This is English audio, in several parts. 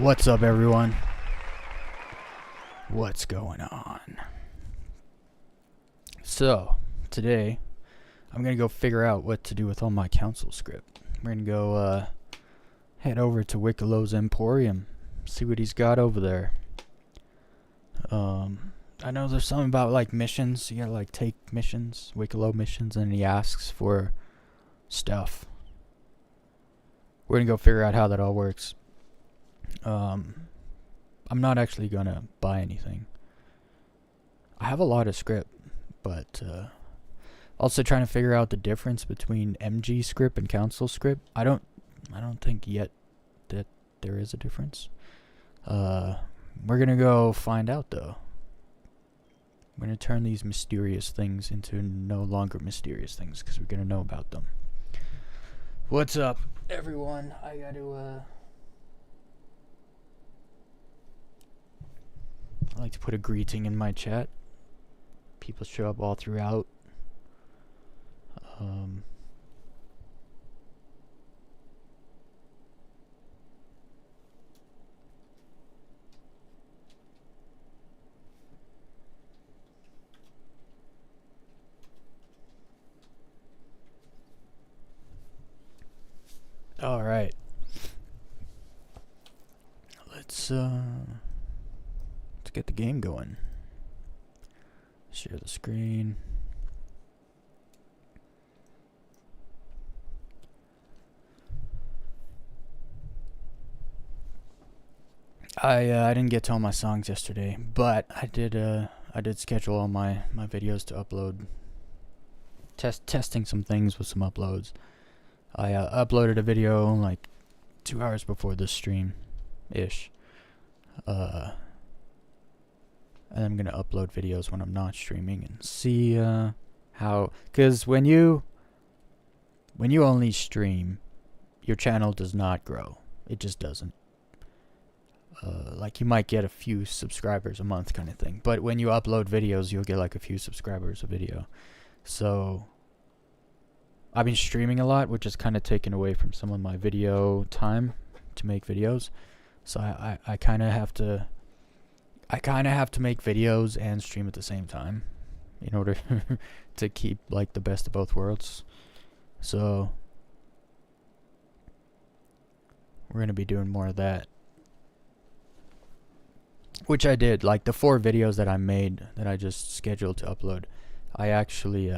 What's up, everyone? What's going on? So, today, I'm gonna go figure out what to do with all my council script. We're gonna go, head over to Wiccolo's Emporium, see what he's got over there. I know there's something about, like, missions. You gotta, like, take missions, Wiccolo missions, and he asks for stuff. We're gonna go figure out how that all works. I'm not actually gonna buy anything. I have a lot of script, but also trying to figure out the difference between MG script and council script. I don't think yet that there is a difference. We're gonna go find out though. We're gonna turn these mysterious things into no longer mysterious things because we're gonna know about them. What's up, everyone? I like to put a greeting in my chat. People show up all throughout. All right. Let's get the game going. Share the screen. I didn't get to all my songs yesterday, but I did schedule all my videos to upload. Testing some things with some uploads. I uploaded a video like 2 hours before this stream ish. And I'm gonna upload videos when I'm not streaming and see how, because when you only stream, your channel does not grow. It just doesn't. Like you might get a few subscribers a month kind of thing, but when you upload videos, you'll get like a few subscribers a video. So I've been streaming a lot, which is kind of taken away from some of my video time to make videos. So I kind of have to make videos and stream at the same time in order to keep like the best of both worlds. So we're gonna be doing more of that, which I did. Like the 4 videos that I made that I just scheduled to upload, I actually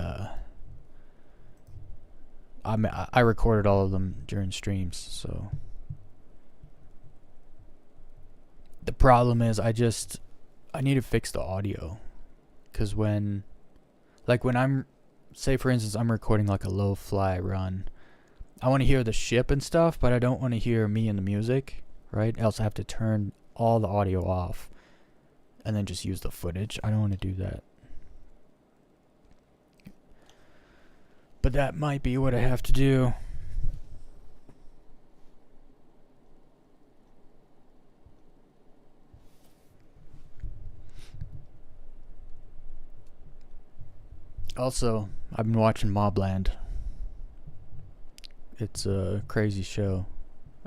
I recorded all of them during streams. So the problem is I need to fix the audio, because when I'm, say for instance, I'm recording like a low fly run, I want to hear the ship and stuff, but I don't want to hear me and the music, right? Else I have to turn all the audio off and then just use the footage. I don't want to do that. But that might be what I have to do. Also, I've been watching Mobland. It's a crazy show.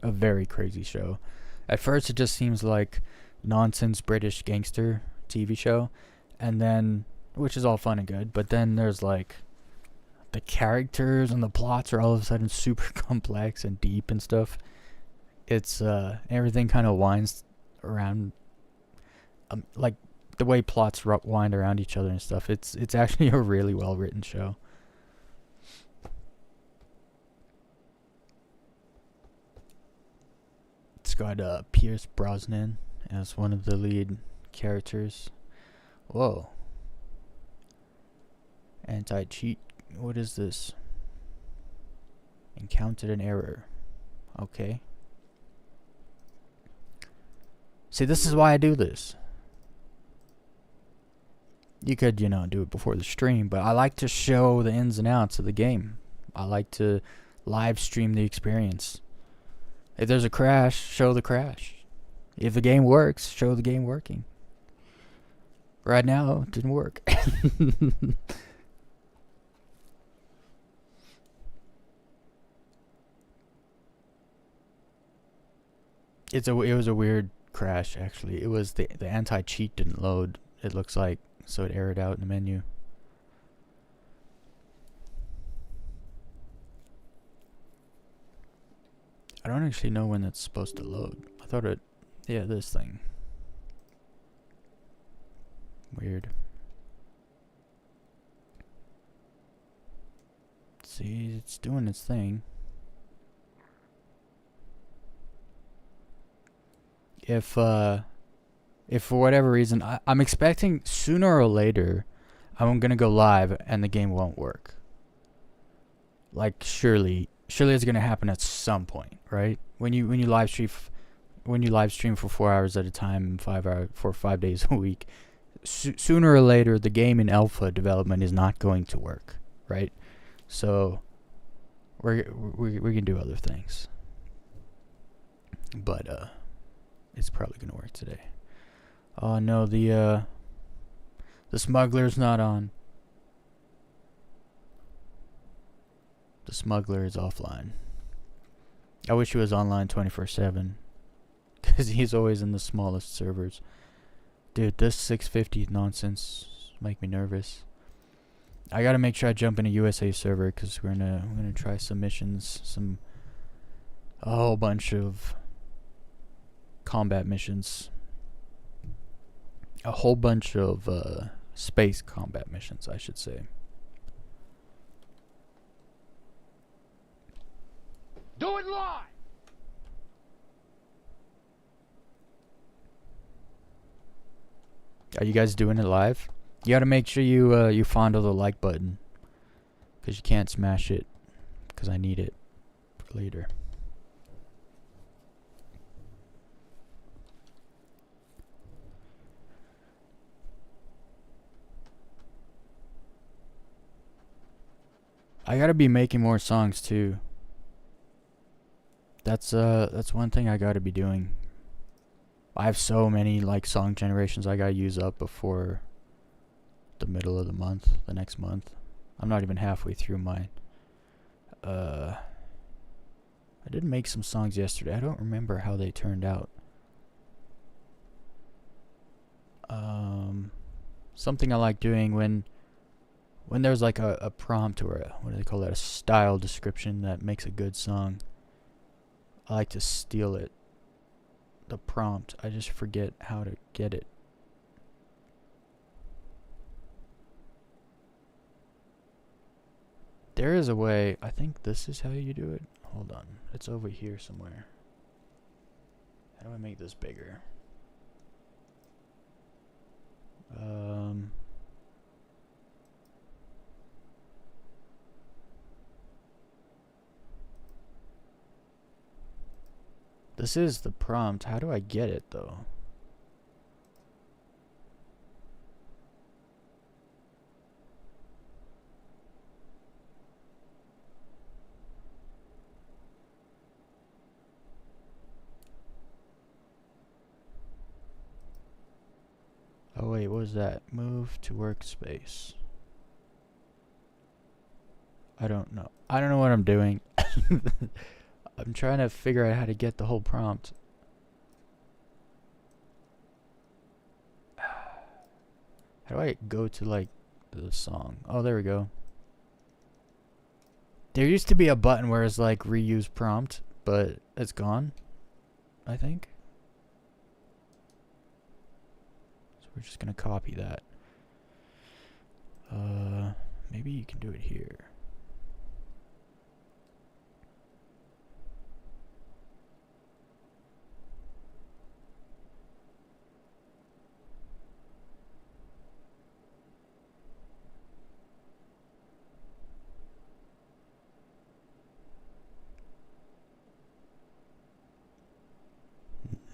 A very crazy show. At first it just seems like nonsense British gangster TV show, and then, which is all fun and good, but then there's like the characters and the plots are all of a sudden super complex and deep and stuff. It's everything kind of winds around like the way plots wind around each other and stuff. It's actually a really well written show. It's got Pierce Brosnan as one of the lead characters. Whoa. Anti-cheat. What is this? Encountered an error. Okay. See, this is why I do this. You could, do it before the stream, but I like to show the ins and outs of the game. I like to live stream the experience. If there's a crash, show the crash. If the game works, show the game working. Right now, it didn't work. it was a weird crash actually. It was the anti-cheat didn't load. It looks like, so it errored out in the menu. I don't actually know when it's supposed to load. I thought it, yeah, this thing. Weird. See, it's doing its thing. If for whatever reason, I'm expecting sooner or later, I'm gonna go live and the game won't work. Like surely it's gonna happen at some point, right? When you live stream for 4 hours at a time, 5 hours for 5 days a week, sooner or later the game in alpha development is not going to work, right? So we can do other things, but it's probably gonna work today. Oh no, the smuggler's not on. The smuggler is offline. I wish he was online 24/7, because he's always in the smallest servers. Dude, this 650 nonsense make me nervous. I gotta make sure I jump in a USA server, because we're gonna try some missions, a whole bunch of combat missions, a whole bunch of space combat missions, I should say. Do it live! Are you guys doing it live? You gotta make sure you fondle the like button, because you can't smash it, because I need it for later. I gotta be making more songs too. That's one thing I gotta be doing. I have so many like song generations I gotta use up before the middle of the month, the next month. I'm not even halfway through mine. I did make some songs yesterday. I don't remember how they turned out. Something I like doing when there's like a prompt or what do they call that, a style description that makes a good song. I like to steal it. The prompt. I just forget how to get it. There is a way. I think this is how you do it. Hold on. It's over here somewhere. How do I make this bigger? This is the prompt. How do I get it though? Oh wait, what was that? Move to workspace. I don't know. I don't know what I'm doing. I'm trying to figure out how to get the whole prompt. How do I go to like the song? Oh, there we go. There used to be a button where it's like reuse prompt, but it's gone, I think. So we're just gonna copy that. Maybe you can do it here.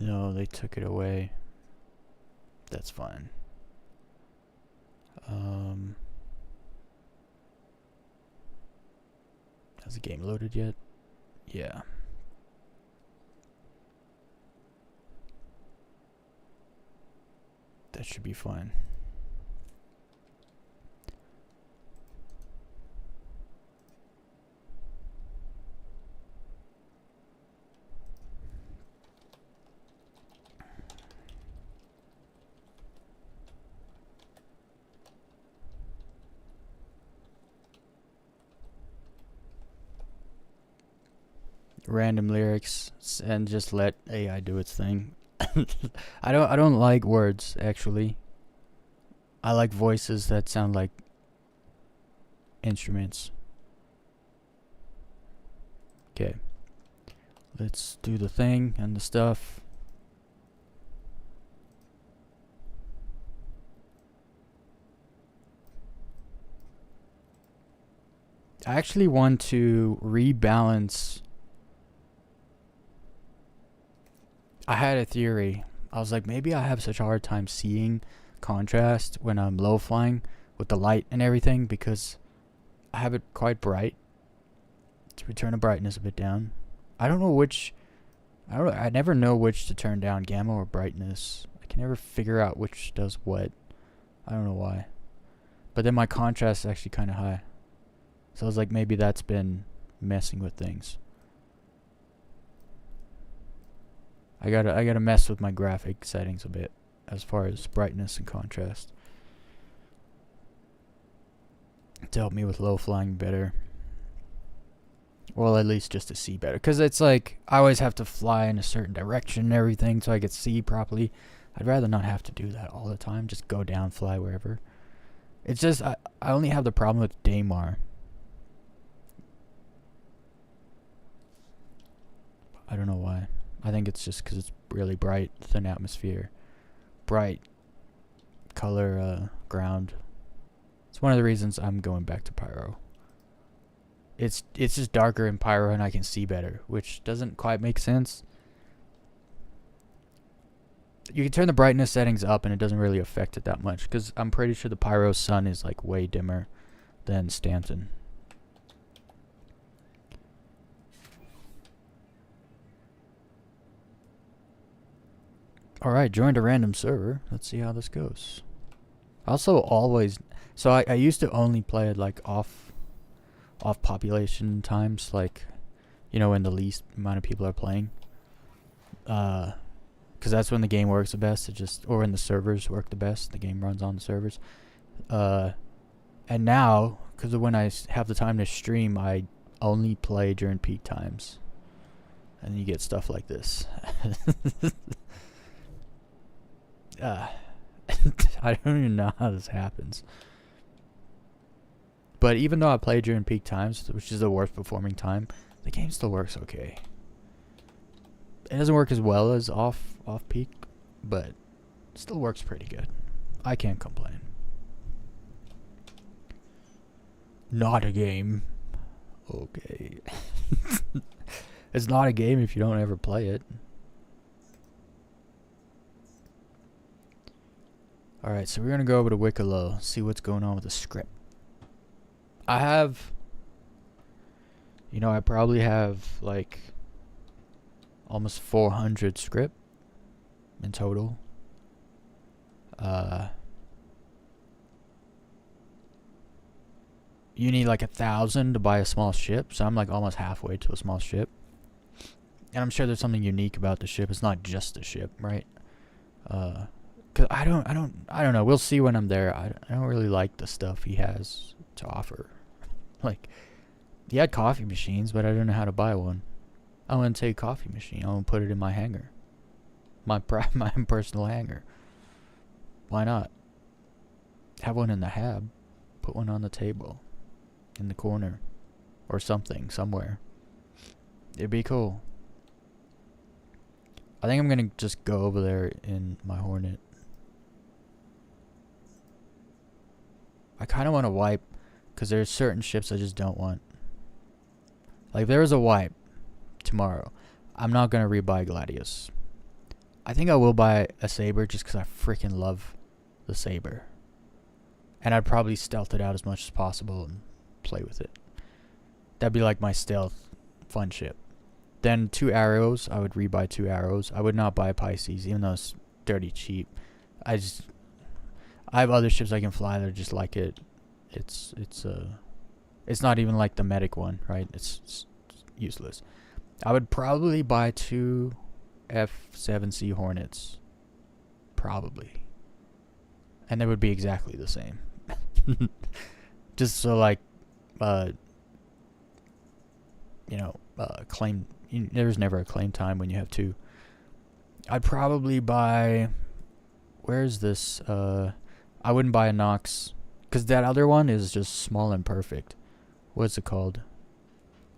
No, they took it away. That's fine. Has the game loaded yet? Yeah. That should be fine. random lyrics and just let AI do its thing. I don't like words actually. I like voices that sound like instruments. Okay. Let's do the thing and the stuff. I actually want to rebalance. I had a theory. I was like, maybe I have such a hard time seeing contrast when I'm low flying with the light and everything because I have it quite bright. To turn the brightness a bit down. I don't know which. I never know which to turn down, gamma or brightness. I can never figure out which does what. I don't know why. But then my contrast is actually kind of high. So I was like, maybe that's been messing with things. I gotta mess with my graphic settings a bit as far as brightness and contrast to help me with low flying better. Well, at least just to see better. Because it's like, I always have to fly in a certain direction and everything so I could see properly. I'd rather not have to do that all the time. Just go down, fly wherever. It's just, I only have the problem with Daymar. I don't know why. I think it's just because it's really bright, thin atmosphere. Bright color, ground. It's one of the reasons I'm going back to Pyro. It's just darker in Pyro and I can see better, which doesn't quite make sense. You can turn the brightness settings up and it doesn't really affect it that much, because I'm pretty sure the Pyro sun is like way dimmer than Stanton. Alright, joined a random server. Let's see how this goes. Also always, so I used to only play it like off population times, like, you know, when the least amount of people are playing, because that's when the game works the best. Or when the servers work the best, the game runs on the servers. And now, because of when I have the time to stream, I only play during peak times, and you get stuff like this. I don't even know how this happens. But even though I play during peak times, which is the worst performing time, the game still works okay. It doesn't work as well as off peak, but it still works pretty good. I can't complain. Not a game. Okay. It's not a game if you don't ever play it. Alright, so we're going to go over to Wiccolo, see what's going on with the script. I have, you know, I probably have like almost 400 script in total. You need like 1,000 to buy a small ship, so I'm like almost halfway to a small ship. And I'm sure there's something unique about the ship. It's not just a ship, right? Cause I don't know. We'll see when I'm there. I don't really like the stuff he has to offer. Like, he had coffee machines, but I don't know how to buy one. I want to take a coffee machine. I want to put it in my hangar. My personal hangar. Why not? Have one in the hab. Put one on the table. In the corner. Or something. Somewhere. It'd be cool. I think I'm going to just go over there in my Hornet. I kind of want to wipe, because there's certain ships I just don't want. Like, if there was a wipe tomorrow, I'm not going to rebuy Gladius. I think I will buy a Saber just because I freaking love the Saber. And I'd probably stealth it out as much as possible and play with it. That'd be like my stealth fun ship. Then 2 arrows, I would rebuy 2 arrows. I would not buy Pisces, even though it's dirty cheap. I have other ships I can fly that are just like it. It's not even like the medic one, right? It's useless. I would probably buy 2 F7C Hornets. Probably. And they would be exactly the same. Just so like, claim, there's never a claim time when you have two. I'd probably buy, where's this, I wouldn't buy a Nox, because that other one is just small and perfect. What's it called?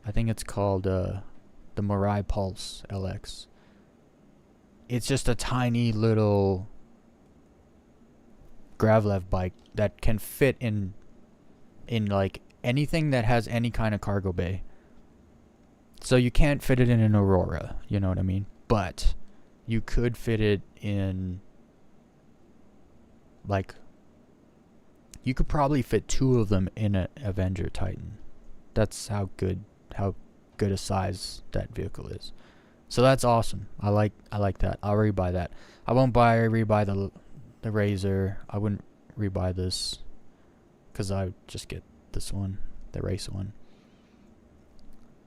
I think it's called, the Mirai Pulse LX. It's just a tiny little Gravlev bike that can fit in like anything that has any kind of cargo bay. So you can't fit it in an Aurora, you know what I mean? But you could fit it in, like, you could probably fit two of them in an Avenger Titan. That's how good a size that vehicle is. So that's awesome. I like that. I'll rebuy that. I won't rebuy the Razor. I wouldn't rebuy this, because I would just get this one, the race one.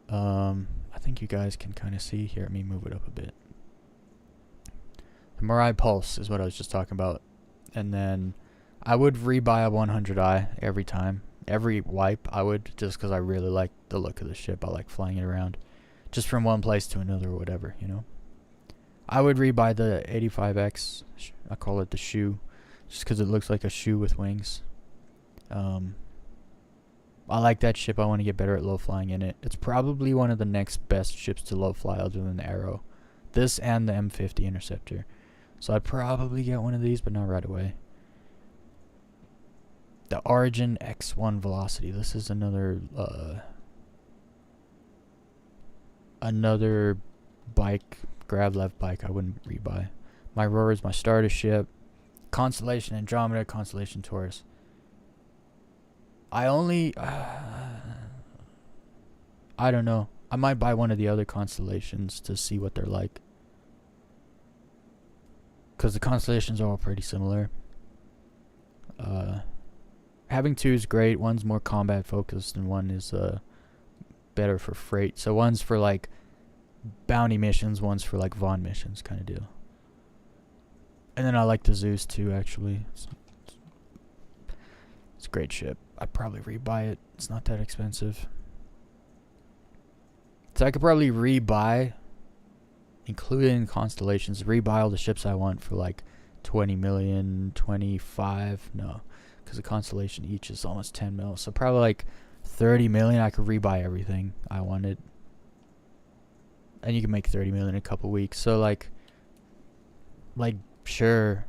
I think you guys can kind of see here. Let me move it up a bit. The Mirai Pulse is what I was just talking about. And then I would rebuy a 100i every time. Every wipe I would, just because I really like the look of the ship. I like flying it around. Just from one place to another or whatever, you know. I would rebuy the 85X. I call it the shoe. Just because it looks like a shoe with wings. I like that ship. I want to get better at low flying in it. It's probably one of the next best ships to low fly other than the Arrow. This and the M50 Interceptor. So I'd probably get one of these, but not right away. The Origin X1 Velocity. This is another bike, Gravlev bike I wouldn't rebuy. My Aurora is my starter ship. Constellation Andromeda, Constellation Taurus. I don't know. I might buy one of the other constellations to see what they're like. Because the constellations are all pretty similar. Having two is great. One's more combat focused and one is better for freight. So one's for like bounty missions, one's for like Vaughn missions kind of deal. And then I like the Zeus too, actually. It's a great ship. I'd probably rebuy it. It's not that expensive. So I could probably rebuy, including constellations, rebuy all the ships I want for like 20 million, 25. No, because a constellation each is almost 10 mil. So probably like 30 million. I could rebuy everything I wanted. And you can make 30 million in a couple weeks. So like sure.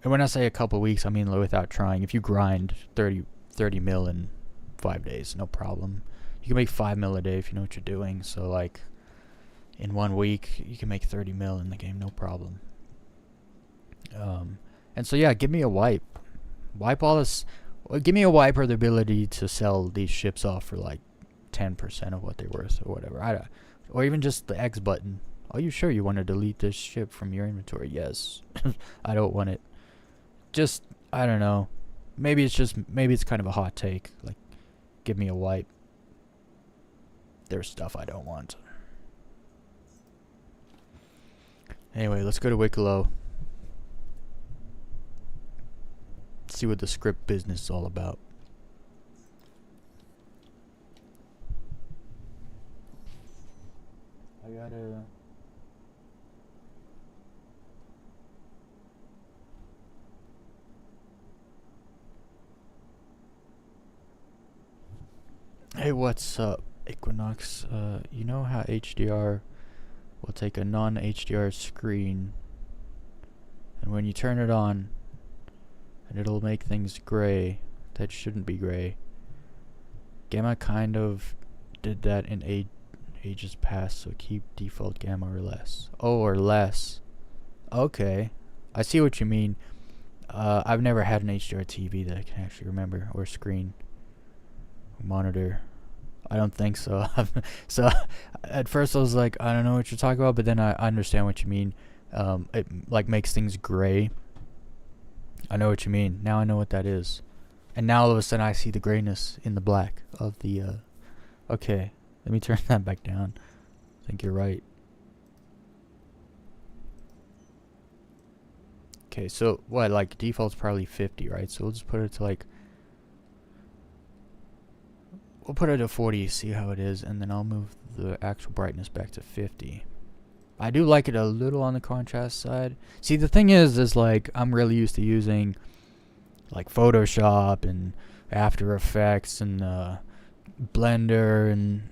And when I say a couple weeks, I mean without trying. If you grind 30 mil in 5 days, no problem. You can make 5 mil a day if you know what you're doing. So like in 1 week, you can make 30 mil in the game, no problem. And so yeah, give me a wipe. Wipe all this. Well, give me a wipe or the ability to sell these ships off for like 10% of what they're worth or whatever. Or even just the X button. Are you sure you want to delete this ship from your inventory? Yes. I don't want it. Just, I don't know. Maybe it's kind of a hot take. Like, give me a wipe. There's stuff I don't want. Anyway, let's go to Wiccolo. See what the SCRIP business is all about. I gotta... Hey, what's up, Equinox? You know how HDR will take a non-HDR screen, and when you turn it on, and it'll make things gray that shouldn't be gray. Gamma kind of did that in ages past, so keep default gamma or less. Oh, or less. Okay, I see what you mean. I've never had an HDR TV that I can actually remember, or screen. Monitor. I don't think so. So at first I was like, I don't know what you're talking about, but then I understand what you mean. It like makes things gray. I know what you mean. Now I know what that is. And now all of a sudden I see the grayness in the black of the okay, let me turn that back down. I think you're right. Okay, so what, like default's probably 50, right? So we'll just put it to like, we'll put it to 40, see how it is, and then I'll move the actual brightness back to 50. I do like it a little on the contrast side. See, the thing is like, I'm really used to using like Photoshop and After Effects and Blender and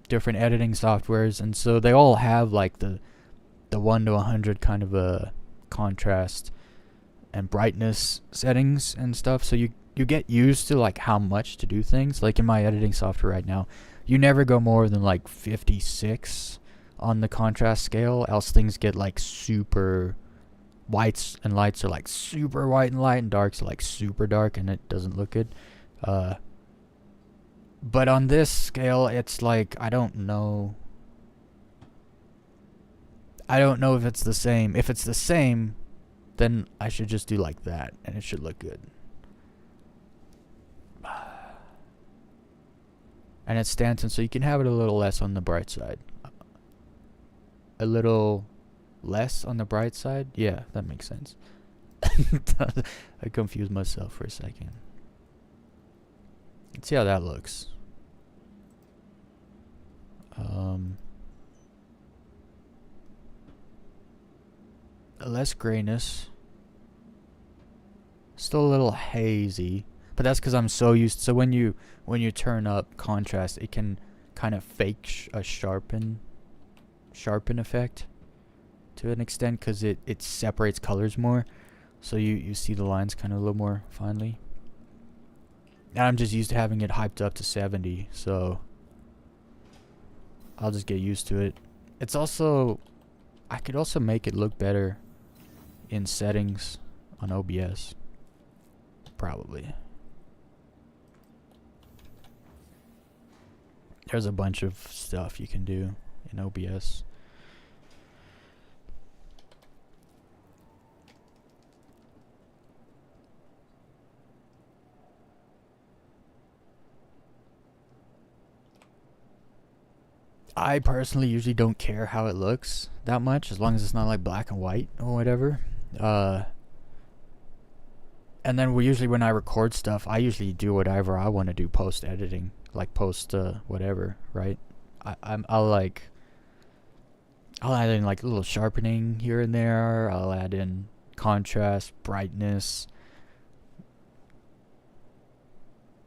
different editing softwares, and so they all have like the 1 to 100 kind of a contrast and brightness settings and stuff, so you get used to like how much to do things. Like in my editing software right now, you never go more than like 56 on the contrast scale, else things get like super whites and lights are like super white and light, and darks are like super dark, and it doesn't look good. But on this scale, it's like, I don't know if it's the same. If it's the same, then I should just do like that, and it should look good. And it's Stanton, so you can have it a little less on the bright side. A little less on the bright side? Yeah, that makes sense. I confused myself for a second. Let's see how that looks. Less grayness. Still a little hazy, but that's because I'm so used. So when you turn up contrast, it can kind of fake a sharpen effect to an extent, because it separates colors more, so you see the lines kind of a little more finely. And I'm just used to having it hyped up to 70, so I'll just get used to it. It's also, I could also make it look better in settings on OBS, probably. There's a bunch of stuff you can do in OBS. I personally usually don't care how it looks that much, as long as it's not like black and white or whatever. And then usually when I record stuff, I usually do whatever I want to do post editing, like post whatever, right? I'll add in like a little sharpening here and there. I'll add in contrast, brightness,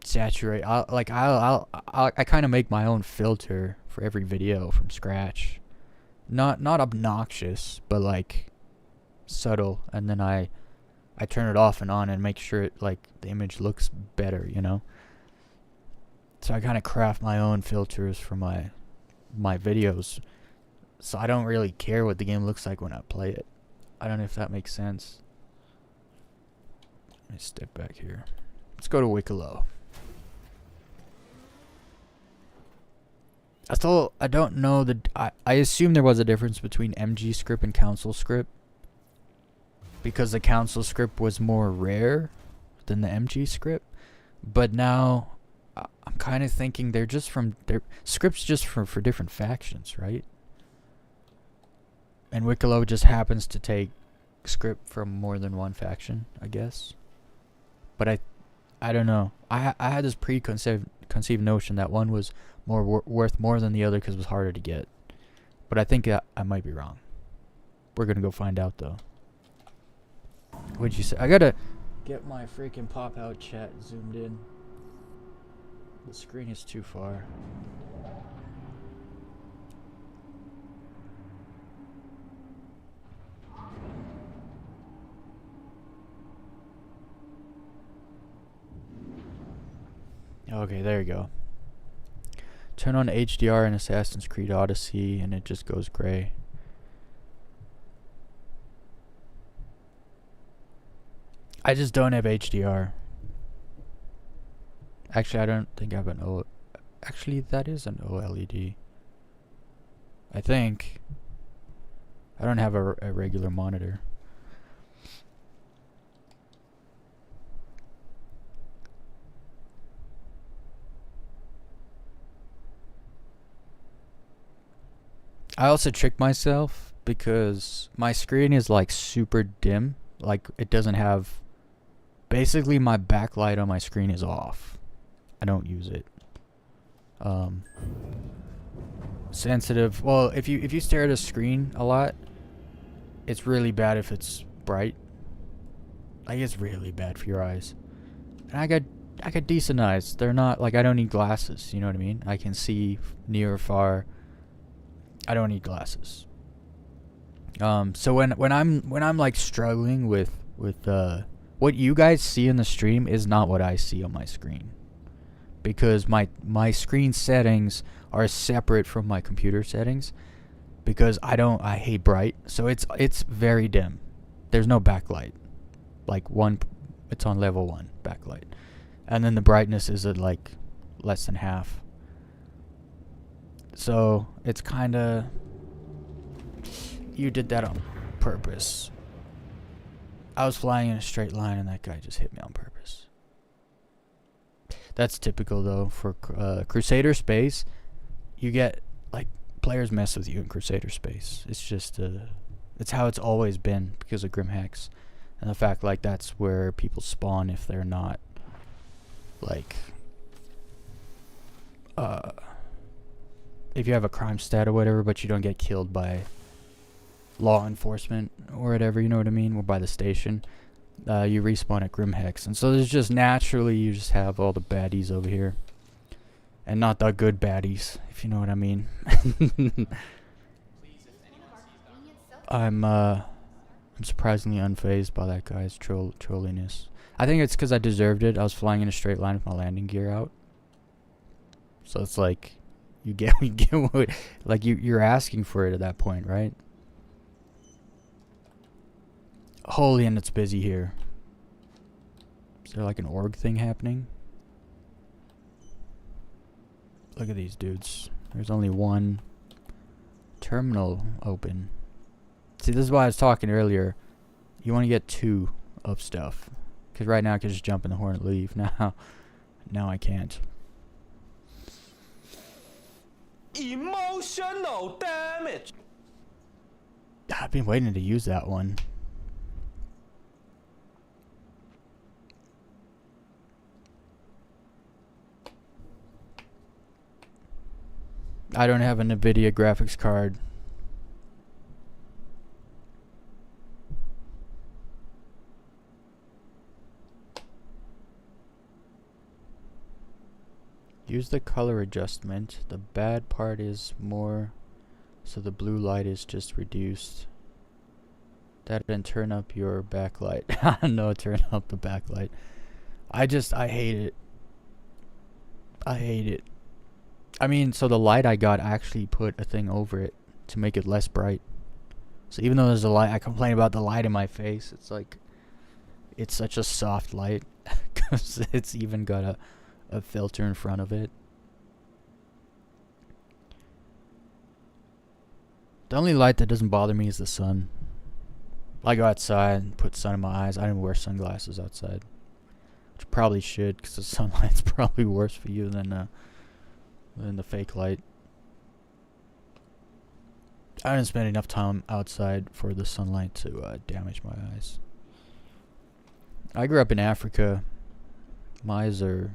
saturate. I kind of make my own filter for every video from scratch. Not obnoxious, but like subtle, and then I turn it off and on and make sure it, like, the image looks better, you know? So I kind of craft my own filters for my videos, so I don't really care what the game looks like when I play it. I don't know if that makes sense. Let me step back here. Let's go to Wiccolo. I don't know I assume there was a difference between MG script and council script, because the council script was more rare than the MG script. But now I'm kind of thinking they're scripts just for different factions, right? And Wiccolo just happens to take script from more than one faction, I guess. But I don't know. I had this preconceived notion that one was more worth more than the other because it was harder to get. But I think I might be wrong. We're gonna go find out though. What'd you say? I gotta get my freaking pop-out chat zoomed in. The screen is too far. Okay, there you go. Turn on HDR in Assassin's Creed Odyssey and it just goes gray. I just don't have HDR. Actually, I don't think I have an O. Actually, that is an OLED. I think. I don't have a regular monitor. I also trick myself because my screen is like super dim. Like it doesn't have, basically my backlight on my screen is off. I don't use it. Sensitive. Well, if you stare at a screen a lot, it's really bad if it's bright. Like, it's really bad for your eyes. And I got decent eyes. They're not like, I don't need glasses. You know what I mean? I can see near or far. I don't need glasses. So when I'm like struggling with what you guys see in the stream is not what I see on my screen, because my screen settings are separate from my computer settings, because I hate bright, so it's very dim. There's no backlight. Like it's on level 1 backlight, and then the brightness is at like less than half. So it's kind of, you did that on purpose. I was flying in a straight line and that guy just hit me on purpose. That's typical though for Crusader space. You get like, players mess with you in Crusader space. It's just it's how it's always been because of Grim Hex, and the fact like that's where people spawn if they're not like if you have a crime stat or whatever, but you don't get killed by law enforcement or whatever, you know what I mean, or by the station, you respawn at Grim Hex. And so there's just naturally, you just have all the baddies over here, and not the good baddies, if you know what I mean. I'm surprisingly unfazed by that guy's trolliness. I think it's because I deserved it. I was flying in a straight line with my landing gear out, so it's like you get what, like you're asking for it at that point, right? Holy, and it's busy here. Is there like an org thing happening? Look at these dudes. There's only one terminal open. See, this is why I was talking earlier. You want to get 2 of stuff, because right now I can just jump in the Hornet and leave. Now I can't. Emotional damage. I've been waiting to use that one. I don't have a NVIDIA graphics card. Use the color adjustment. The bad part is more, so the blue light is just reduced. That and turn up your backlight. No, turn up the backlight. I hate it. I hate it. I mean, so the light I got, I actually put a thing over it to make it less bright. So even though there's a light, I complain about the light in my face. It's like, it's such a soft light because it's even got a filter in front of it. The only light that doesn't bother me is the sun. I go outside and put sun in my eyes. I don't wear sunglasses outside, which I probably should, because the sunlight's probably worse for you than the fake light. I didn't spend enough time outside for the sunlight to damage my eyes. I grew up in Africa. My eyes are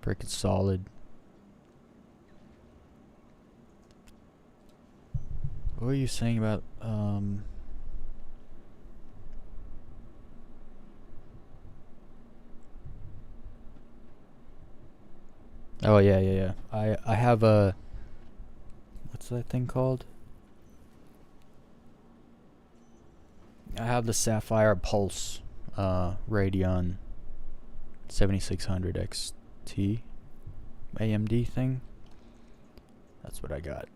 freaking solid. What were you saying about oh yeah. I have a, what's that thing called? I have the Sapphire Pulse Radeon 7600 XT AMD thing. That's what I got.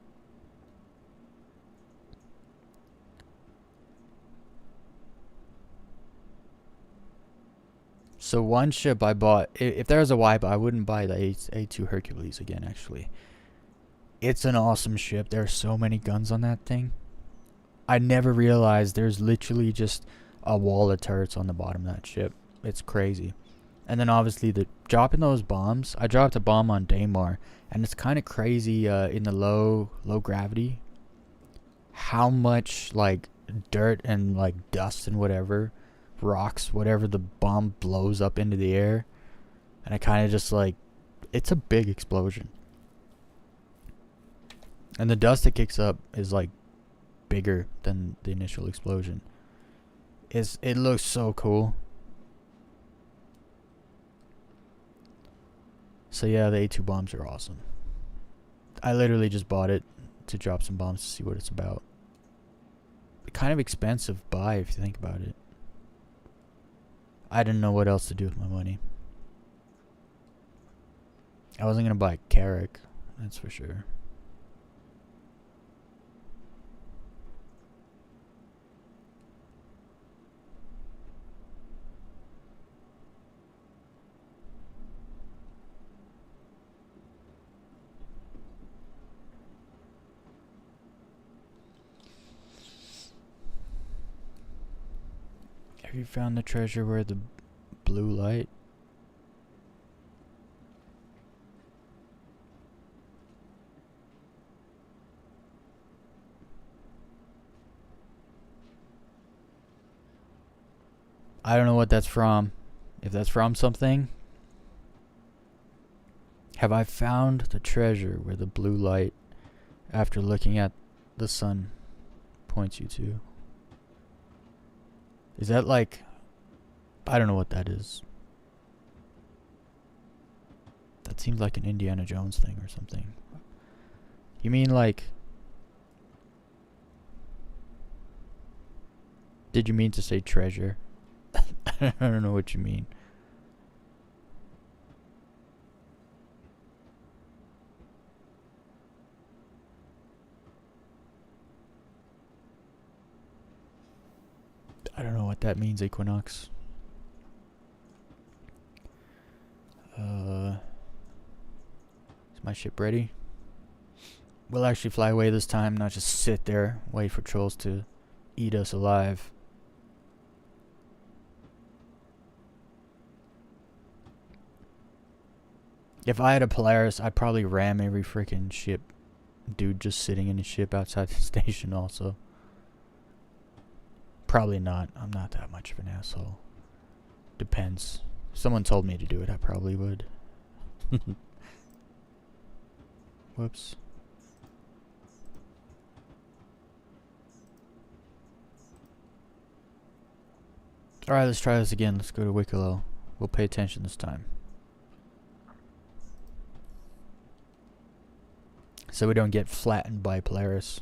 So one ship I bought, if there was a wipe, I wouldn't buy the A2 Hercules again, actually. It's an awesome ship. There are so many guns on that thing. I never realized there's literally just a wall of turrets on the bottom of that ship. It's crazy. And then obviously dropping those bombs. I dropped a bomb on Daymar, and it's kind of crazy in the low gravity how much like dirt and like dust and whatever, rocks, whatever, the bomb blows up into the air. And I kind of just like, it's a big explosion. And the dust that kicks up is like bigger than the initial explosion. It looks so cool. So yeah, the A2 bombs are awesome. I literally just bought it to drop some bombs to see what it's about. Kind of expensive buy if you think about it. I didn't know what else to do with my money. I wasn't gonna buy Carrick, that's for sure. Have you found the treasure where the blue light? I don't know what that's from. If that's from something. Have I found the treasure where the blue light, after looking at the sun, points you to? Is that like... I don't know what that is. That seems like an Indiana Jones thing or something. You mean like... Did you mean to say treasure? I don't know what you mean. I don't know what that means, Equinox. Is my ship ready? We'll actually fly away this time, not just sit there, wait for trolls to eat us alive. If I had a Polaris, I'd probably ram every freaking ship. Dude just sitting in his ship outside the station also. Probably not. I'm not that much of an asshole. Depends. If someone told me to do it, I probably would. Whoops. Alright, let's try this again. Let's go to Wiccolo. We'll pay attention this time. So we don't get flattened by Polaris.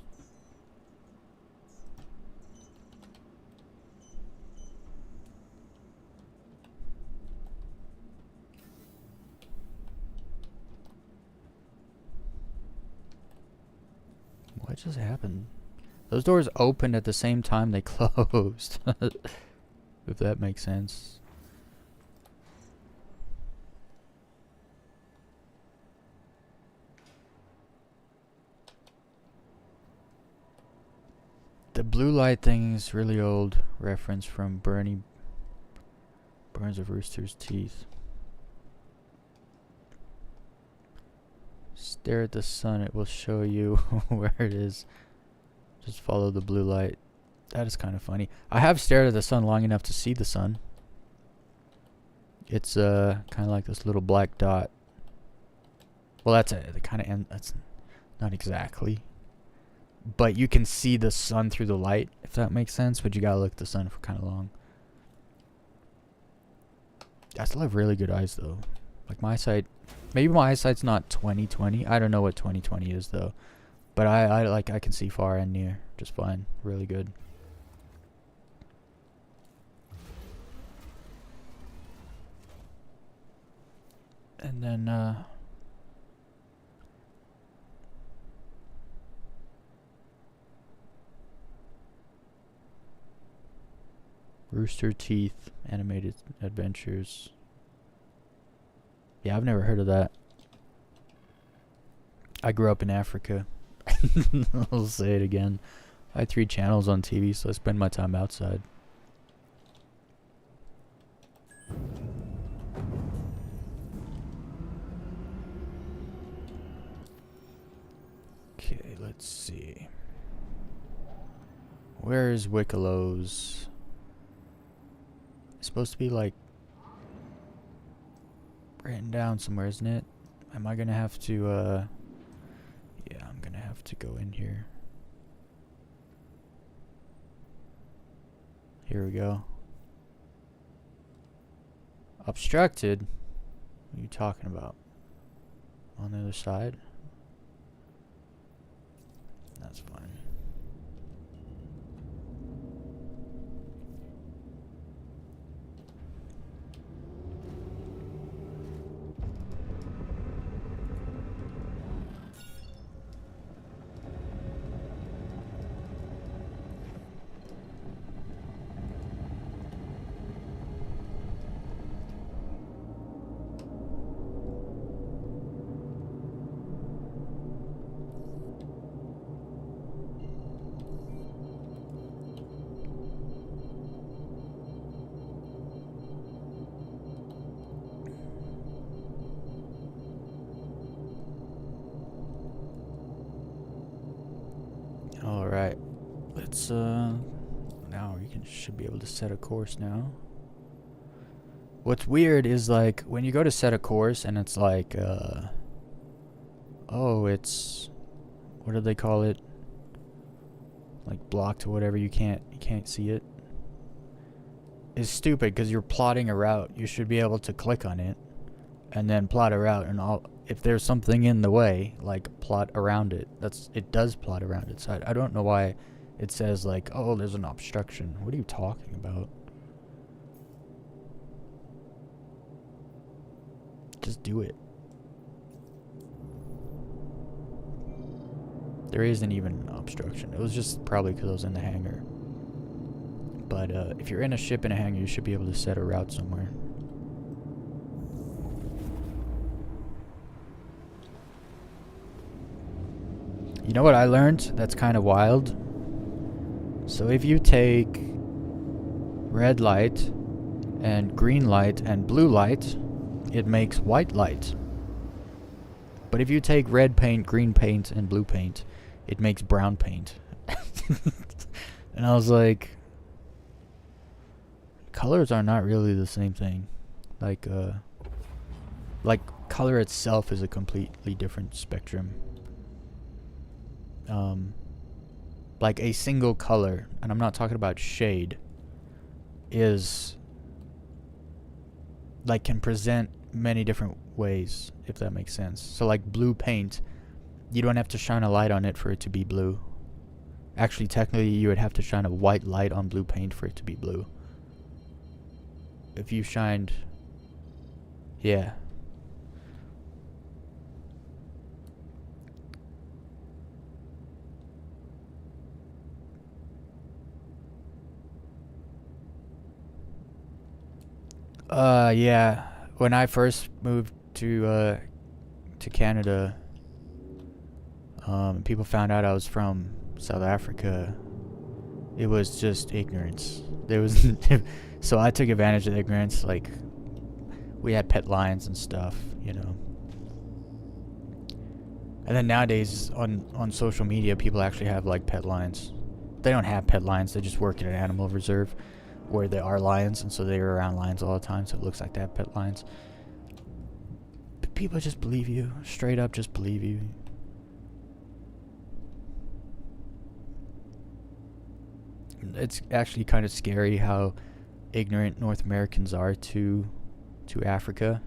What just happened? Those doors opened at the same time they closed. If that makes sense. The blue light thing is really old reference from Burns of Rooster's Teeth. Stare at the sun, it will show you where it is. Just follow the blue light. That is kind of funny. I have stared at the sun long enough to see the sun. It's kind of like this little black dot. Well, that's the kind of that's not exactly. But you can see the sun through the light, if that makes sense. But you gotta look at the sun for kind of long. I still have really good eyes though. Like my eyesight, maybe my eyesight's not 20/20. I don't know what 20/20 is though. But I can see far and near just fine. Really good. And then Rooster Teeth Animated Adventures. Yeah, I've never heard of that. I grew up in Africa. I'll say it again. I had 3 channels on TV, so I spend my time outside. Okay, let's see. Where is Wiccolo's? It's supposed to be like written down somewhere, isn't it? Am I gonna have to yeah, I'm gonna have to go in here. Here we go. Obstructed? What are you talking about? On the other side? That's fine. Alright, let's now should be able to set a course now. What's weird is like when you go to set a course and it's like oh, it's, what do they call it? Like blocked or whatever, you can't see it. It's stupid because you're plotting a route. You should be able to click on it and then plot a route, and if there's something in the way, like plot around it. It does plot around it. So I don't know why it says like, oh, there's an obstruction. What are you talking about? Just do it. There isn't even an obstruction. It was just probably because I was in the hangar. But if you're in a ship in a hangar, you should be able to set a route somewhere. You know what I learned? That's kind of wild. So if you take red light and green light and blue light, it makes white light. But if you take red paint, green paint, and blue paint, it makes brown paint. And I was like, colors are not really the same thing. Like color itself is a completely different spectrum. Like a single color, and I'm not talking about shade, is like can present many different ways, if that makes sense. So like blue paint, you don't have to shine a light on it for it to be blue. Actually, technically, you would have to shine a white light on blue paint for it to be blue. If you shined, yeah. Yeah. When I first moved to Canada, people found out I was from South Africa. It was just ignorance. There was so I took advantage of the ignorance. Like, we had pet lions and stuff, you know. And then nowadays on social media, people actually have like pet lions. They don't have pet lions. They just work in an animal reserve where there are lions, and so they're around lions all the time, so it looks like they have pet lions. But people just believe you. Straight up just believe you. It's actually kind of scary how ignorant North Americans are to Africa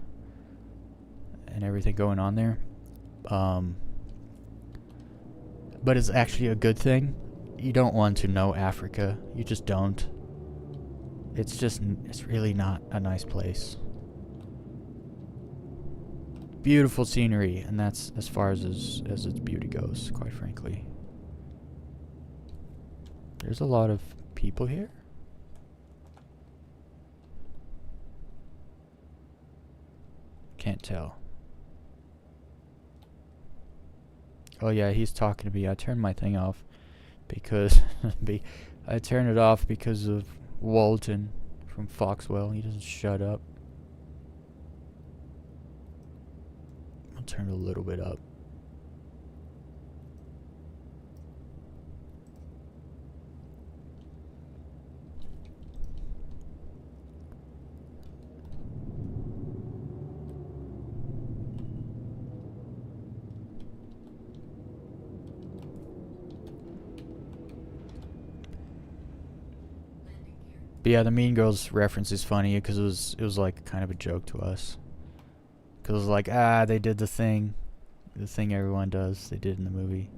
and everything going on there. But it's actually a good thing. You don't want to know Africa. You just don't. It's really not a nice place. Beautiful scenery, and that's as far as its beauty goes, quite frankly. There's a lot of people here. Can't tell. Oh yeah, he's talking to me. I turned my thing off because I turned it off because of Walton from Foxwell. He doesn't shut up. I'll turn it a little bit up. But yeah, the Mean Girls reference is funny because it was like kind of a joke to us. Because it was like, they did the thing everyone does. They did in the movie.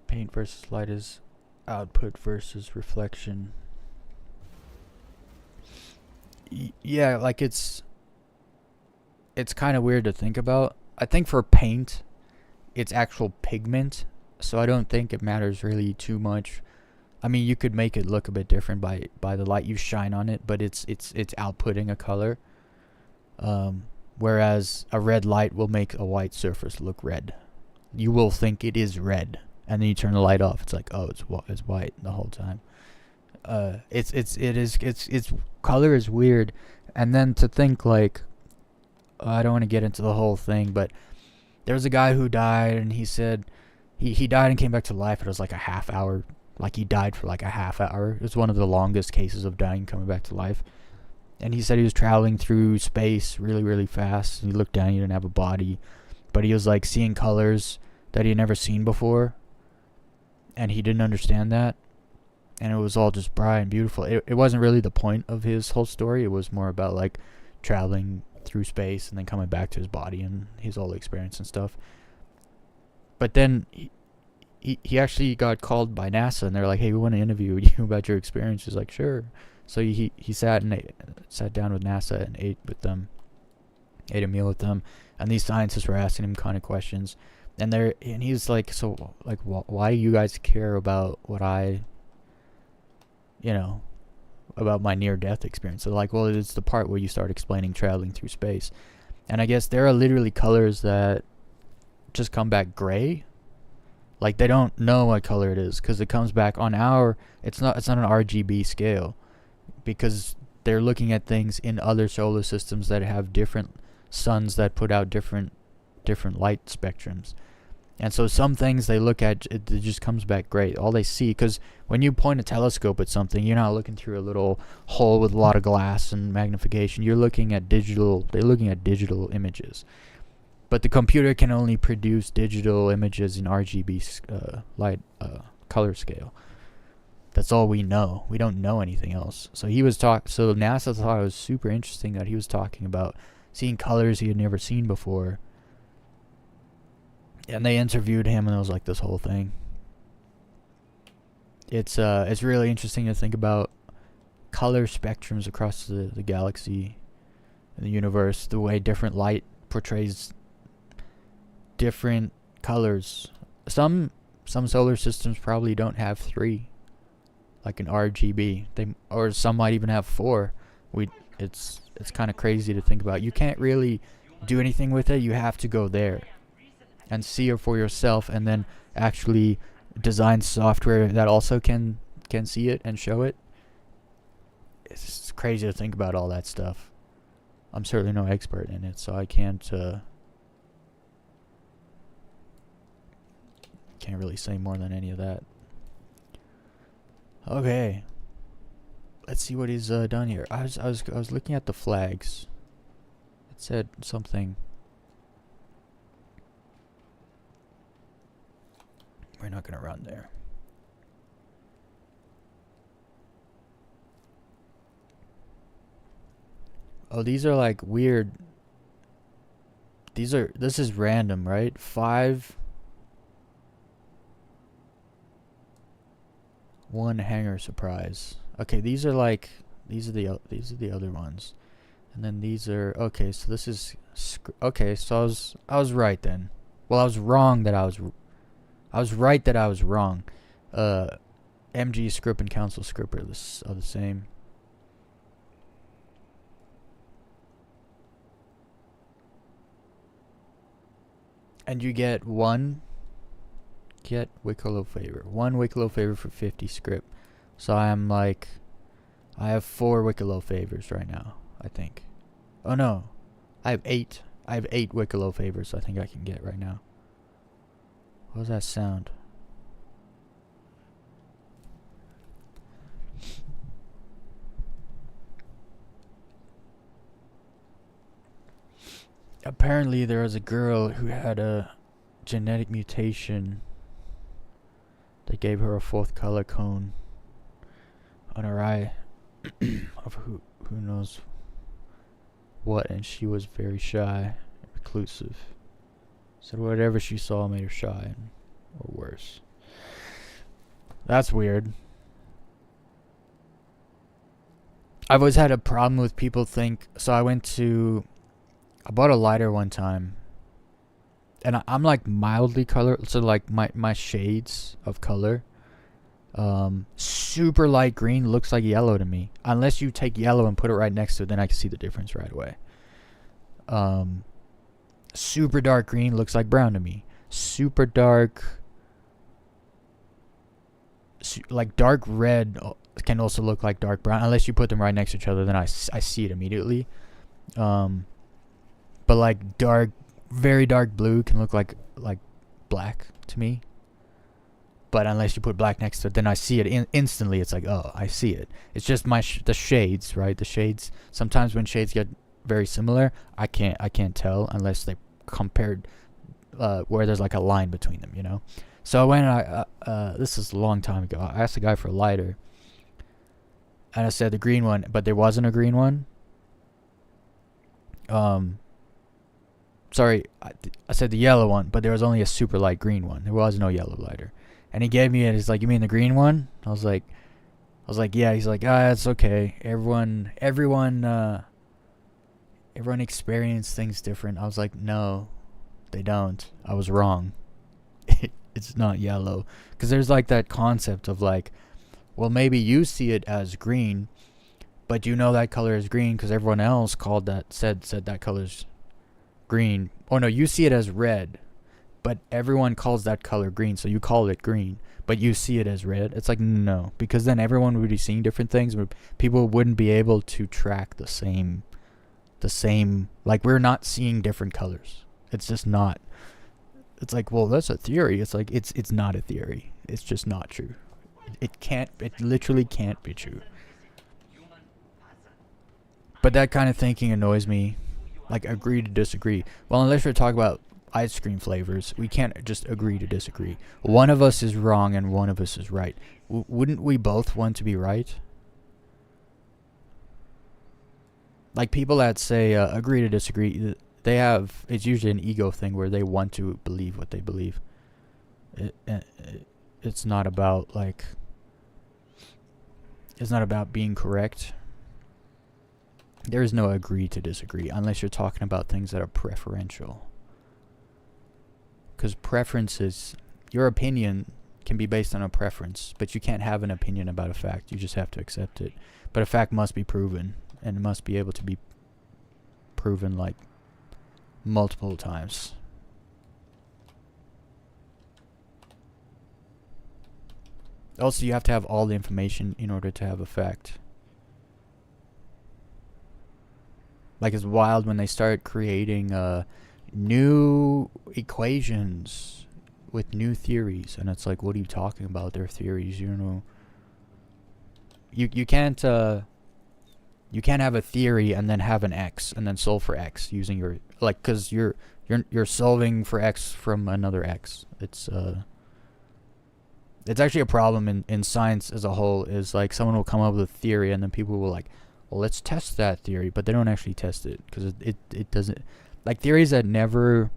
Paint versus light is output versus reflection. Yeah, like it's kind of weird to think about. I think for paint, it's actual pigment, so I don't think it matters really too much. I mean, you could make it look a bit different by the light you shine on it, but it's outputting a color. Whereas a red light will make a white surface look red. You will think it is red, and then you turn the light off. It's like, oh, it's white the whole time. It's color is weird, and then to think like, I don't want to get into the whole thing, but there was a guy who died, and he said he died and came back to life. It was like a half hour, like he died for like a half hour. It was one of the longest cases of dying coming back to life. And he said he was traveling through space really, really fast. And he looked down, he didn't have a body, but he was like seeing colors that he had never seen before, and he didn't understand that. And it was all just bright and beautiful. It wasn't really the point of his whole story. It was more about like traveling through space and then coming back to his body and his whole experience and stuff. But then he actually got called by NASA, and they're like, hey, we want to interview you about your experience. He's like, sure. So he sat down with NASA and ate a meal with them, and these scientists were asking him kind of questions, and he's like, so like, why do you guys care about what about my near-death experience? So like, well, it's the part where you start explaining traveling through space, and I guess there are literally colors that just come back gray. Like, they don't know what color it is because it comes back on it's not an RGB scale, because they're looking at things in other solar systems that have different suns that put out different light spectrums. And so some things they look at, it just comes back gray. All they see, because when you point a telescope at something, you're not looking through a little hole with a lot of glass and magnification. They're looking at digital images. But the computer can only produce digital images in RGB light color scale. That's all we know. We don't know anything else. So so NASA thought it was super interesting that he was talking about seeing colors he had never seen before. And they interviewed him, and it was like this whole thing. It's really interesting to think about color spectrums across the galaxy and the universe, the way different light portrays different colors. Some solar systems probably don't have 3, like an RGB. Or some might even have 4. It's kind of crazy to think about. You can't really do anything with it. You have to go there and see it for yourself, and then actually design software that also can see it and show it. It's crazy to think about all that stuff. I'm certainly no expert in it, so I can't really say more than any of that. Okay, let's see what he's done here. I was looking at the flags. It said something. We're not gonna run there. Oh, these are like weird. This is random, right? 5 1 hanger surprise. Okay, these are the other ones. And then these are okay, so this is okay, so I was right then. Well, I was wrong that I was right that I was wrong. MG SCRIP and Council SCRIP are the same. And you get one Wiccolo favor. 1 Wiccolo favor for 50 SCRIP. So I have 4 Wiccolo favors right now, I think. Oh no. I have 8 Wiccolo favors I think I can get right now. What was that sound? apparently there was a girl who had a genetic mutation that gave her a fourth color cone on her eye of who knows what, and she was very shy, reclusive. So whatever she saw made her shy, or worse. That's weird. I've always had a problem with people think. So I bought a lighter one time, and I'm like mildly colored, so like my shades of color. Super light green looks like yellow to me. Unless you take yellow and put it right next to it, then I can see the difference right away. Super dark green looks like brown to me. Super dark, like dark red can also look like dark brown. Unless you put them right next to each other, then I see it immediately. But like very dark blue can look like black to me. But unless you put black next to it, then I see it instantly. It's like, oh, I see it. It's just the shades, right? The shades. Sometimes when shades get very similar, I can't tell unless they compared where there's like a line between them, you know. So when this is a long time ago, I asked the guy for a lighter, and I said the green one, but there wasn't a green one. Sorry, I said the yellow one, but there was only a super light green one. There was no yellow lighter. And he gave me it. He's like, "You mean the green one?" I was like, "Yeah." He's like, "It's okay. Everyone experiences things different." I was like, "No, they don't. I was wrong. It's not yellow." Because there's like that concept of like, well, maybe you see it as green, but you know that color is green because everyone else said that color's green. Oh no, you see it as red, but everyone calls that color green, so you call it green, but you see it as red. It's like, no, because then everyone would be seeing different things. People wouldn't be able to track the same, like, we're not seeing different colors. It's just not. It's like, well, that's a theory. It's like, it's not a theory. It's just not true. It literally can't be true. But that kind of thinking annoys me. Like, agree to disagree. Well, unless we're talking about ice cream flavors, we can't just agree to disagree. One of us is wrong and one of us is right. Wouldn't we both want to be right? Like, people that say agree to disagree, it's usually an ego thing where they want to believe what they believe. It's not about being correct. There is no agree to disagree unless you're talking about things that are preferential. Because preferences, your opinion can be based on a preference, but you can't have an opinion about a fact. You just have to accept it. But a fact must be proven, and it must be able to be proven like multiple times. Also, you have to have all the information in order to have a fact. Like, it's wild when they start creating new equations with new theories, and it's like, what are you talking about? They're theories, you know. You can't have a theory and then have an x and then solve for x using your, like, because you're solving for x from another x. It's actually a problem in science as a whole. Is like, someone will come up with a theory and then people will like, well, let's test that theory, but they don't actually test it because it doesn't, like, theories that never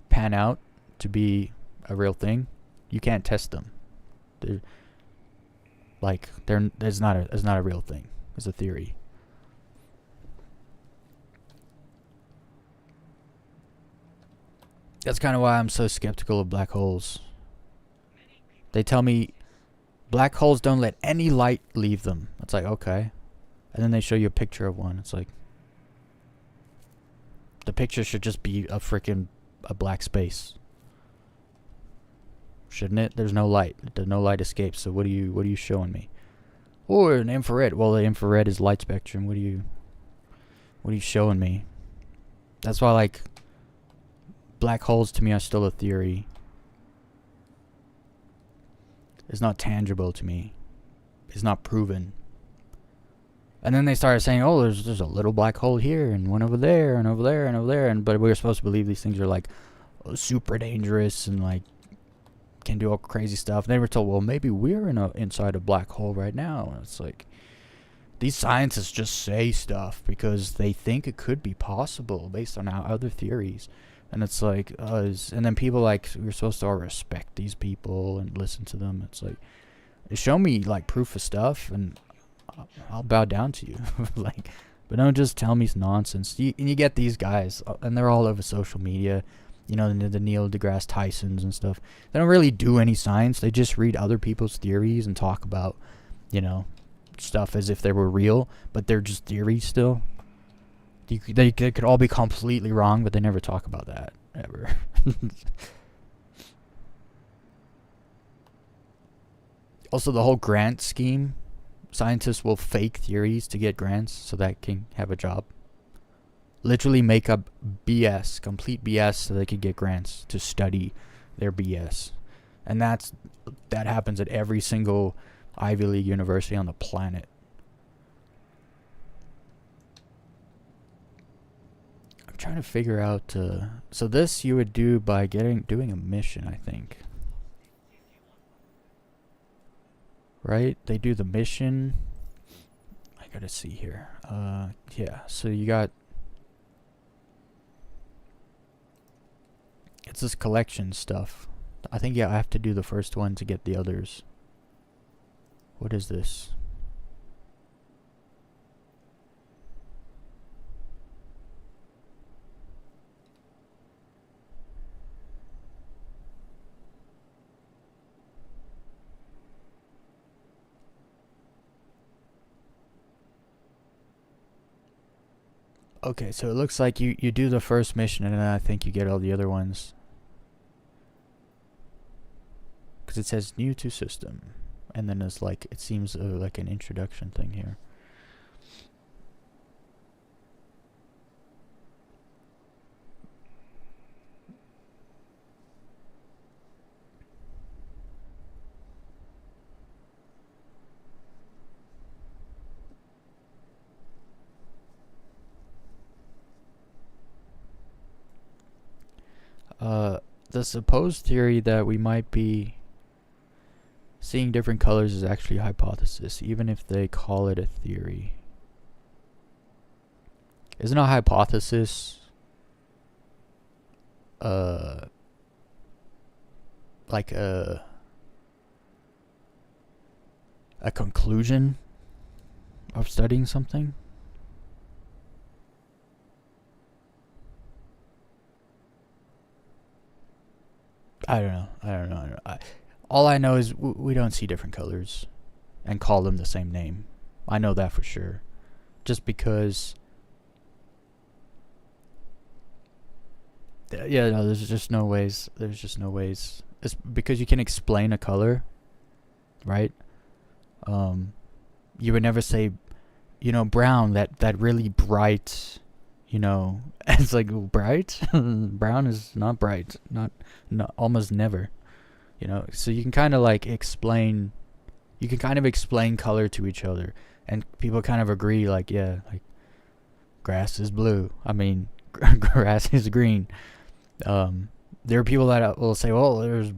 pan out to be a real thing, you can't test them. It's not a real thing. It's a theory. That's kind of why I'm so skeptical of black holes. They tell me black holes don't let any light leave them. It's like, okay. And then they show you a picture of one. It's like, the picture should just be a black space, shouldn't it? There's no light. No light escapes. So what are you showing me? Or an infrared. Well, the infrared is light spectrum. What are you showing me? That's why, like, black holes to me are still a theory. It's not tangible to me. It's not proven. And then they started saying, oh, there's a little black hole here and one over there and over there and over there, and but we were supposed to believe these things are like super dangerous and like can do all crazy stuff. And they were told, well, maybe we're inside a black hole right now. And it's like, these scientists just say stuff because they think it could be possible based on our other theories. And it's like, and then people like, we're supposed to all respect these people and listen to them. It's like, show me like proof of stuff and I'll bow down to you. Like, but don't just tell me nonsense. And you get these guys, and they're all over social media. You know, the Neil deGrasse Tysons and stuff. They don't really do any science. They just read other people's theories and talk about, you know, stuff as if they were real, but they're just theories still. They could all be completely wrong, but they never talk about that, ever. Also, the whole grant scheme. Scientists will fake theories to get grants so that can have a job. Literally make up BS, complete BS, so they could get grants to study their BS. And that happens at every single Ivy League university on the planet. I'm trying to figure out, so this you would do by doing a mission, I think. Right? They do the mission. I gotta see here. Yeah, so you got, it's this collection stuff. I think, yeah, I have to do the first one to get the others. What is this? Okay, so it looks like you do the first mission and then I think you get all the other ones. Because it says new to system. And then it's like, it seems like an introduction thing here. The supposed theory that we might be seeing different colors is actually a hypothesis, even if they call it a theory. Isn't a hypothesis like a conclusion of studying something? I don't know. All I know is we don't see different colors and call them the same name. I know that for sure. Just because... yeah, no, there's just no ways. It's because you can explain a color, right? You would never say, you know, brown, that really bright... You know, it's like, bright? Brown is not bright. Not almost never. You know, so you can kind of like explain, color to each other. And people kind of agree, like, yeah, like, grass is blue. I mean, grass is green. There are people that will say, well, there's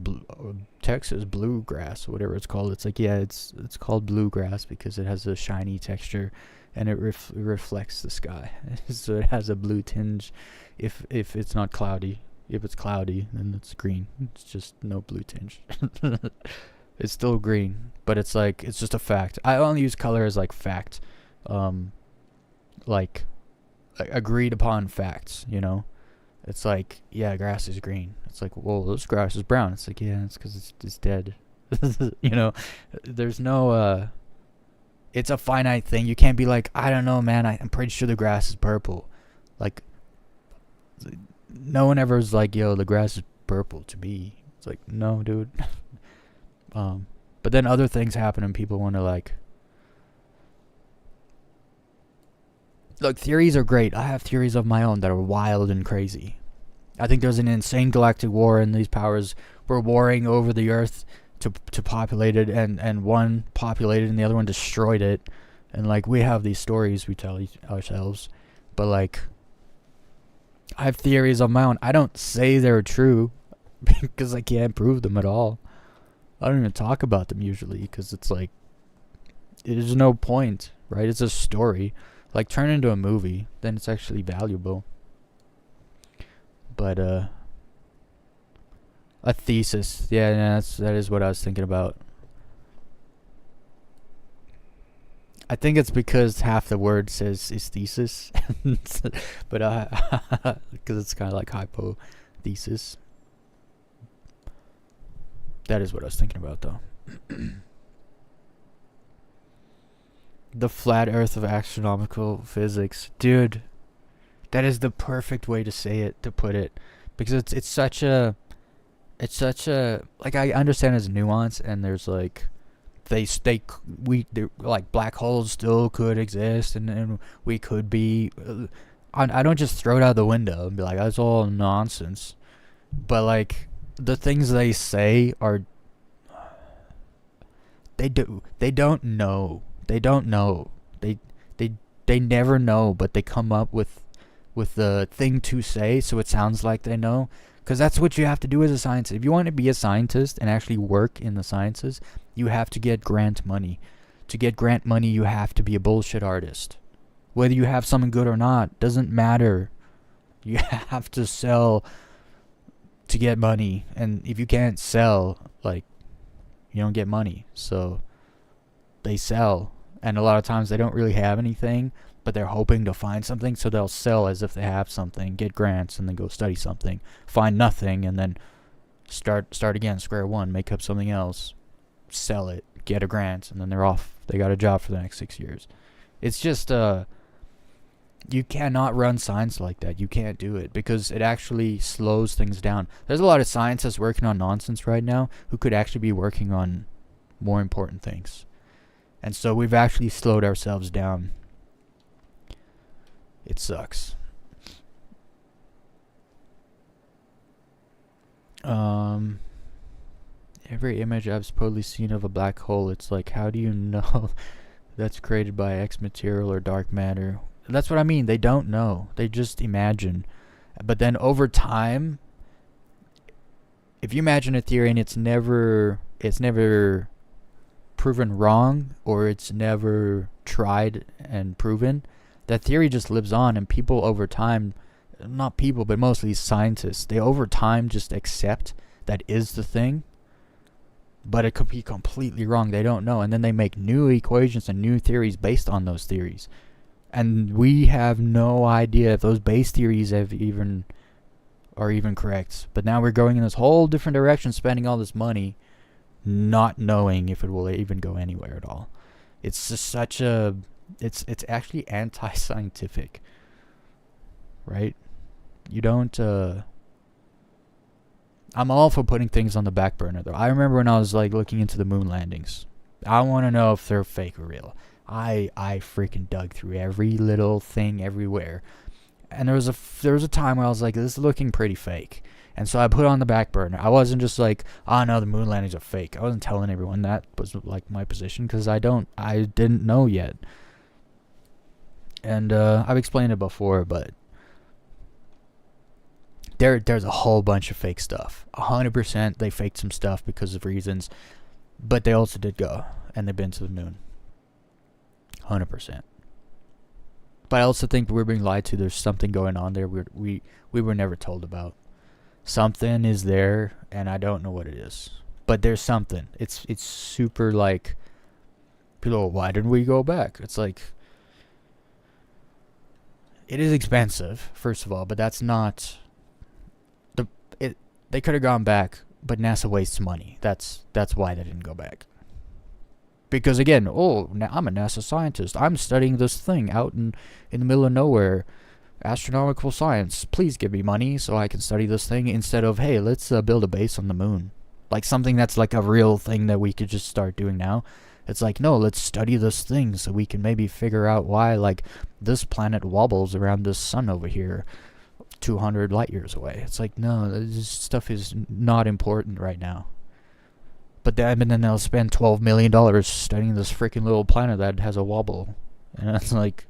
Texas bluegrass, or whatever it's called. It's like, yeah, it's called bluegrass because it has a shiny texture. And it reflects the sky, so it has a blue tinge. If it's not cloudy, if it's cloudy, then it's green. It's just no blue tinge. It's still green, but it's like, it's just a fact. I only use color as like fact, like agreed upon facts. You know, it's like, yeah, grass is green. It's like, well, this grass is brown. It's like, yeah, it's because it's dead. You know, there's no it's a finite thing. You can't be like, I don't know, man, I'm pretty sure the grass is purple. Like, no one ever is like, yo, the grass is purple to me. It's like, no, dude. But then other things happen and people want to like... Look, theories are great. I have theories of my own that are wild and crazy. I think there's an insane galactic war and these powers were warring over the Earth to populate it, and one populated and the other one destroyed it, And like we have these stories we tell ourselves, but like I have theories of my own. I don't say they're true because I can't prove them at all. I don't even talk about them usually because it's like there's no point, right? It's a story. Like turn it into a movie, then it's actually valuable. But a thesis, yeah, that is what I was thinking about. I think it's because half the word is thesis, but because it's kind of like hypothesis. That is what I was thinking about, though. The flat Earth of astronomical physics, dude. That is the perfect way to say it, to put it, because it's such a like I understand there's nuance and there's like. Like black holes still could exist and we could be I don't just throw it out the window and be like that's all nonsense, but like the things they say are they don't know they never know, but they come up with the thing to say so it sounds like they know. Because that's what you have to do as a scientist. If you want to be a scientist and actually work in the sciences, you have to get grant money. To get grant money, you have to be a bullshit artist. Whether you have something good or not, doesn't matter. You have to sell to get money. And if you can't sell, like, you don't get money. So they sell. And a lot of times they don't really have anything, but they're hoping to find something, so they'll sell as if they have something, get grants, and then go study something, find nothing, and then start again, square one, make up something else, sell it, get a grant, and then they're off. They got a job for the next 6 years. It's just, you cannot run science like that. You can't do it, because it actually slows things down. There's a lot of scientists working on nonsense right now who could actually be working on more important things. And so we've actually slowed ourselves down. It sucks. Every image I've supposedly seen of a black hole, it's like, how do you know that's created by X material or dark matter? That's what I mean. They don't know. They just imagine. But then over time, if you imagine a theory and it's never proven wrong, or it's never tried and proven, that theory just lives on, and people over time, not people, but mostly scientists, they over time just accept that is the thing, but it could be completely wrong. They don't know, and then they make new equations and new theories based on those theories. And we have no idea if those base theories are even correct. But now we're going in this whole different direction, spending all this money, not knowing if it will even go anywhere at all. It's just such a... It's actually anti-scientific, right? You don't... I'm all for putting things on the back burner, though. I remember when I was like looking into the moon landings. I want to know if they're fake or real. I freaking dug through every little thing everywhere, and there was a time where I was like, this is looking pretty fake, and so I put it on the back burner. I wasn't just like, oh no, the moon landings are fake. I wasn't telling everyone that was like my position, because I didn't know yet. And I've explained it before, but there's a whole bunch of fake stuff. 100% they faked some stuff because of reasons, but they also did go, and they've been to the moon. 100%. But I also think we're being lied to. There's something going on there we were never told about. Something is there, and I don't know what it is. But there's something. It's super like, people, why didn't we go back? It's like, it is expensive, first of all, but that's not they could have gone back, but NASA wastes money. That's why they didn't go back. Because again, I'm a NASA scientist. I'm studying this thing out in the middle of nowhere. Astronomical science. Please give me money so I can study this thing, instead of, hey, let's build a base on the moon. Like something that's like a real thing that we could just start doing now. It's like, no, let's study this thing so we can maybe figure out why, like, this planet wobbles around this sun over here 200 light years away. It's like, no, this stuff is not important right now. But then they'll spend $12 million studying this freaking little planet that has a wobble. And it's like,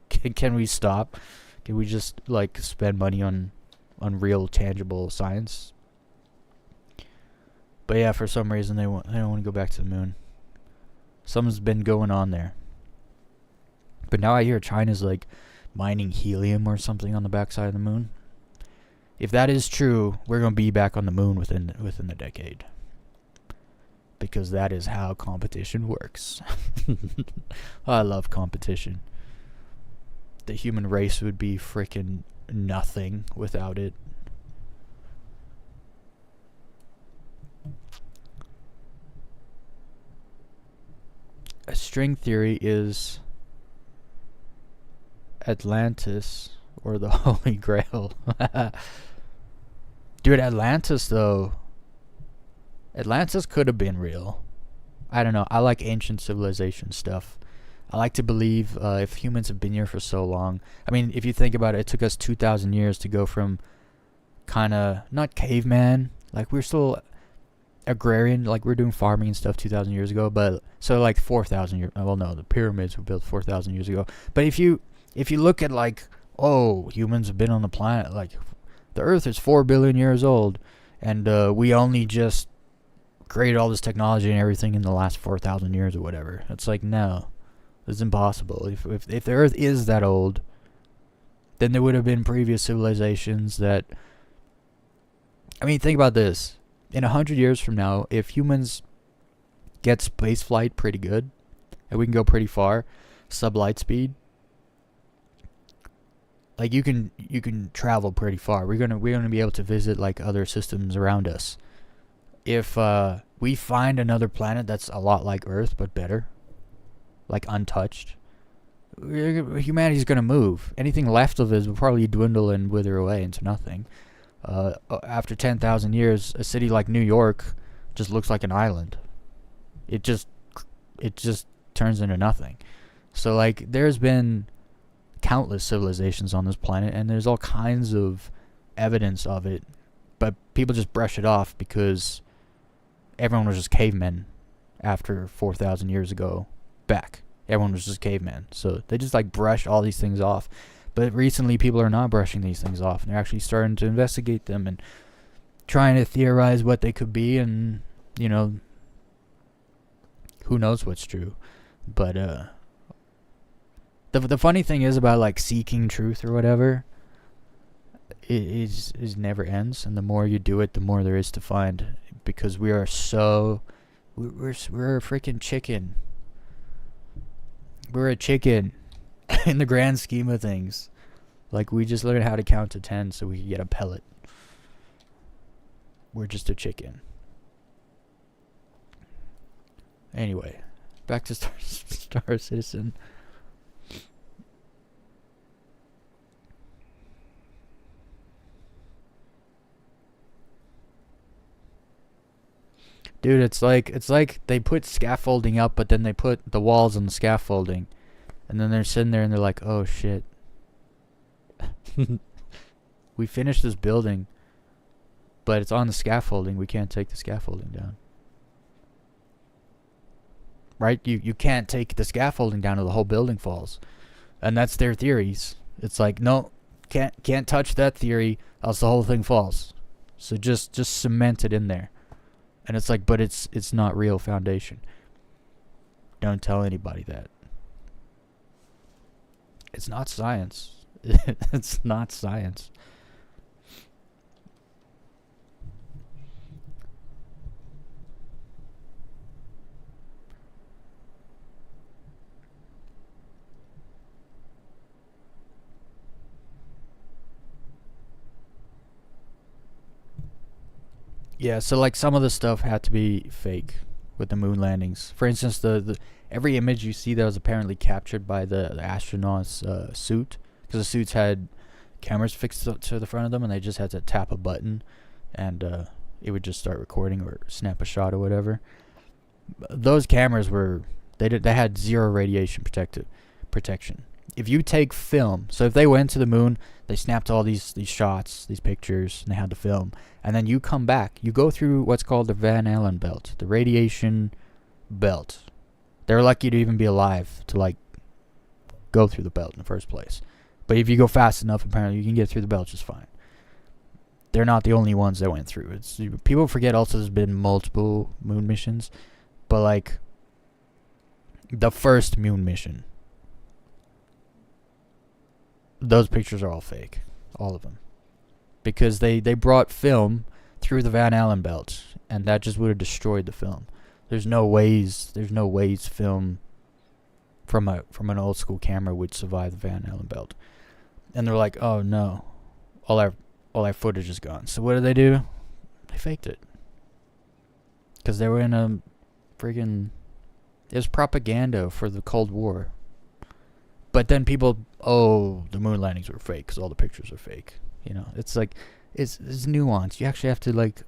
can we stop? Can we just like spend money on real tangible science? But yeah, for some reason they don't want to go back to the moon. Something's been going on there. But now I hear China's like mining helium or something on the backside of the moon. If that is true, we're gonna be back on the moon within the decade. Because that is how competition works. I love competition. The human race would be freaking nothing without it. A string theory is Atlantis or the Holy Grail. Dude, Atlantis though. Atlantis could have been real. I don't know. I like ancient civilization stuff. I like to believe if humans have been here for so long. I mean, if you think about it, it took us 2,000 years to go from kind of, not caveman, like we're still agrarian, like we're doing farming and stuff 2,000 years ago, but so like 4,000 years, well no, the pyramids were built 4,000 years ago. But if you look at like, oh, humans have been on the planet, like the earth is 4 billion years old, and we only just created all this technology and everything in the last 4,000 years or whatever. It's like, no, it's impossible. If the earth is that old, then there would have been previous civilizations that, I mean, think about this. In 100 years from now, if humans get space flight pretty good, and we can go pretty far, sub-light speed, like you can travel pretty far. We're gonna be able to visit like other systems around us. If we find another planet that's a lot like Earth but better, like untouched, humanity's gonna move. Anything left of it will probably dwindle and wither away into nothing. After 10,000 years, a city like New York just looks like an island. It just turns into nothing. So like there's been countless civilizations on this planet, and there's all kinds of evidence of it, but people just brush it off because everyone was just cavemen after 4,000 years ago back. Everyone was just cavemen. So they just like brush all these things off. But recently people are not brushing these things off, and they're actually starting to investigate them and trying to theorize what they could be, and you know, who knows what's true. But the funny thing is about like seeking truth or whatever, it never ends, and the more you do it, the more there is to find, because we are so we're a freaking chicken. We're a chicken in the grand scheme of things. Like, we just learned how to count to 10 so we could get a pellet. We're just a chicken. Anyway, back to Star Citizen. Dude, it's like they put scaffolding up, but then they put the walls on the scaffolding. And then they're sitting there and they're like, oh shit. We finished this building, but it's on the scaffolding. We can't take the scaffolding down. Right? You can't take the scaffolding down or the whole building falls. And that's their theories. It's like, no, can't touch that theory, else the whole thing falls. So just cement it in there. And it's like, but it's not real foundation. Don't tell anybody that. It's not science. It's not science. Yeah, so like some of the stuff had to be fake with the moon landings. For instance, the every image you see that was apparently captured by the astronaut's suit, because the suits had cameras fixed to the front of them, and they just had to tap a button, and it would just start recording or snap a shot or whatever. Those cameras were they had zero radiation protection. If you take film, so if they went to the moon, They snapped all these shots, these pictures, and they had to film. And then you come back. You go through what's called the Van Allen belt, the radiation belt. They're lucky to even be alive to like go through the belt in the first place. But if you go fast enough, apparently you can get through the belt just fine. They're not the only ones that went through. People forget also there's been multiple moon missions, but like the first moon mission, those pictures are all fake, all of them, because they brought film through the Van Allen belt, and that just would have destroyed the film. There's no ways film from an old school camera would survive the Van Allen belt. And they're like, oh no, all our footage is gone. So what did they do? They faked it. Because they were in a friggin'... It was propaganda for the Cold War. But then people... Oh, the moon landings were fake because all the pictures are fake. You know, it's like... It's nuance. You actually have to, like,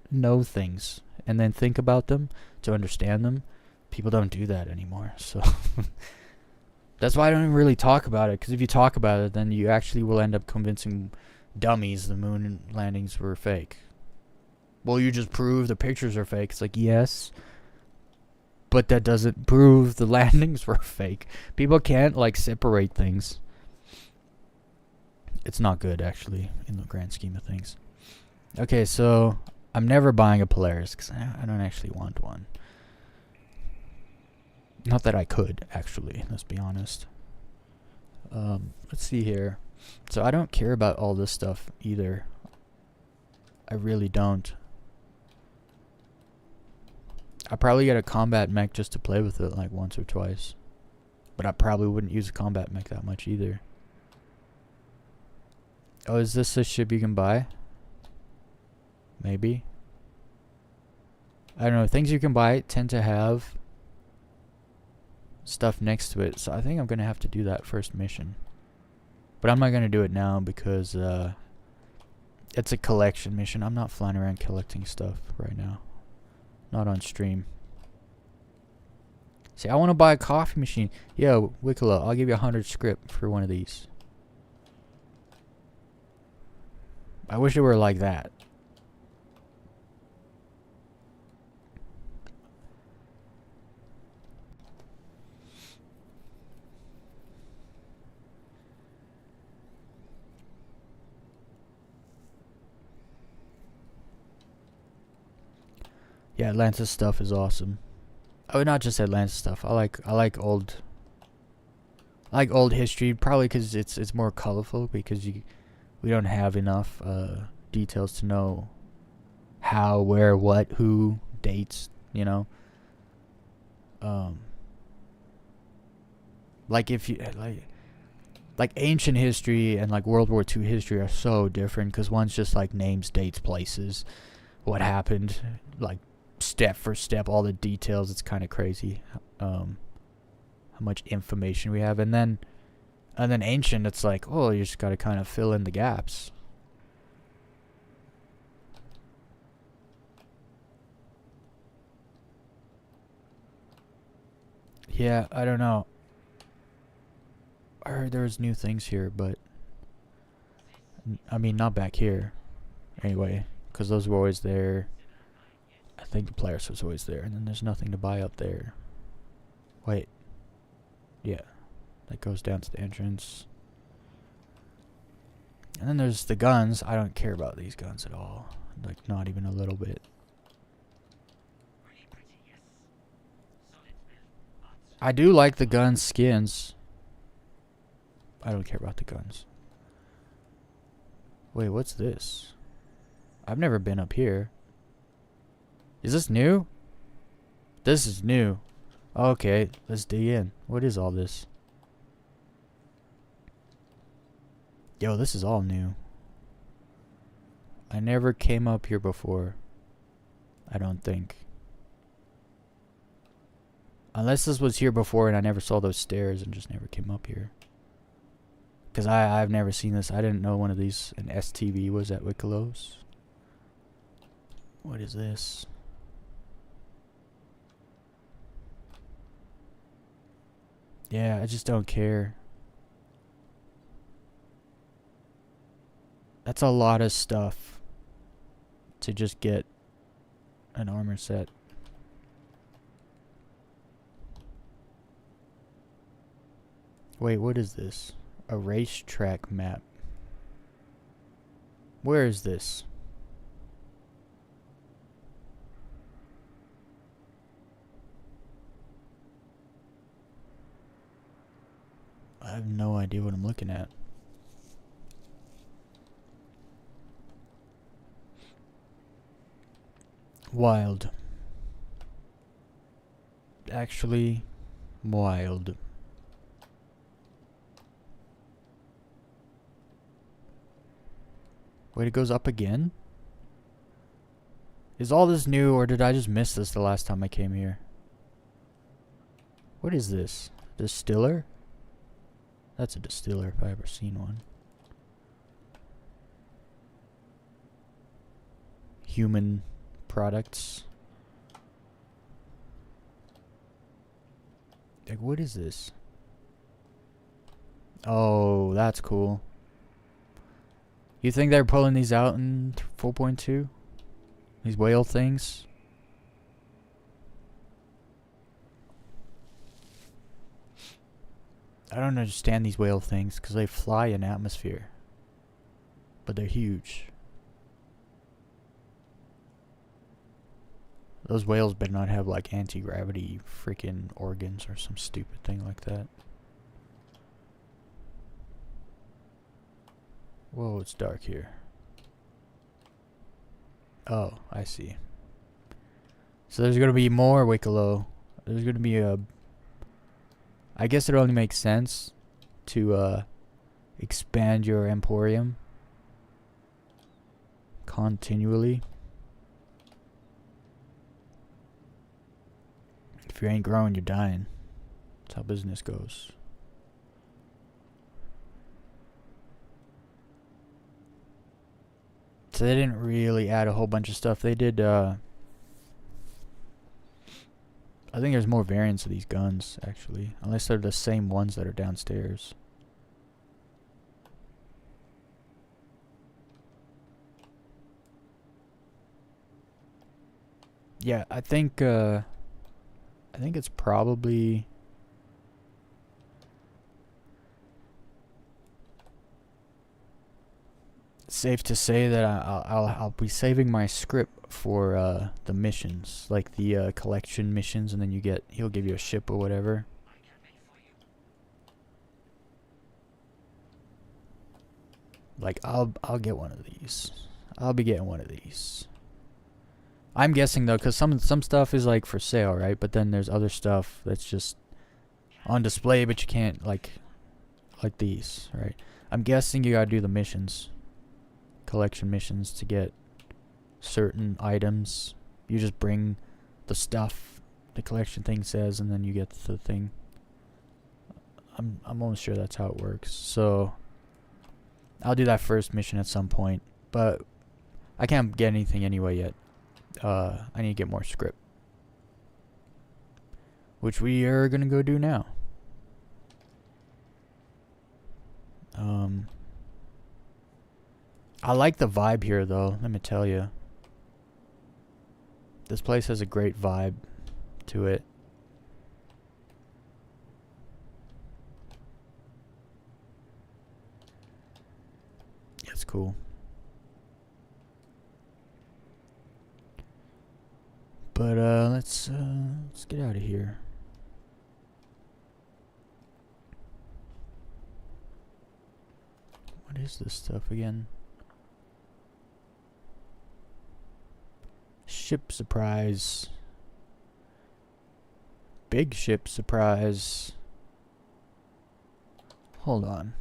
know things. And then think about them to understand them. People don't do that anymore. So... That's why I don't really talk about it. Because if you talk about it, then you actually will end up convincing... dummies the moon landings were fake. Well, you just prove the pictures are fake. It's like, yes, but that doesn't prove the landings were fake. People can't like separate things. It's not good actually in the grand scheme of things. Okay, so I'm never buying a Polaris because I don't actually want one. Not that I could actually, let's be honest. Let's see here. So I don't care about all this stuff either. I really don't. I probably get a combat mech just to play with it like once or twice. But I probably wouldn't use a combat mech that much either. Oh, is this a ship you can buy? Maybe. I don't know. Things you can buy tend to have stuff next to it. So I think I'm going to have to do that first mission. But I'm not going to do it now because it's a collection mission. I'm not flying around collecting stuff right now. Not on stream. See, I want to buy a coffee machine. Yo, Wiccolo, I'll give you 100 SCRIP for one of these. I wish it were like that. Yeah, Atlantis stuff is awesome. Oh, not just Atlantis stuff. I like old history, probably because it's more colorful, because we don't have enough details to know how, where, what, who, dates, you know. Like if you like ancient history and like World War II history are so different, because one's just like names, dates, places, what happened, like step for step, all the details. It's kind of crazy how much information we have. And then ancient, it's like, oh, you just got to kind of fill in the gaps. Yeah, I don't know. I heard there was new things here, but I mean, not back here anyway, because those were always there. I think the Polaris was always there, and then there's nothing to buy up there. Wait. Yeah. That goes down to the entrance. And then there's the guns. I don't care about these guns at all. Like, not even a little bit. I do like the gun skins. I don't care about the guns. Wait, what's this? I've never been up here. Is this new? This is new. Okay, let's dig in. What is all this? Yo, this is all new. I never came up here before. I don't think. Unless this was here before and I never saw those stairs and just never came up here. Because I've never seen this. I didn't know one of these an STV was at Wiccolo's. What is this? Yeah, I just don't care. That's a lot of stuff to just get an armor set. Wait, what is this? A racetrack map. Where is this? I have no idea what I'm looking at. Wild. Actually, wild. Wait, it goes up again? Is all this new, or did I just miss this the last time I came here? What is this? Distiller? That's a distiller if I ever seen one. Human products. Like, what is this? Oh, that's cool. You think they're pulling these out in 4.2? These whale things? I don't understand these whale things because they fly in atmosphere. But they're huge. Those whales better not have like anti-gravity freaking organs or some stupid thing like that. Whoa, it's dark here. Oh, I see. So there's gonna be more Wiccolo. There's gonna be a... I guess it only makes sense to expand your Emporium continually. If you ain't growing, you're dying. That's how business goes. So they didn't really add a whole bunch of stuff. They did, I think there's more variants of these guns, actually. Unless they're the same ones that are downstairs. Yeah, I think it's probably... safe to say that I'll be saving my SCRIP for the missions, like the collection missions, and then he'll give you a ship or whatever. Like I'll get one of these. I'll be getting one of these. I'm guessing though, cause some stuff is like for sale, right? But then there's other stuff that's just on display, but you can't like these, right? I'm guessing you gotta do the missions. Collection missions to get certain items. You just bring the stuff the collection thing says, and then you get the thing. I'm almost sure that's how it works. So I'll do that first mission at some point, but I can't get anything anyway yet. I need to get more SCRIP, which we are gonna go do now. I like the vibe here though, let me tell you. This place has a great vibe to it. It's cool. But let's get out of here. What is this stuff again? Ship surprise. Big ship surprise. Hold on.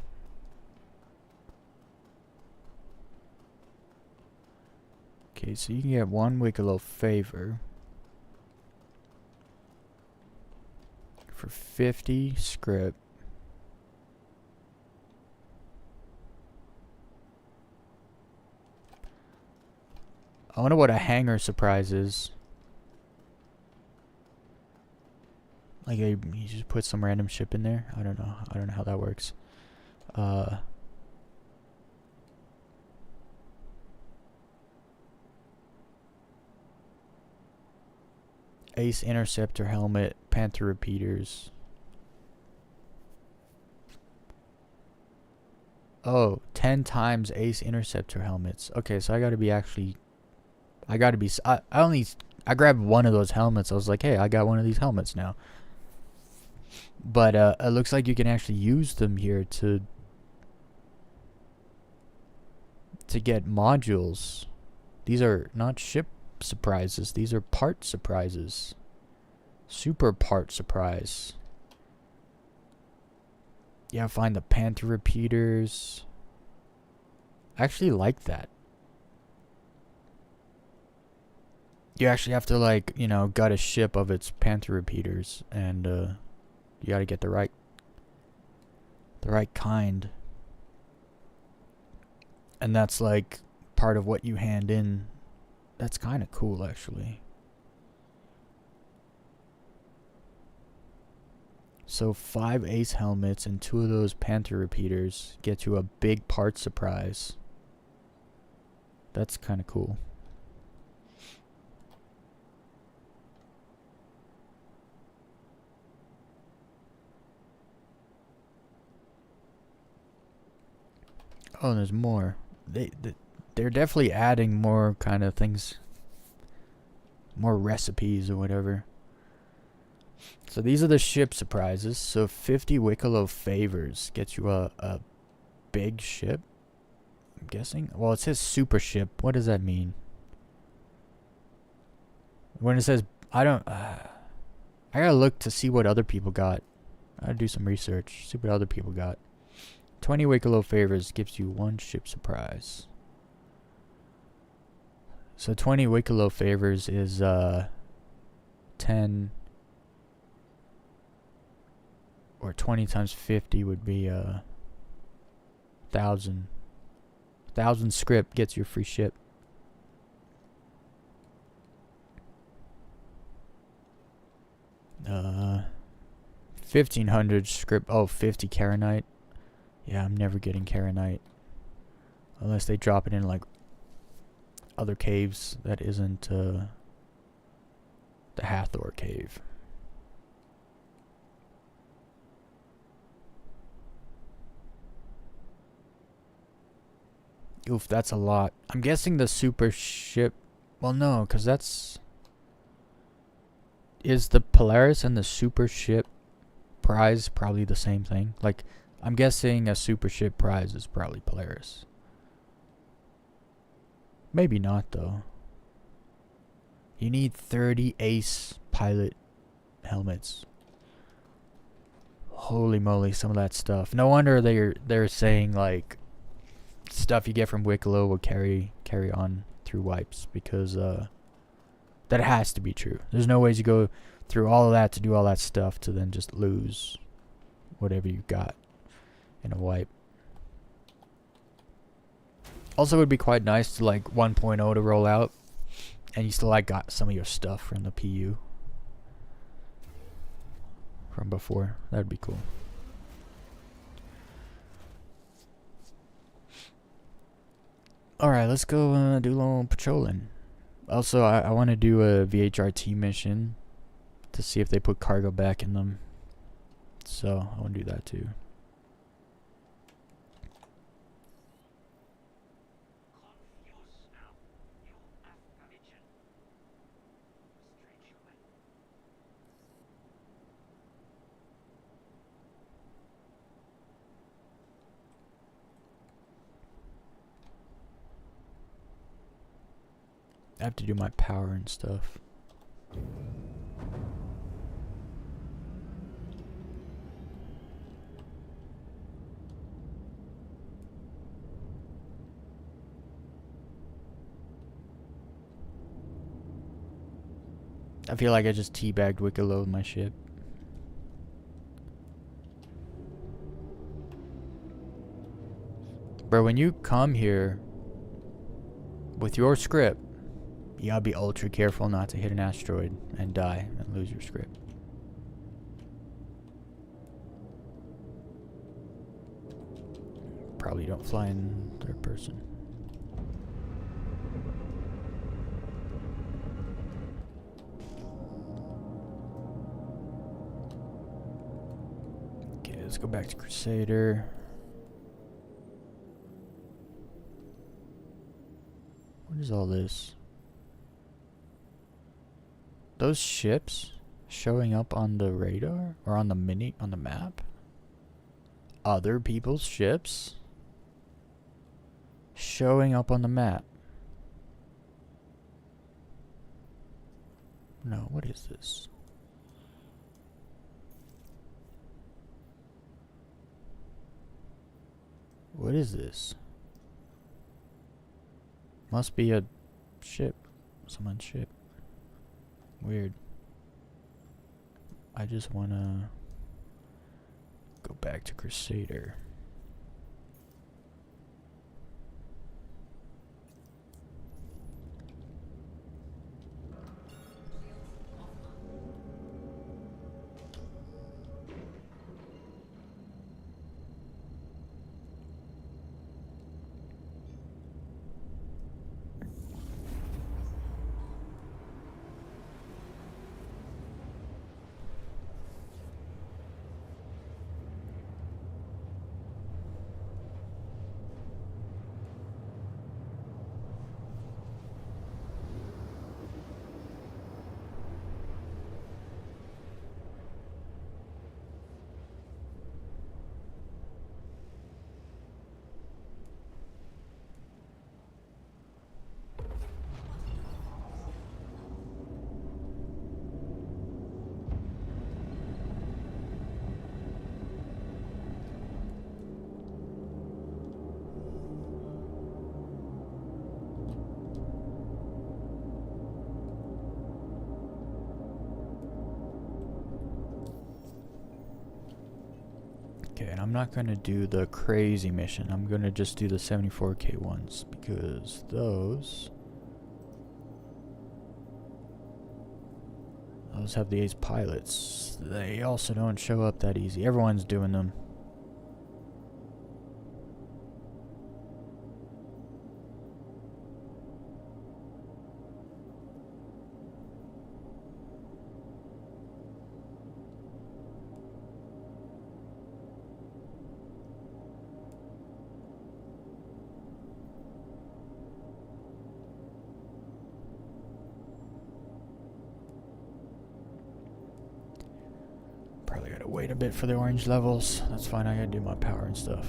Okay, so you can get one Wiccolo favor for 50 SCRIP. I wonder what a hangar surprise is. Like you just put some random ship in there. I don't know. I don't know how that works. Ace Interceptor helmet, Panther repeaters. Oh, 10 times Ace Interceptor helmets. Okay, so I gotta be I grabbed one of those helmets. I was like, hey, I got one of these helmets now. But it looks like you can actually use them here to get modules. These are not ship surprises. These are part surprises. Super part surprise. Yeah, find the Panther repeaters. I actually like that. You actually have to, like, you know, gut a ship of its Panther repeaters, and you gotta get the right kind. And that's like part of what you hand in. That's kind of cool, actually. So 5 Ace helmets and 2 of those Panther repeaters get you a big part surprise. That's kind of cool. Oh, there's more. They're definitely adding more kind of things, more recipes or whatever. So these are the ship surprises. So 50 Wiccolo favors gets you a big ship, I'm guessing. Well, it says super ship. What does that mean? When it says, I gotta look to see what other people got. I gotta do some research, see what other people got. 20 Wiccolo favors gives you 1 ship surprise. So 20 Wiccolo favors is 10, or 20 times 50 would be 1,000. 1,000 SCRIP gets you a free ship. Uh, 1,500 SCRIP. Oh, 50 Karenite. Yeah, I'm never getting Karenite unless they drop it in like other caves that isn't the Hathor cave. Oof, that's a lot. I'm guessing the super ship. Well, no, because that's. Is the Polaris and the super ship prize probably the same thing? Like, I'm guessing a super ship prize is probably Polaris. Maybe not, though. You need 30 Ace pilot helmets. Holy moly, some of that stuff. No wonder they're saying, like, stuff you get from Wiccolo will carry on through wipes, because that has to be true. There's no ways you go through all of that to do all that stuff to then just lose whatever you got in a wipe. Also, it would be quite nice to, like, 1.0 to roll out and you still, like, got some of your stuff from the PU from before. That would be cool. Alright, let's go do a little patrolling. Also, I want to do a VHRT mission to see if they put cargo back in them. So, I want to do that too. I have to do my power and stuff. I feel like I just teabagged Wiccolo with my ship. Bro, when you come here with your script, you gotta be ultra careful not to hit an asteroid and die and lose your script. Probably don't fly in third person. let's go back to Crusader. What is all this? Those ships showing up on the radar or on the map? Other people's ships showing up on the map. No, what is this? What is this? Must be a ship. Someone's ship. Weird. I just wanna go back to Crusader. Okay, and I'm not gonna do the crazy mission. I'm gonna just do the 74k ones because those have the ace pilots. They also don't show up that easy. Everyone's doing them. Probably gotta wait a bit for the orange levels. That's fine, I gotta do my power and stuff.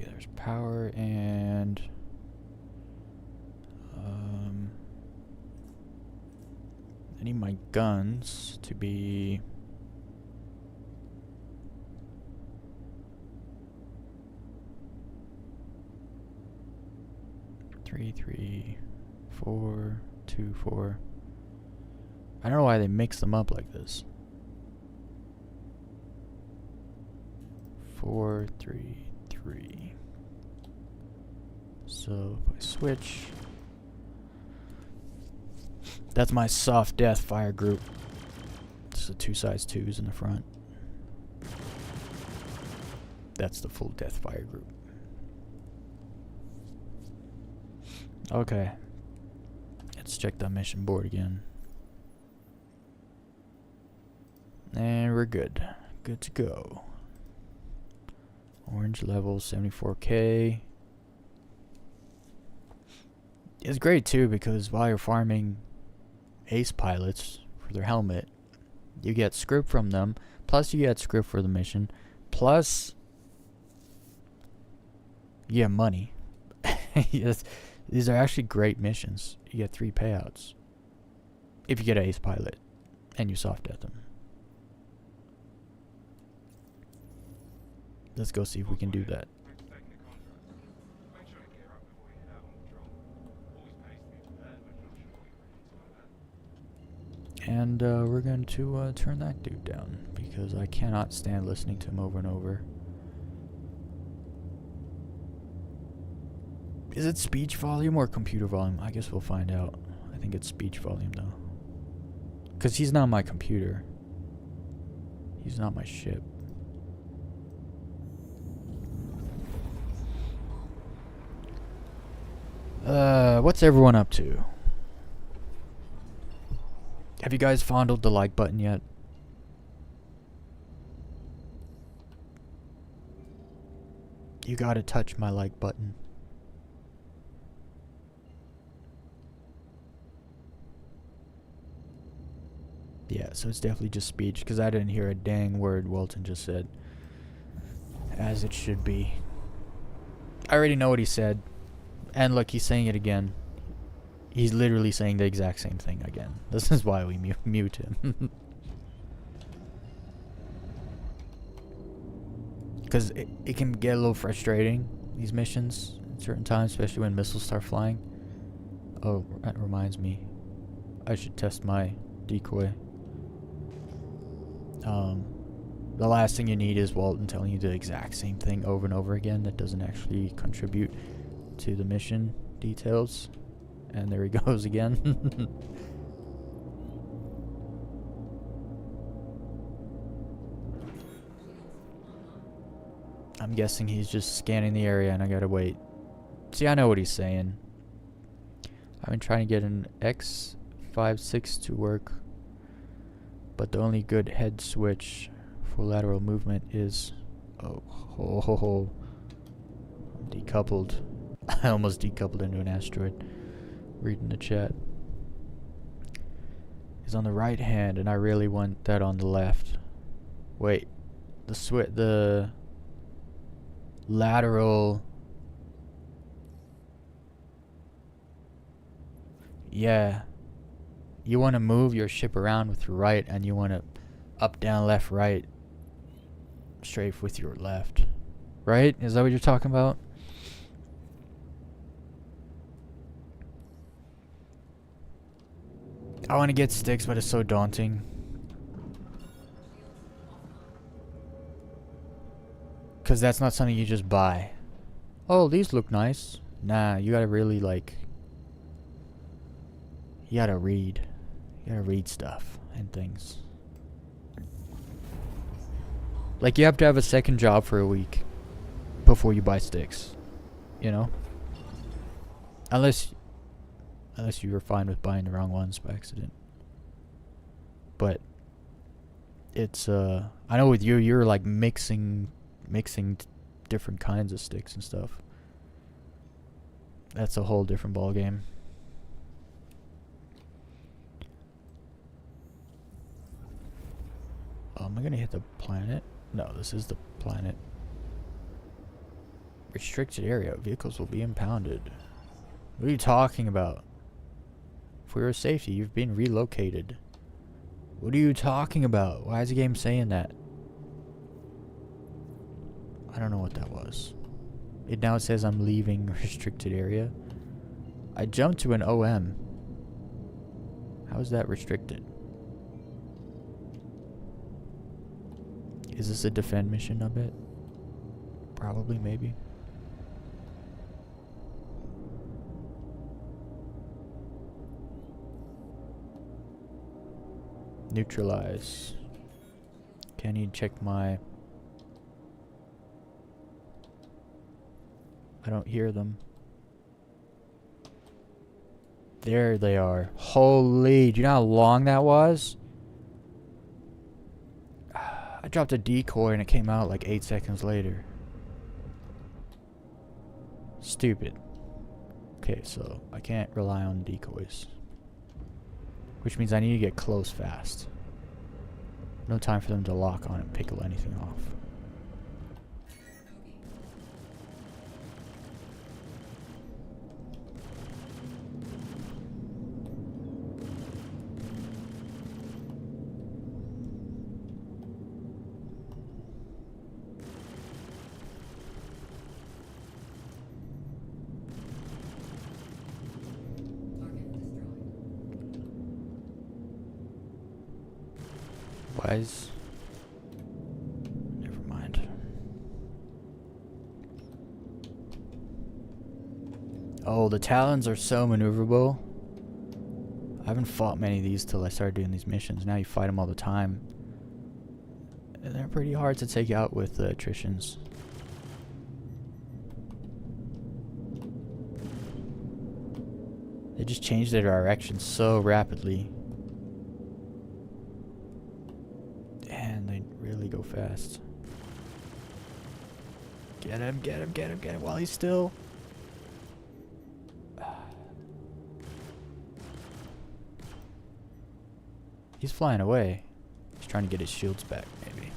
There's power and I need my guns to be three, 4, 2, 4. I don't know why they mix them up like this. 4, 3, 3. So if I switch, that's my soft death fire group. It's the 2 size 2s in the front. That's the full death fire group. Okay, let's check the mission board again. And we're good. Good to go. Orange level 74k. It's great too because while you're farming ace pilots for their helmet, you get script from them, plus you get script for the mission, plus you get money. Yes, these are actually great missions. You get 3 payouts if you get an ace pilot and you soft death them. Let's go see if we can do that. And we're going to turn that dude down because I cannot stand listening to him over and over. Is it speech volume or computer volume? I guess we'll find out. I think it's speech volume though. Because he's not my computer. He's not my ship. What's everyone up to? Have you guys fondled the like button yet? You gotta touch my like button. Yeah, so it's definitely just speech, because I didn't hear a dang word Walton just said. As it should be. I already know what he said. And look, he's saying it again. He's literally saying the exact same thing again. This is why we mute him. Because it can get a little frustrating, these missions, at certain times, especially when missiles start flying. Oh, that reminds me. I should test my decoy. The last thing you need is Walton telling you the exact same thing over and over again that doesn't actually contribute to the mission details. And there he goes again. I'm guessing he's just scanning the area and I gotta wait. See, I know what he's saying. I've been trying to get an X56 to work, but the only good head switch for lateral movement is... I'm decoupled. I almost decoupled into an asteroid. Reading the chat. Is on the right hand, and I really want that on the left. Wait, the lateral. Yeah, you want to move your ship around with your right, and you want to up, down, left, right, straight with your left. Right? Is that what you're talking about? I want to get sticks, but it's so daunting. Because that's not something you just buy. Oh, these look nice. Nah, you gotta really, like... You gotta read. You gotta read stuff and things. Like, you have to have a second job for a week before you buy sticks. You know? Unless you were fine with buying the wrong ones by accident. But it's I know with you're like mixing different kinds of sticks and stuff. That's a whole different ball game. Am I gonna hit the planet? No, this is the planet. Restricted area. Vehicles will be impounded. What are you talking about? For your safety, you've been relocated. What are you talking about? Why is the game saying that? I don't know what that was. It now says I'm leaving restricted area. I jumped to an OM. How is that restricted? Is this a defend mission, I bet? Probably, maybe. Neutralize. Can you check my... I don't hear them. There they are. Holy, do you know how long that was? I dropped a decoy and it came out like 8 seconds later. Stupid. Okay, so I can't rely on decoys. Which means I need to get close fast. No time for them to lock on and pickle anything off. Wise. Never mind. the Talons are so maneuverable. I haven't fought many of these till I started doing these missions. Now you fight them all the time. And they're pretty hard to take out with attritions. They just change their direction so rapidly. And they really go fast. Get him, get him, get him, get him while he's still. He's flying away. He's trying to get his shields back, maybe.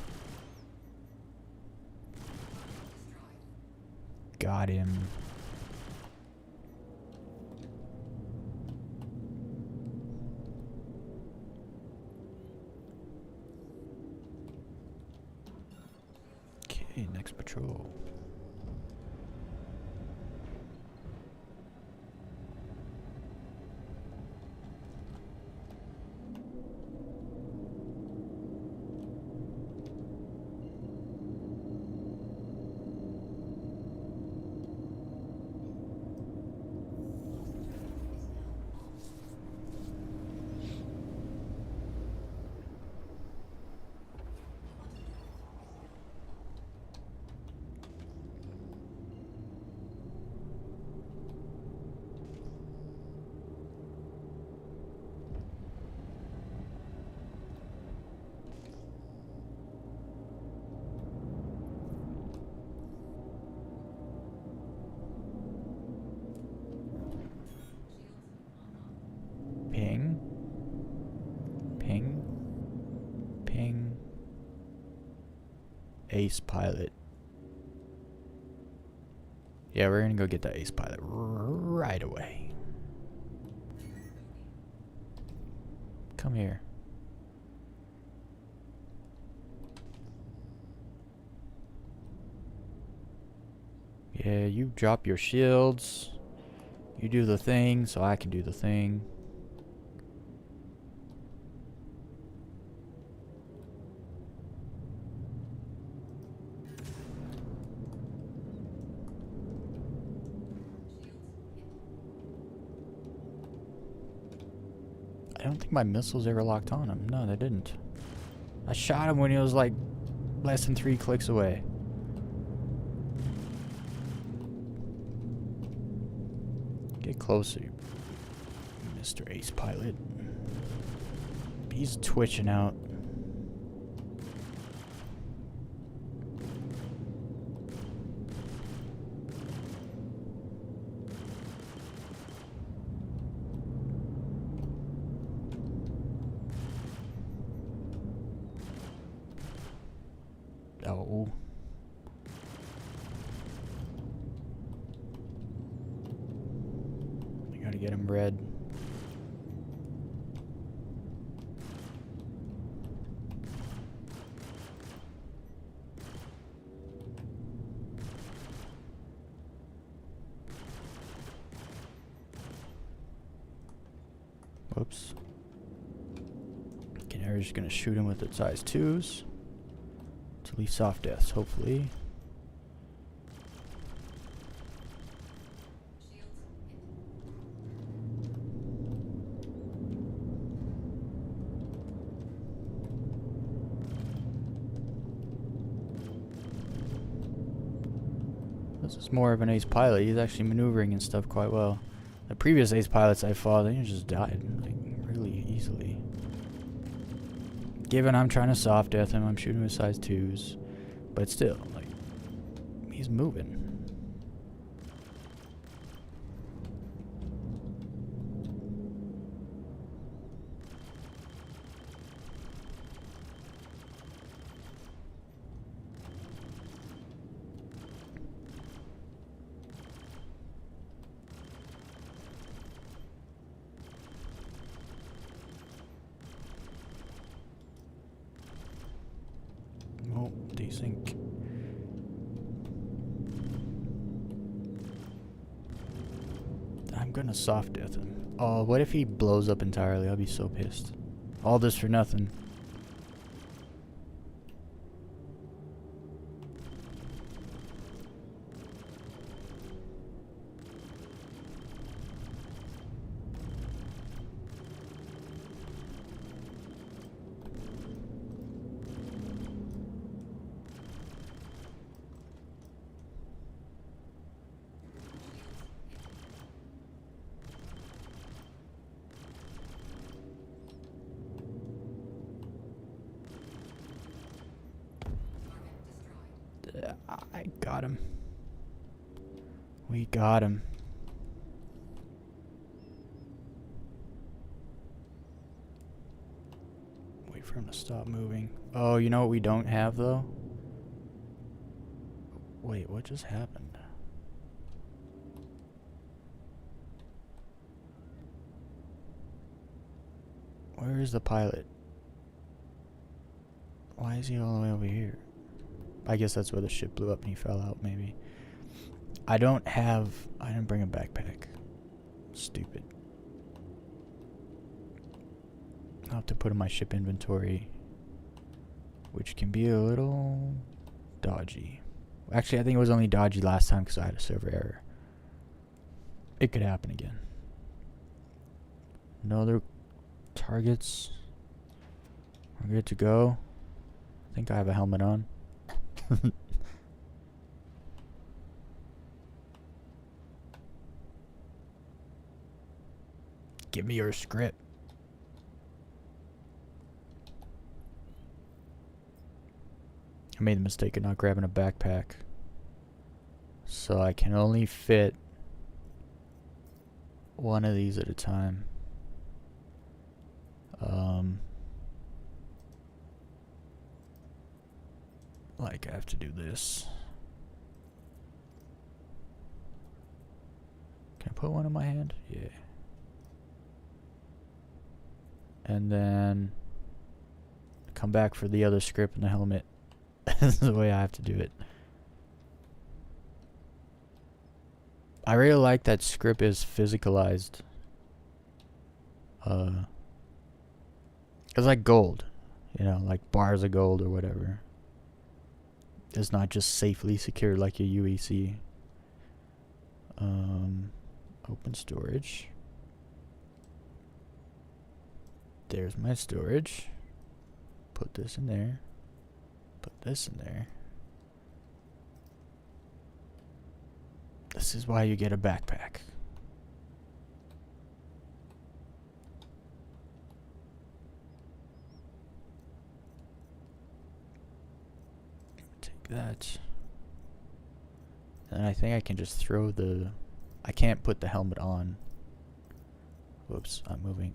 Got him. Okay, next patrol. Ping. Ping. Ping. Ace pilot. Yeah, we're gonna go get that ace pilot right away. Come here. Yeah, you drop your shields. You do the thing so I can do the thing. I don't think my missiles ever locked on him. No, they didn't. I shot him when he was like less than 3 clicks away. Get closer, Mr. Ace Pilot. He's twitching out. Oh. I gotta get him red. Whoops. Okay, now we're just gonna shoot him with the size 2s. To leave soft deaths, hopefully. This is more of an ace pilot. He's actually maneuvering and stuff quite well. The previous ace pilots I fought, they just died like really easily. Given I'm trying to soft death him, I'm shooting with size 2s. But still, like, he's moving. Oh, desync. I'm gonna soft death him. Oh, what if he blows up entirely? I'll be so pissed. All this for nothing. got him. We got him. Wait for him to stop moving. Oh, you know what we don't have, though? Wait, what just happened? Where is the pilot? Why is he all the way over here? I guess that's where the ship blew up and he fell out, maybe. I didn't bring a backpack. Stupid. I'll have to put in my ship inventory, which can be a little dodgy. Actually, I think it was only dodgy last time because I had a server error. It could happen again. No other targets. We're good to go. I think I have a helmet on. Give me your script. I made the mistake of not grabbing a backpack. So I can only fit one of these at a time. Like I have to do this. Can I put one in my hand? Yeah. And then come back for the other script and the helmet. This is the way I have to do it. I really like that SCRIP is physicalized. It's like gold. You know, like bars of gold or whatever. It's not just safely secured like your UEC. Open storage. There's my storage. Put this in there. Put this in there. This is why you get a backpack. Take that. And I think I can just throw the... I can't put the helmet on. Whoops, I'm moving.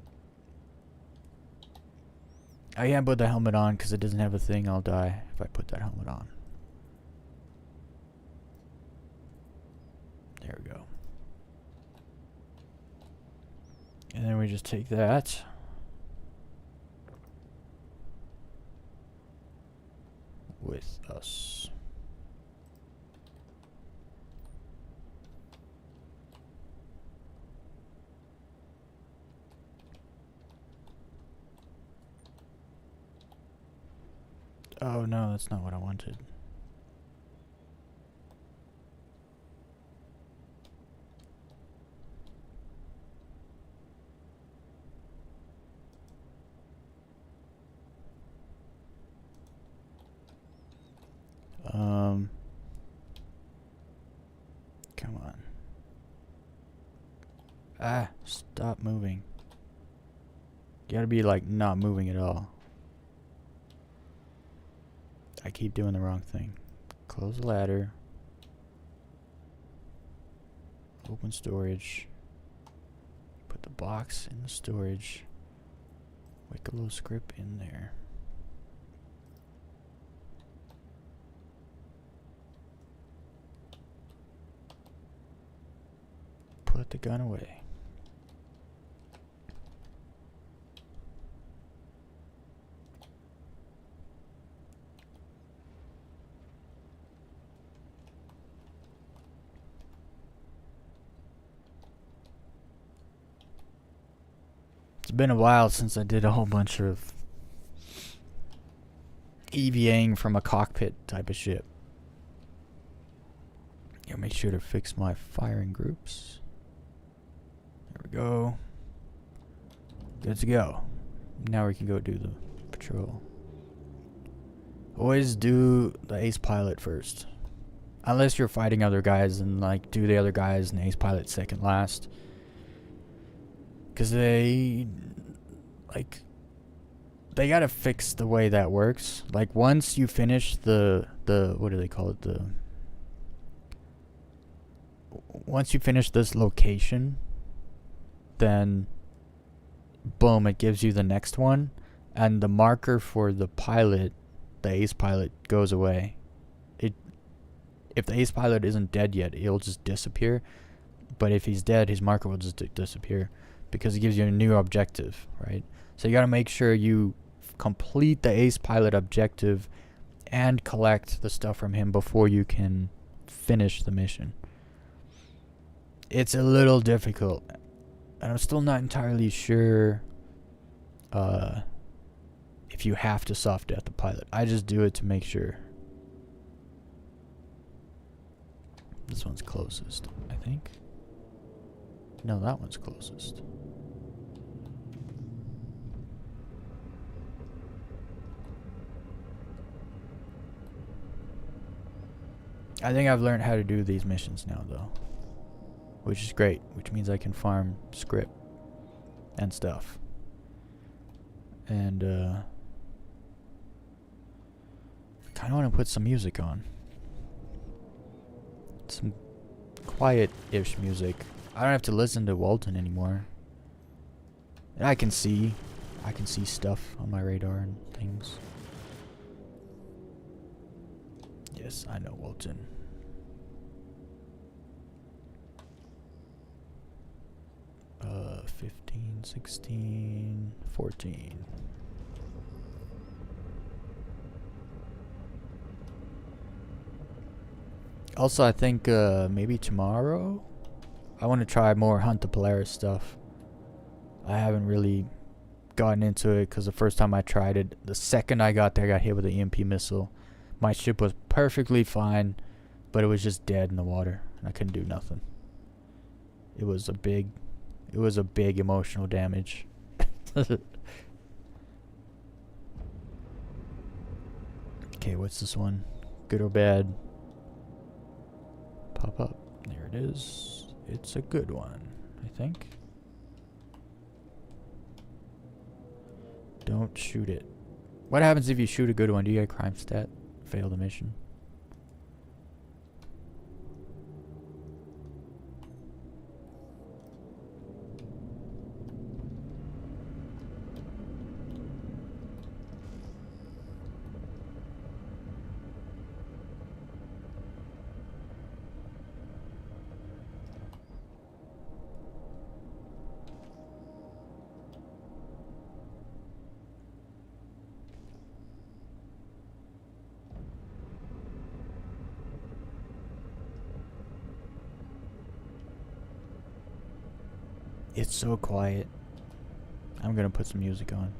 I can't put the helmet on because it doesn't have a thing. I'll die if I put that helmet on. There we go. And then we just take that. With us. Oh no, that's not what I wanted. Come on. Ah, stop moving. You gotta be like not moving at all. I keep doing the wrong thing. Close the ladder. Open storage. Put the box in the storage. Wiccolo script in there. Put the gun away. It's been a while since I did a whole bunch of EVAing from a cockpit type of ship. Yeah, make sure to fix my firing groups. There we go. Good to go. Now we can go do the patrol. Always do the ace pilot first. Unless you're fighting other guys, and like do the other guys and ace pilot second last. Cause they gotta fix the way that works. Like once you finish the what do they call it, once you finish this location, then boom, it gives you the next one, and the marker for the pilot, the ace pilot, goes away. If the ace pilot isn't dead yet, it'll just disappear. But if he's dead, his marker will just disappear, because it gives you a new objective, right? So you gotta make sure you complete the ace pilot objective and collect the stuff from him before you can finish the mission. It's a little difficult, and I'm still not entirely sure if you have to soft death the pilot. I just do it to make sure. This one's closest, I think. No, that one's closest. I think I've learned how to do these missions now, though, which is great, which means I can farm SCRIP and stuff. And I kind of want to put some music on. Some quiet-ish music. I don't have to listen to Walton anymore. And I can see stuff on my radar and things. Yes, I know Walton. Uh, 15, 16, 14. Also, I think maybe tomorrow I want to try more Hunt the Polaris stuff. I haven't really gotten into it because the first time I tried it, the second I got there, I got hit with an EMP missile. My ship was perfectly fine, but it was just dead in the water, and I couldn't do nothing. It was a big emotional damage. Okay, what's this one? Good or bad? Pop up. There it is. It's a good one, I think. Don't shoot it. What happens if you shoot a good one? Do you get a crime stat? Fail the mission. It's so quiet. I'm gonna put some music on.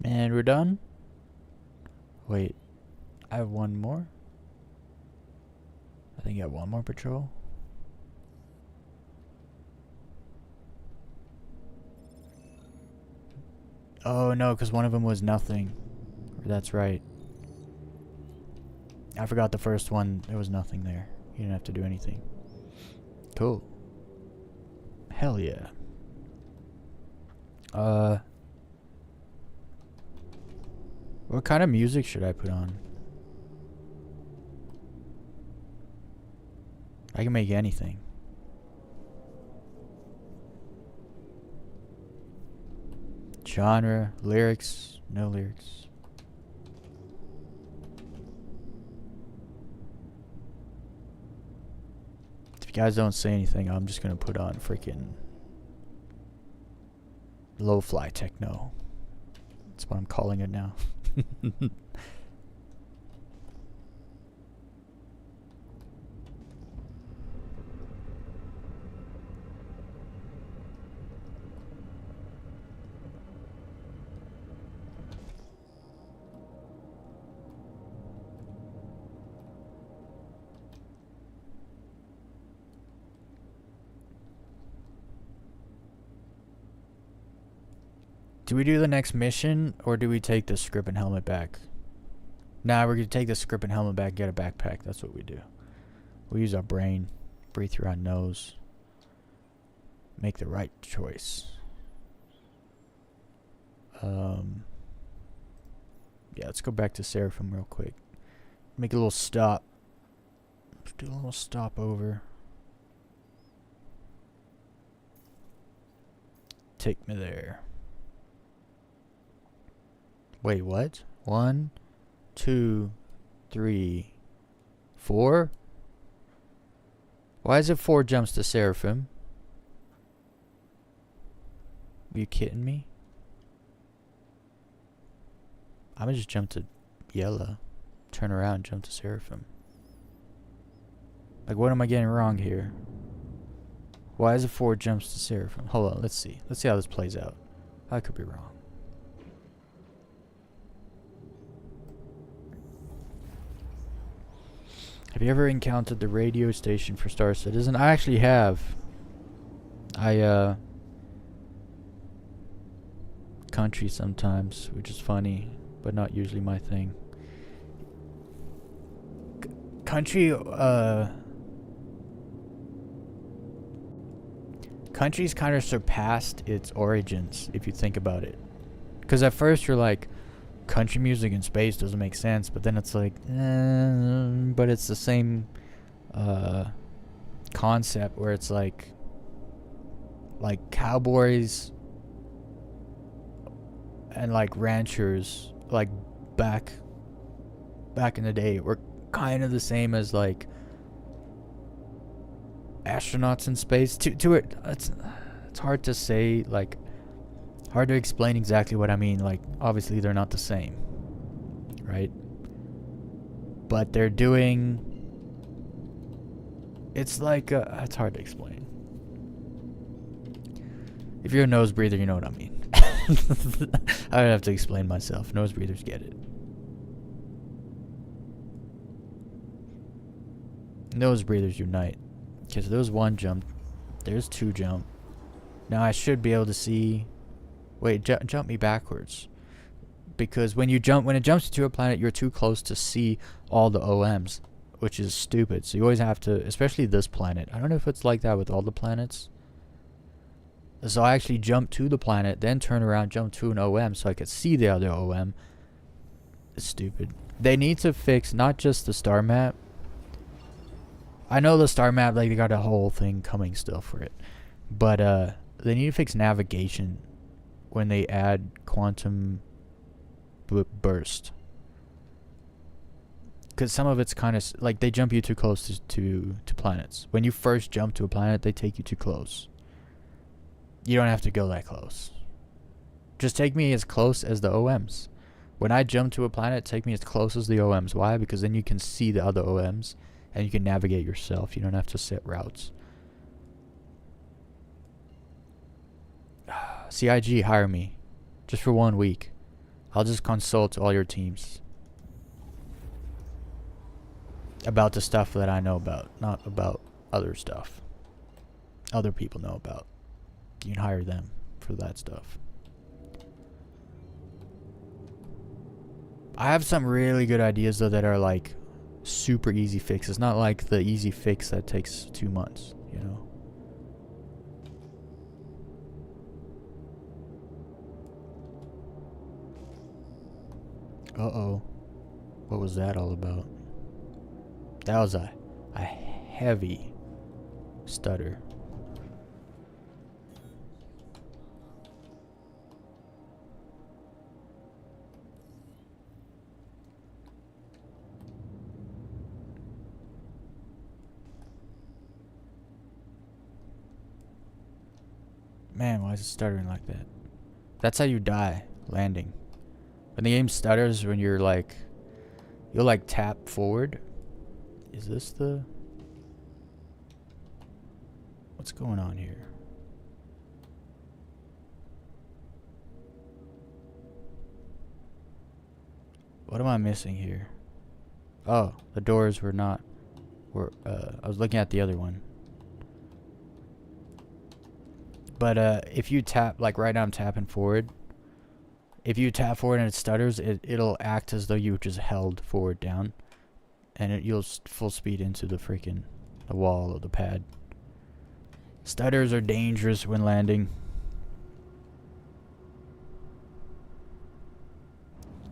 And we're done? Wait, I have one more? I think I have one more patrol. Oh no, because one of them was nothing. That's right. I forgot the first one, there was nothing there. You didn't have to do anything. Cool. Hell yeah. What kind of music should I put on? I can make anything. Genre, lyrics, no lyrics. If you guys don't say anything, I'm just gonna put on freaking low-fly techno. That's what I'm calling it now. Do we do the next mission, or do we take the script and helmet back? Nah, we're gonna take the script and helmet back, get a backpack. That's what we do. We use our brain, breathe through our nose, make the right choice. Yeah, let's go back to Seraphim real quick. Make a little stop. Let's do a little stopover. Take me there. Wait, what? 1, 2, 3, 4? Why is it 4 jumps to Seraphim? Are you kidding me? I'm gonna just jump to Yellow, turn around, jump to Seraphim. Like, what am I getting wrong here? Why is it 4 jumps to Seraphim? Hold on, let's see. Let's see how this plays out. I could be wrong. Have you ever encountered the radio station for Star Citizen? I actually have. Country sometimes, which is funny, but not usually my thing. Country's kind of surpassed its origins, if you think about it. Because at first you're like, country music in space doesn't make sense, but then it's like, but it's the same concept where it's like cowboys and like ranchers, like back in the day, were kind of the same as like astronauts in space. To it, it's hard to say, like hard to explain exactly what I mean. Like, obviously they're not the same, right? But they're doing, it's like it's hard to explain. If you're a nose breather, you know what I mean. I don't have to explain myself. Nose breathers get it. Nose breathers unite. Because there's 1 jump, there's 2 jump. Now I should be able to see. Wait, jump me backwards. Because when it jumps to a planet, you're too close to see all the OMs, which is stupid. So you always have to, especially this planet. I don't know if it's like that with all the planets. So I actually jump to the planet, then turn around, jump to an OM so I could see the other OM. It's stupid. They need to fix not just the star map. I know the star map, like, they got a whole thing coming still for it. But they need to fix navigation when they add quantum burst. Because some of it's kind of like they jump you too close to planets. When you first jump to a planet, they take you too close. You don't have to go that close. Just take me as close as the OMs. When I jump to a planet, take me as close as the OMs. Why? Because then you can see the other OMs and you can navigate yourself. You don't have to set routes. CIG, hire me. Just for 1 week. I'll just consult all your teams about the stuff that I know about, not about other stuff other people know about. You can hire them for that stuff. I have some really good ideas though that are like super easy fixes, not like the easy fix that takes 2 months, you know. Uh-oh. What was that all about? That was a heavy stutter. Man, why is it stuttering like that? That's how you die landing. When the game stutters, when you're like, you'll like tap forward. Is this the... What's going on here? What am I missing here? Oh, the doors were not... I was looking at the other one. But if you tap, like right now I'm tapping forward. If you tap forward and it stutters, it'll act as though you just held forward down. And you'll full speed into the wall or the pad. Stutters are dangerous when landing.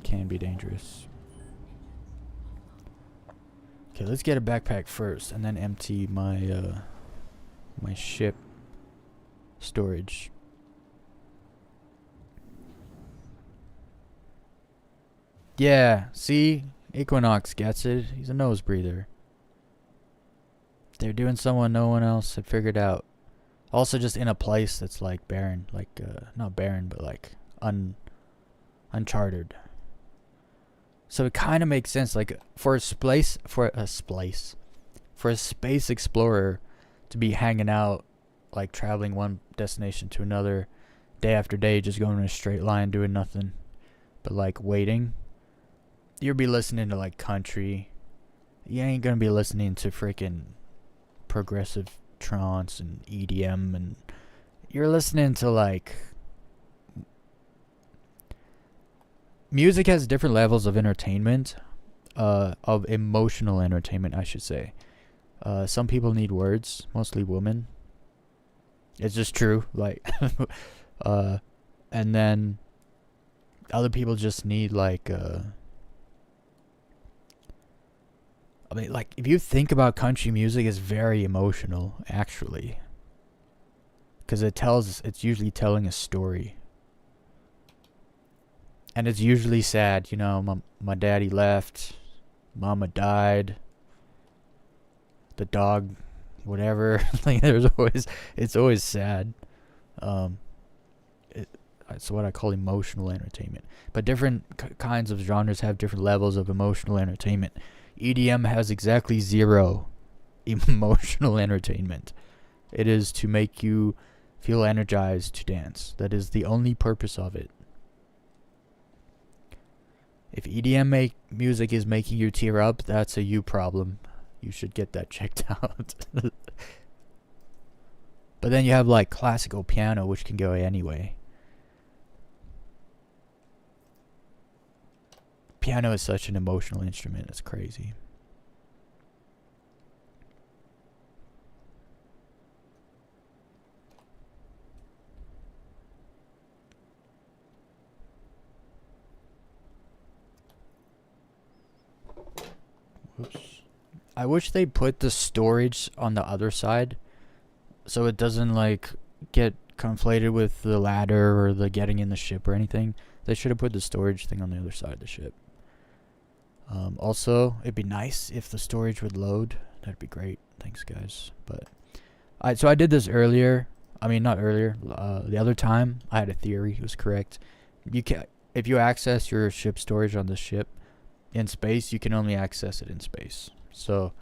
Can be dangerous. Okay, let's get a backpack first and then empty my my ship storage. Yeah, see? Equinox gets it. He's a nose breather. They're doing someone no one else had figured out. Also just in a place that's like barren. Like, not barren, but like uncharted. So it kind of makes sense. Like, for a space explorer to be hanging out, like traveling one destination to another, day after day, just going in a straight line, doing nothing. But like waiting. You'll be listening to like country. You ain't gonna be listening to freaking progressive trance and EDM, and you're listening to like... Music has different levels of entertainment, of emotional entertainment, I should say. Some people need words, mostly women. It's just true, like, and then other people just need like, I mean, like, if you think about country music, it's very emotional, actually. Because it's usually telling a story. And it's usually sad, you know, my daddy left, mama died, the dog, whatever. Like, it's always sad. It's what I call emotional entertainment. But different kinds of genres have different levels of emotional entertainment. EDM has exactly 0 emotional entertainment. It is to make you feel energized to dance. That is the only purpose of it. If EDM music is making you tear up, that's a you problem. You should get that checked out. But then you have like classical piano, which can go anyway. Piano is such an emotional instrument, it's crazy. Whoops. I wish they put the storage on the other side, so it doesn't like get conflated with the ladder or the getting in the ship or anything. They should have put the storage thing on the other side of the ship. Also, it'd be nice if the storage would load. That'd be great. Thanks, guys. But so I did this earlier. I mean, not earlier. The other time, I had a theory. It was correct. If you access your ship storage on the ship in space, you can only access it in space. So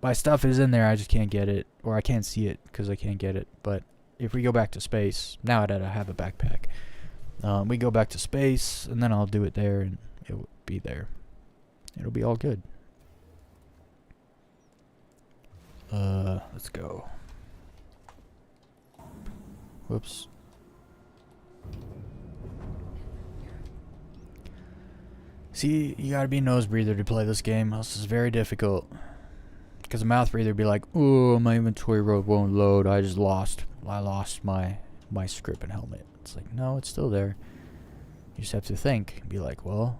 my stuff is in there. I just can't get it, or I can't see it because I can't get it. But if we go back to space, now that I have a backpack, we go back to space, and then I'll do it there, and it will be there. It'll be all good. Let's go. Whoops. See, you gotta be a nose breather to play this game, else it's very difficult. Because a mouth breather would be like, oh, my inventory road won't load, I lost my SCRIP and helmet. It's like, no, it's still there. You just have to think, be like, well,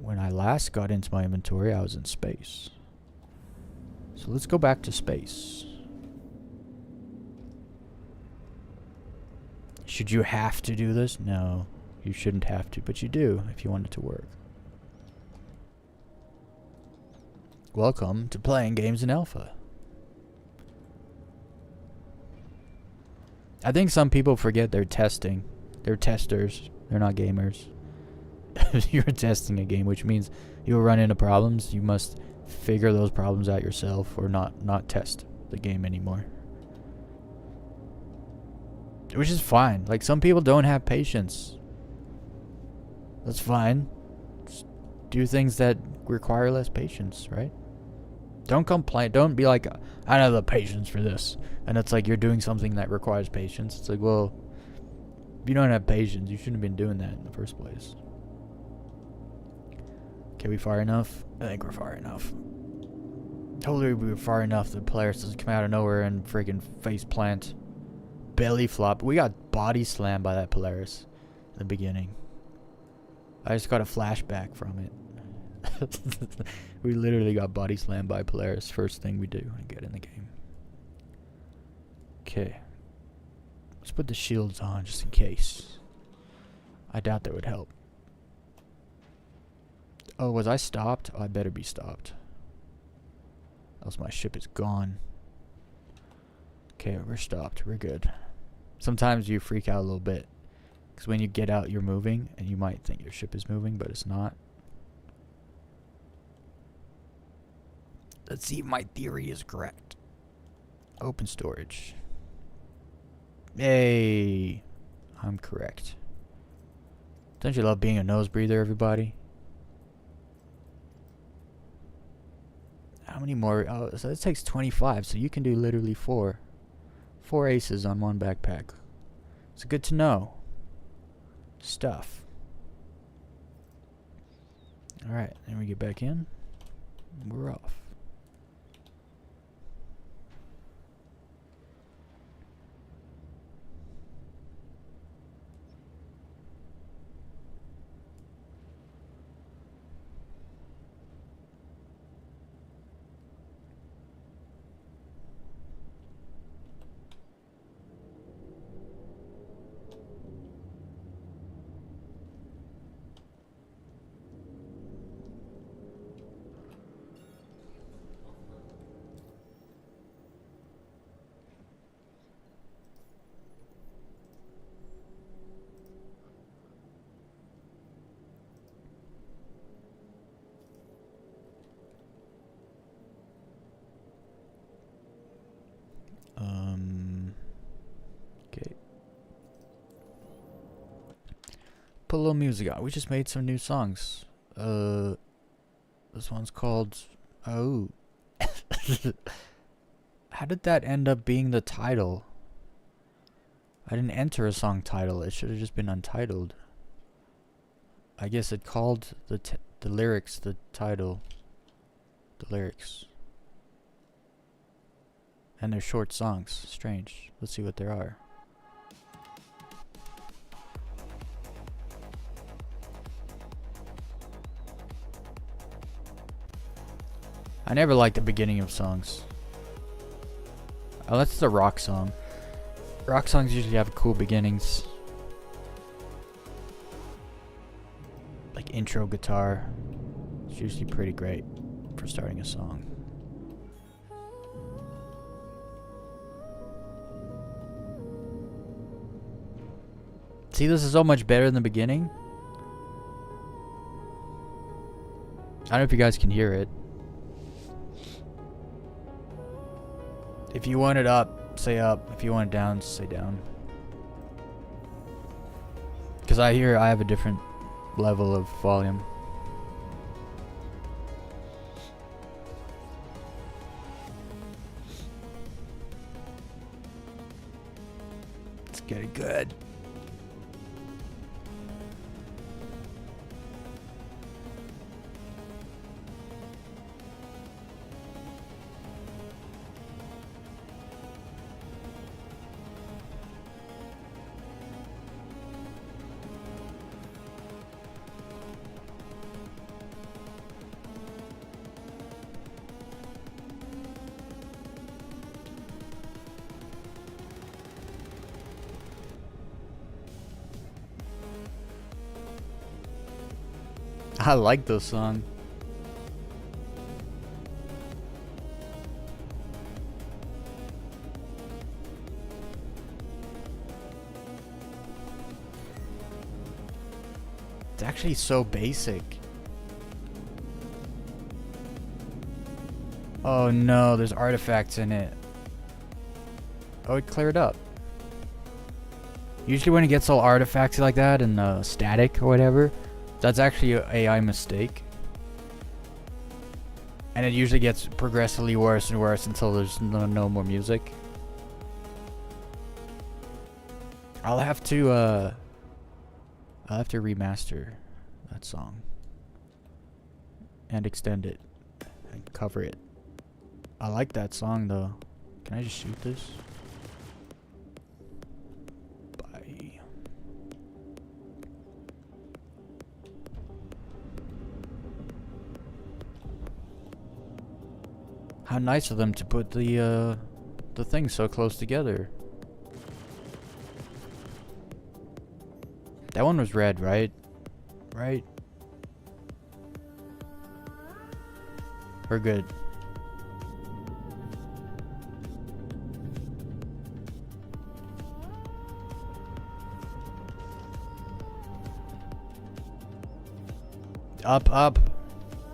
when I last got into my inventory, I was in space. So let's go back to space. Should you have to do this? No, you shouldn't have to, but you do if you want it to work. Welcome to playing games in alpha. I think some people forget they're testing. They're testers. They're not gamers. You're testing a game, which means you'll run into problems. You must figure those problems out yourself, or not test the game anymore. Which is fine. Like, some people don't have patience. That's fine. Just do things that require less patience, right? Don't complain. Don't be like, I don't have the patience for this. And it's like you're doing something that requires patience. It's like, well, if you don't have patience, you shouldn't have been doing that in the first place. Can we far enough? I think we're far enough. Totally we were far enough. The players doesn't come out of nowhere and freaking face plant. Belly flop. We got body slammed by that Polaris in the beginning. I just got a flashback from it. We literally got body slammed by Polaris. First thing we do when we get in the game. Okay. Let's put the shields on just in case. I doubt that would help. Oh, was I stopped? Oh, I better be stopped. Else my ship is gone. Okay, we're stopped. We're good. Sometimes you freak out a little bit. Because when you get out, you're moving. And you might think your ship is moving, but it's not. Let's see if my theory is correct. Open storage. Yay. I'm correct. Don't you love being a nose breather, everybody? How many more? Oh, so it takes 25, so you can do literally 4 aces on one backpack. It's good to know. Stuff. Alright, then we get back in. We're off. Okay. Put a little music on. We just made some new songs. This one's called... Oh. How did that end up being the title? I didn't enter a song title. It should have just been untitled. I guess it called the lyrics the title. The lyrics. And they're short songs. Strange. Let's see what there are. I never liked the beginning of songs. Oh, that's the rock song. Rock songs usually have cool beginnings. Like intro guitar. It's usually pretty great for starting a song. See, this is so much better than the beginning. I don't know if you guys can hear it. If you want it up, say up. If you want it down, say down. Because I have a different level of volume. Let's get it good. I like this song. actually so basic. Oh no, there's artifacts in it. Oh, it cleared up. Usually when it gets all artifacts like that and static or whatever, that's actually an AI mistake. And it usually gets progressively worse and worse until there's no more music. I'll have to remaster that song and extend it and cover it. I like that song though. Can I just shoot this? Bye. How nice of them to put the things so close together. That one was red, right? Right? We're good. Up, up.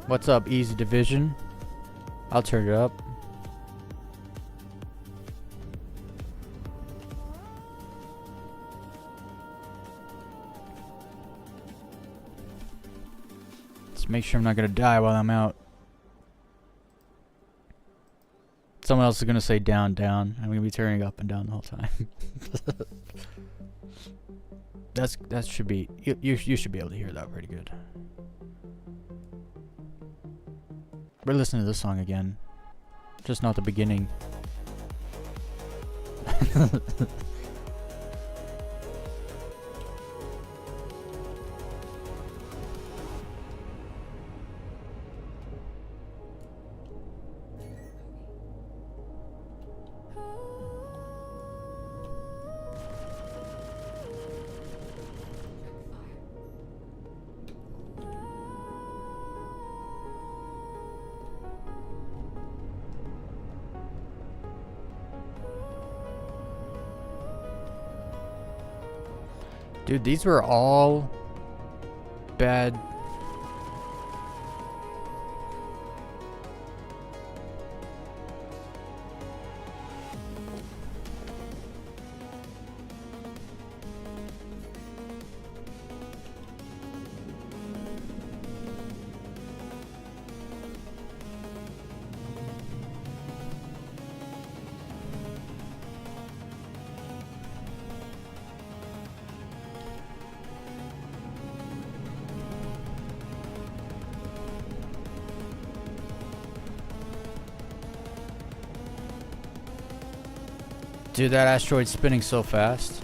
What's up, Easy Division? I'll turn it up. Let's make sure I'm not gonna die while I'm out. Someone else is gonna say down, down. I'm gonna be turning up and down the whole time. that should be you should be able to hear that pretty good. We're listening to this song again. Just not the beginning. Dude, these were all bad. Dude, that asteroid's spinning so fast.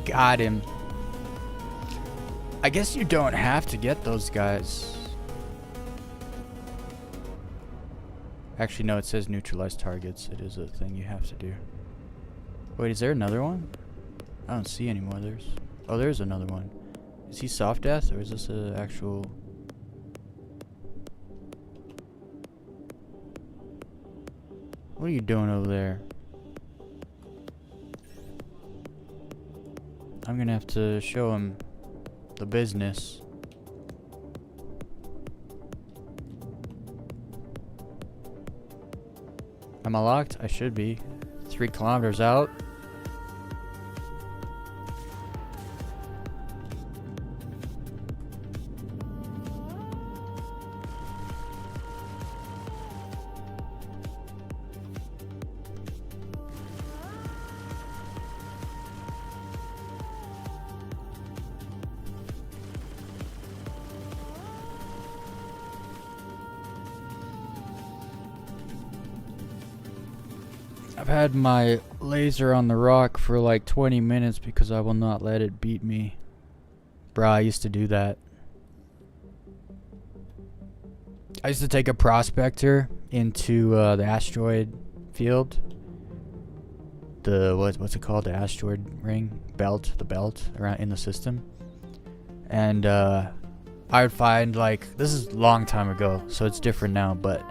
Got him. I guess you don't have to get those guys. Actually, no, it says neutralize targets. It is a thing you have to do. Wait, is there another one? I don't see any more. Oh, there's another one. Is he soft death or is this an actual... What are you doing over there? I'm gonna have to show him the business. Am I locked? I should be. 3 kilometers out. I've had my laser on the rock for like 20 minutes because I will not let it beat me. Bruh, I used to do that. I used to take a prospector into the asteroid field. The what's it called? The asteroid ring belt, the belt around in the system. And I would find, like, this is a long time ago, so it's different now, but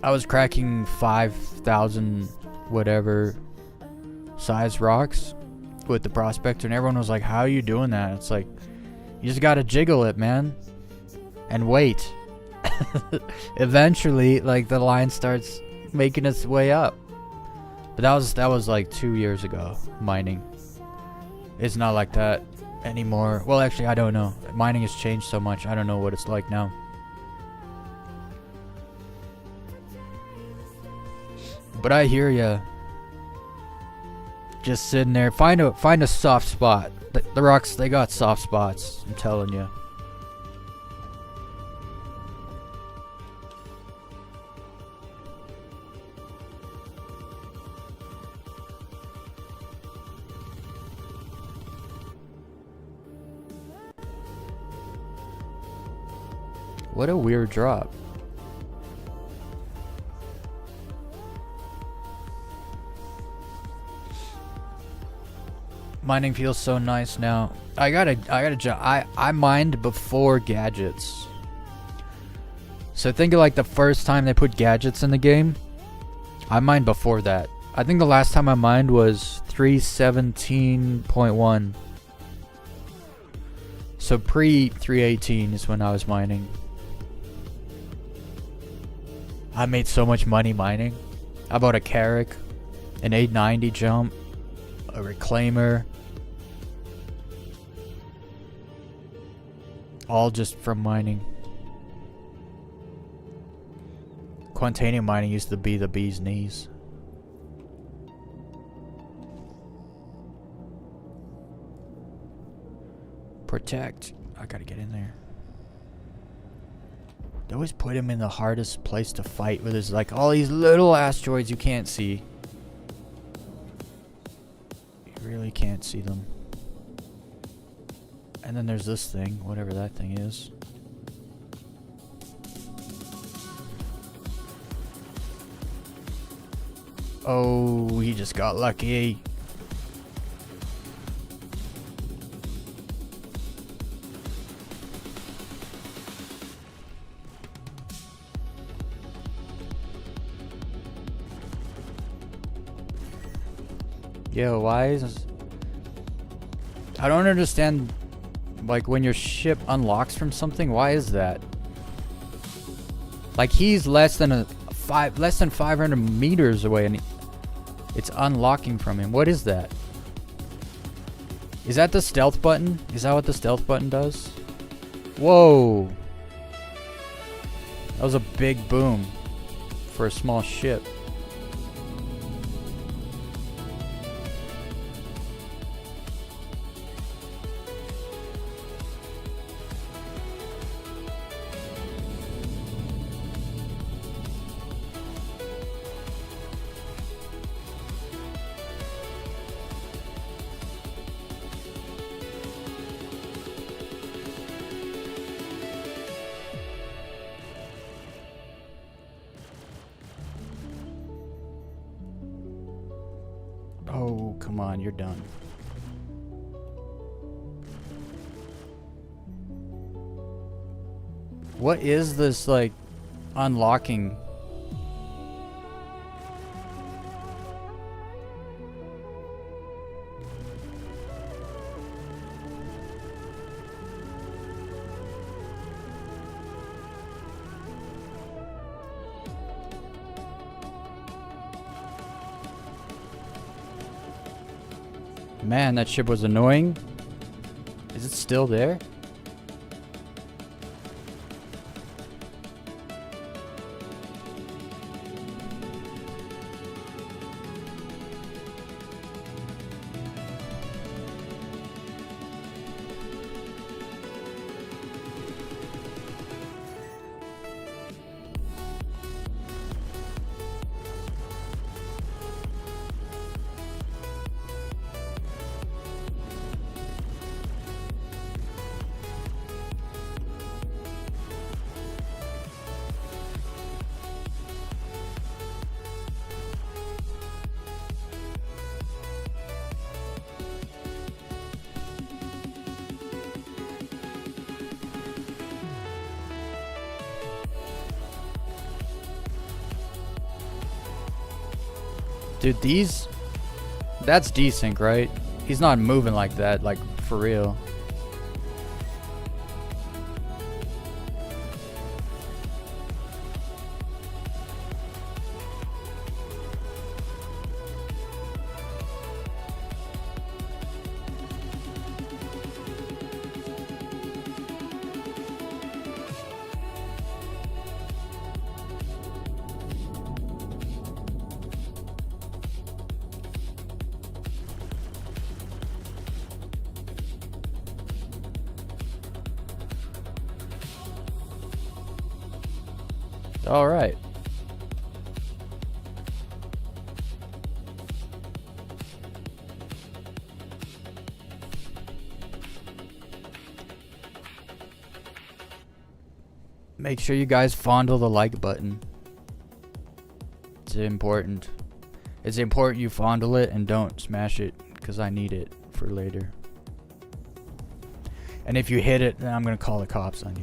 I was cracking 5,000 whatever size rocks with the prospector, and everyone was like, how are you doing that? It's like, you just gotta jiggle it, man, and wait. Eventually, like, the line starts making its way up. But that was like 2 years ago, mining. It's not like that anymore. Well, actually, I don't know. Mining has changed so much, I don't know what it's like now. But I hear ya. Just sitting there. Find a soft spot. The rocks, they got soft spots, I'm telling you. What a weird drop. Mining feels so nice now. I mined before gadgets. So think of like the first time they put gadgets in the game. I mined before that. I think the last time I mined was 317.1. So pre 318 is when I was mining. I made so much money mining. I bought a Carrick, an 890 jump, a reclaimer. All just from mining. Quantanium mining used to be the bee's knees. Protect. I gotta get in there. They always put him in the hardest place to fight, where there's like all these little asteroids you can't see. You really can't see them. And then there's this thing, whatever that thing is. Oh, he just got lucky. Yo, why is... I don't understand, like, when your ship unlocks from something, why is that? Like, he's less than 500 meters away and it's unlocking from him. What is that? Is that the stealth button? Is that what the stealth button does? Whoa. That was a big boom for a small ship. Oh, come on, you're done. What is this, like, unlocking? Man, that ship was annoying. Is it still there? Dude, these... That's desync, right? He's not moving like that, like, for real. All right. Make sure you guys fondle the like button. It's important. It's important you fondle it and don't smash it, because I need it for later. And if you hit it, then I'm going to call the cops on you.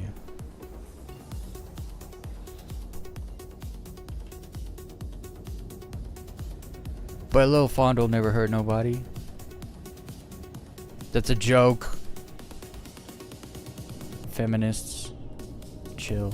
But a little fondle never hurt nobody. That's a joke. Feminists, chill.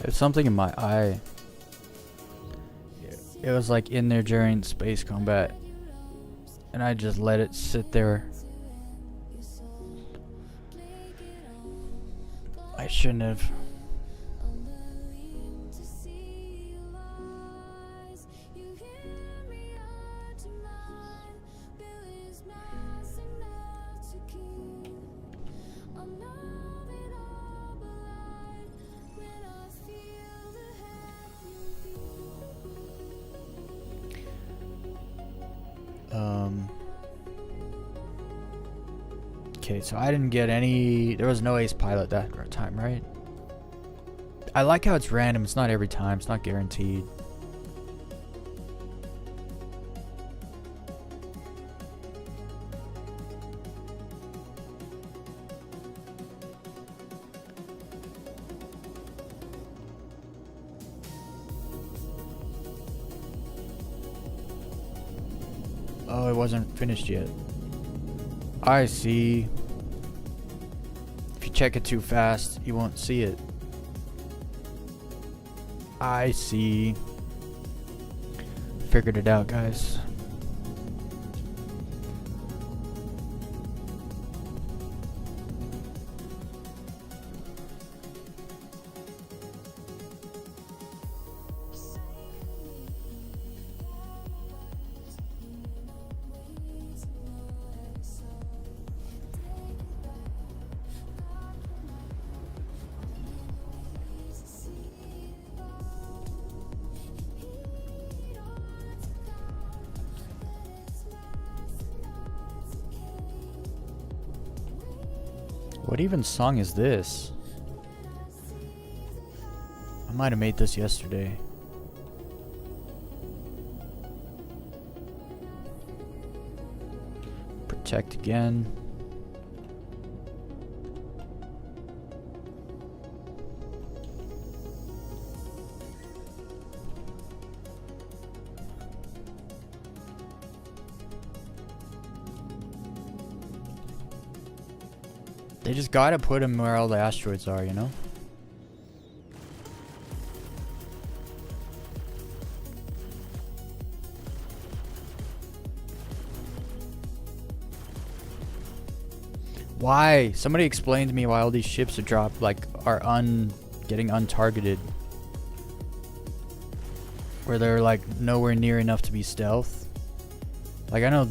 There's something in my eye. It was like in there during space combat, and I just let it sit there. I shouldn't have. Okay, so I didn't get any... There was no ace pilot that time, right? I like how it's random. It's not every time. It's not guaranteed. Oh, it wasn't finished yet. I see. If you check it too fast, you won't see it. I see. Figured it out, guys. What even song is this? I might have made this yesterday. Protect again. They just gotta put him where all the asteroids are, you know? Why? Somebody explain to me why all these ships are dropped, like, are getting untargeted. Where they're, like, nowhere near enough to be stealth. Like, I know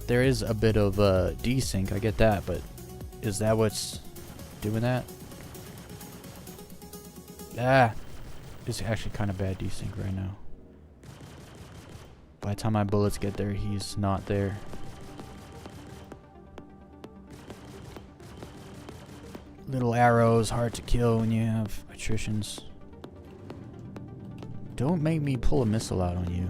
there is a bit of desync, I get that, but is that what's doing that? Ah, it's actually kind of bad desync right now. By the time my bullets get there, he's not there. little arrows, hard to kill when you have attritions. Don't make me pull a missile out on you.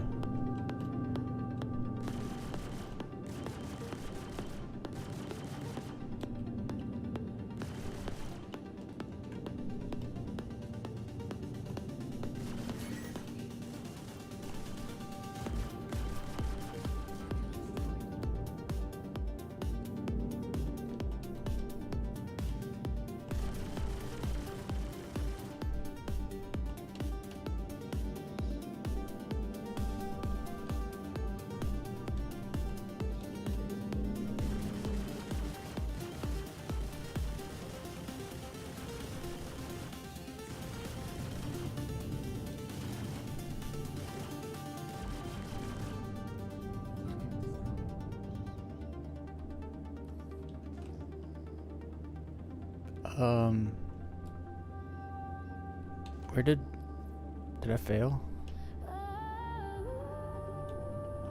Where did I fail?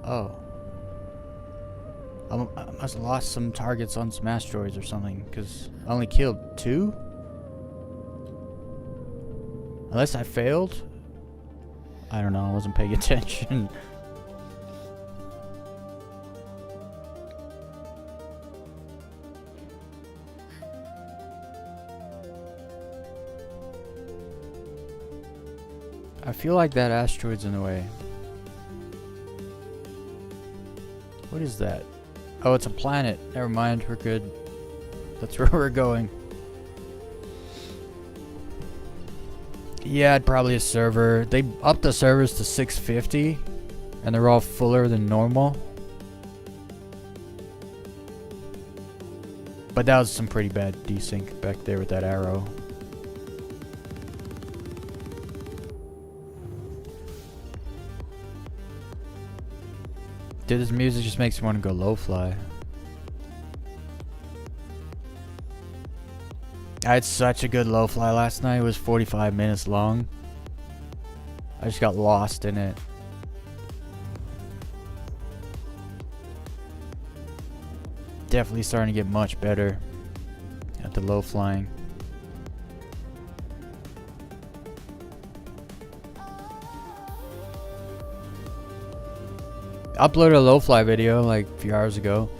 Oh. I must have lost some targets on some asteroids or something, because I only killed 2? Unless I failed? I don't know, I wasn't paying attention. I feel like that asteroid's in the way. What is that? Oh, it's a planet. Never mind, we're good. That's where we're going. Yeah, probably a server. They upped the servers to 650, and they're all fuller than normal. But that was some pretty bad desync back there with that arrow. Dude, this music just makes me want to go low fly. I had such a good low fly last night. It was 45 minutes long. I just got lost in it. Definitely starting to get much better at the low flying. Uploaded a low fly video like a few hours ago.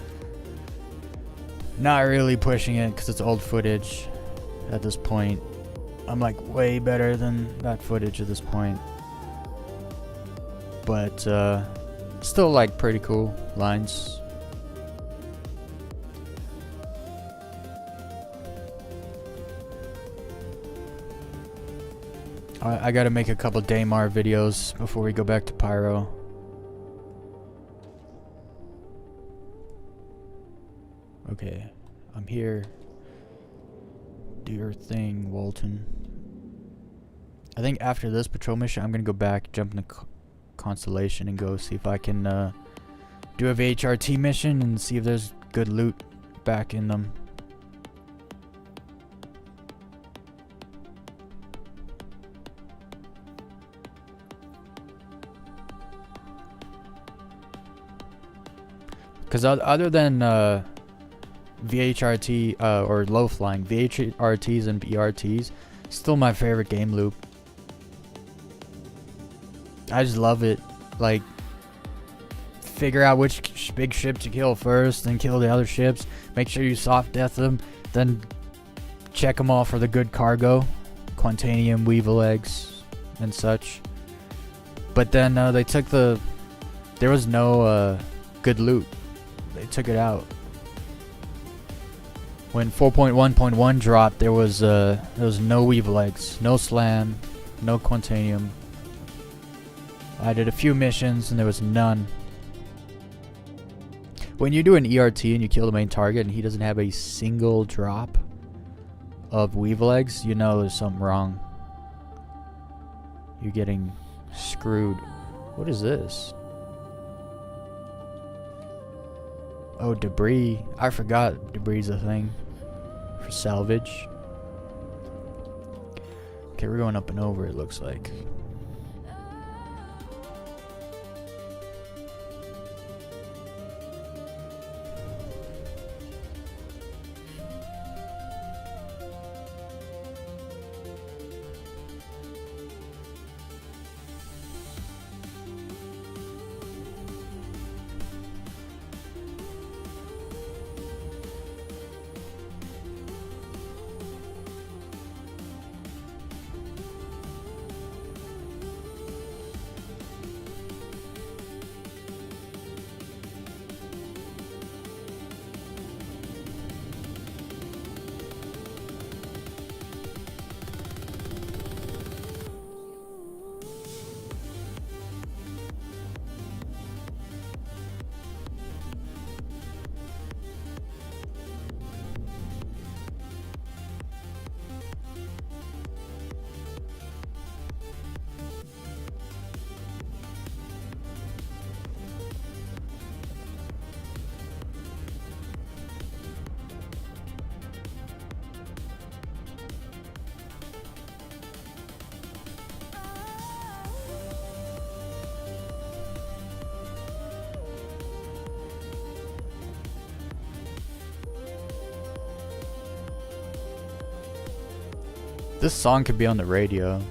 Not really pushing it because it's old footage at this point. I'm like way better than that footage at this point. But still like pretty cool lines. I gotta make a couple Daymar videos before we go back to Pyro. Okay, I'm here. Do your thing, Walton. I think after this patrol mission, I'm gonna go back, jump in the Constellation, and go see if I can do a VHRT mission and see if there's good loot back in them. Because other than VHRT or low flying, VHRTs and BRTs, still my favorite game loop. I just love it. Like, figure out which big ship to kill first, then kill the other ships. Make sure you soft death them, then check them all for the good cargo, Quantanium, Weevil eggs, and such. But then they took there was no good loot. They took it out. When 4.1.1 dropped, there was no Weevil eggs, no Slam, no Quantanium. I did a few missions and there was none. When you do an ERT and you kill the main target and he doesn't have a single drop of Weevil eggs, you know there's something wrong. You're getting screwed. What is this? Oh, debris. I forgot debris is a thing for salvage. Okay, we're going up and over, it looks like. This song could be on the radio.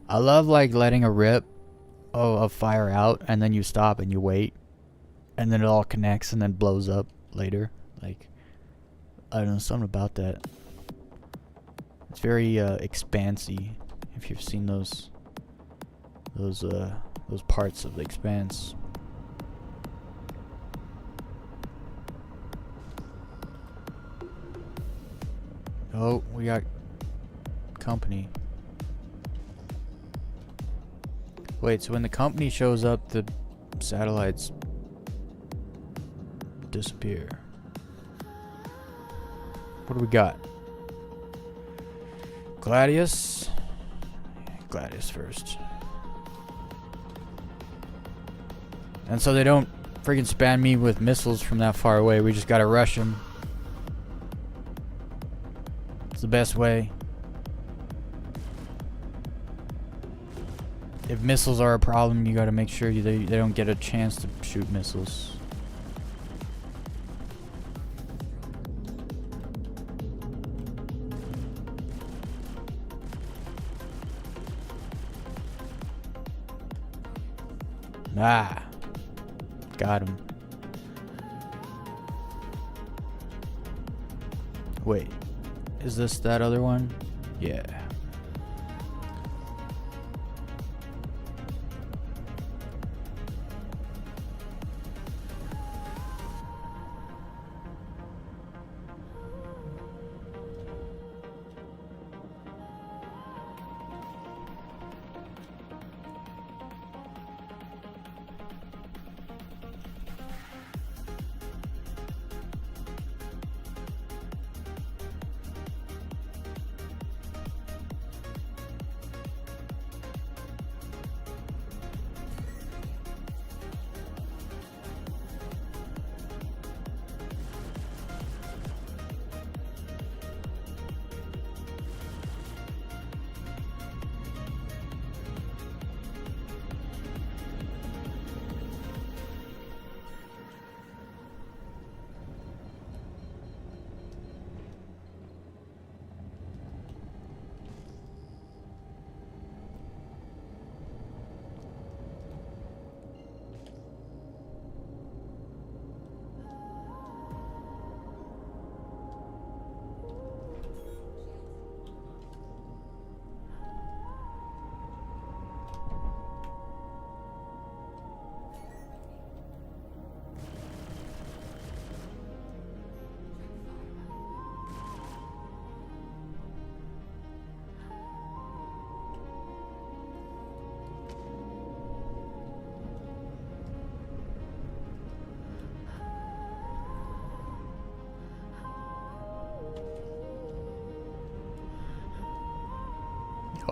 I love like letting a rip of fire out and then you stop and you wait and then it all connects and then blows up later. Like, I don't know, something about that. It's very expansy. If you've seen those parts of the Expanse. Oh, we got company. Wait, so when the company shows up, the satellites disappear. What do we got? Gladius? Gladius first. And so they don't freaking spam me with missiles from that far away. We just gotta rush them. It's the best way. If missiles are a problem, you gotta make sure they don't get a chance to shoot missiles. Ah, got him. Wait, is this that other one? Yeah.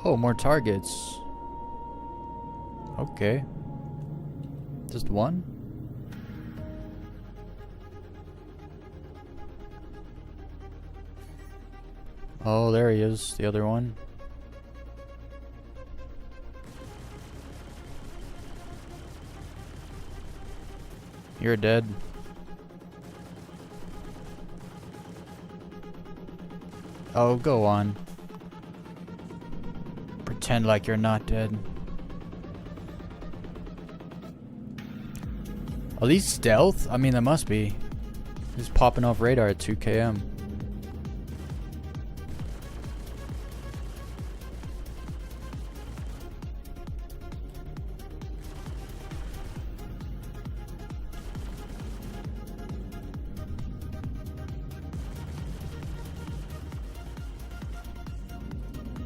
Oh, more targets. Okay. Just one? Oh, there he is, the other one. You're dead. Oh, go on. Pretend like you're not dead. Are these stealth? I mean, they must be. Just popping off radar at 2 km.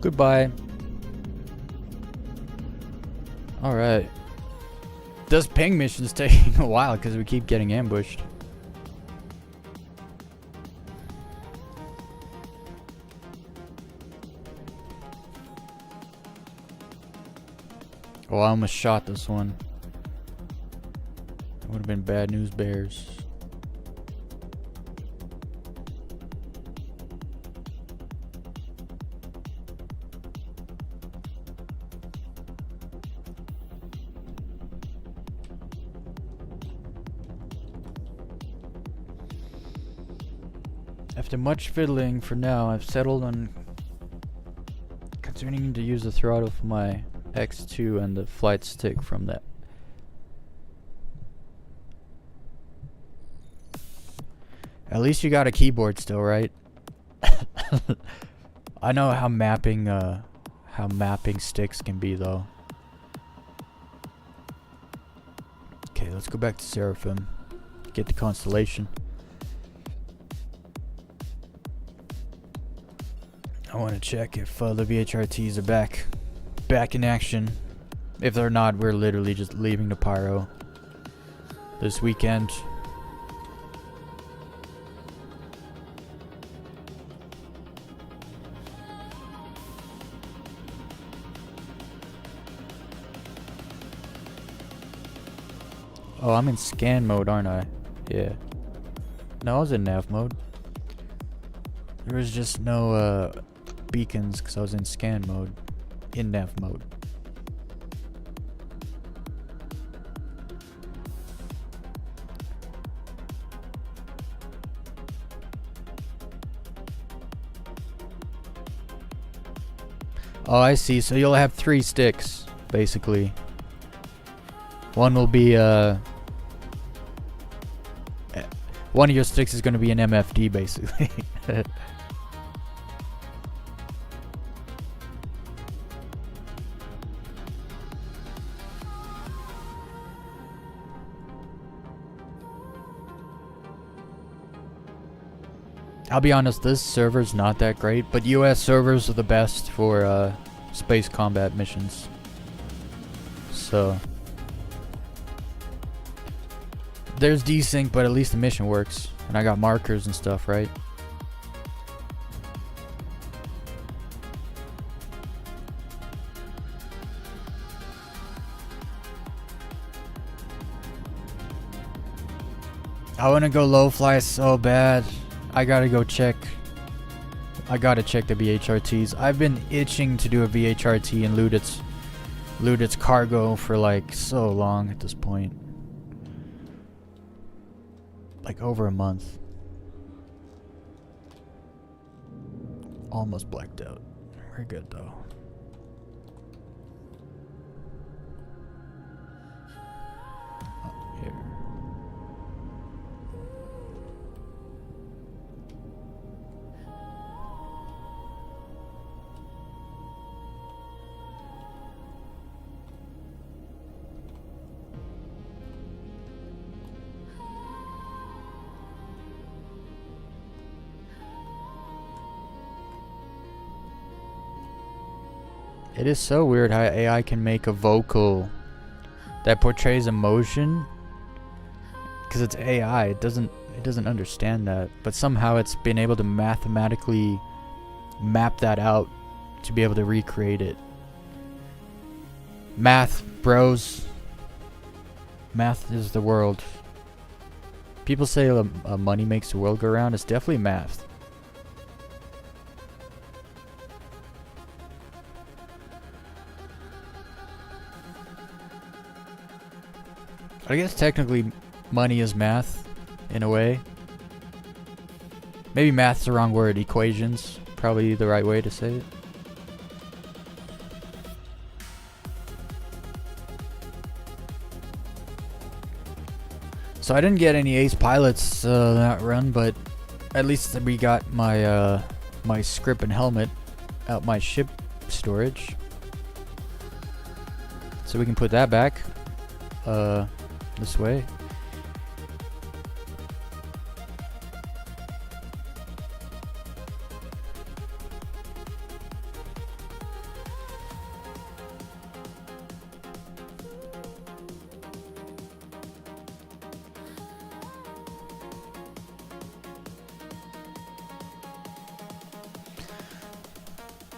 Goodbye. Alright. This ping mission's taking a while because we keep getting ambushed. Oh, I almost shot this one. It would have been bad news bears. After much fiddling, for now, I've settled on continuing to use the throttle for my X2 and the flight stick from that. At least you got a keyboard still, right? I know how mapping sticks can be, though. Okay, let's go back to Seraphim. Get the constellation. I want to check if the VHRTs are back in action. If they're not, we're literally just leaving the pyro this weekend. Oh, I'm in scan mode, aren't I? Yeah. No, I was in nav mode. There was just no beacons because I was in scan mode. In nav mode. Oh, I see. So you'll have 3 sticks, basically. One will be one of your sticks is going to be an MFD, basically. I'll be honest, this server's not that great, but US servers are the best for space combat missions. So there's desync, but at least the mission works. And I got markers and stuff, right? I want to go low fly so bad. I gotta go check. I gotta check the VHRTs. I've been itching to do a VHRT and loot its cargo for like so long at this point. Like over a month. Almost blacked out. We're good though. Oh, here. It is so weird how AI can make a vocal that portrays emotion, because it's AI. It doesn't understand that, but somehow it's been able to mathematically map that out to be able to recreate it. Math, bros. Math is the world. People say money makes the world go round. It's definitely math. I guess technically money is math, in a way. Maybe math's the wrong word. Equations, probably the right way to say it. So I didn't get any ace pilots that run, but at least we got my my SCRIP and helmet out my ship storage. So we can put that back this way.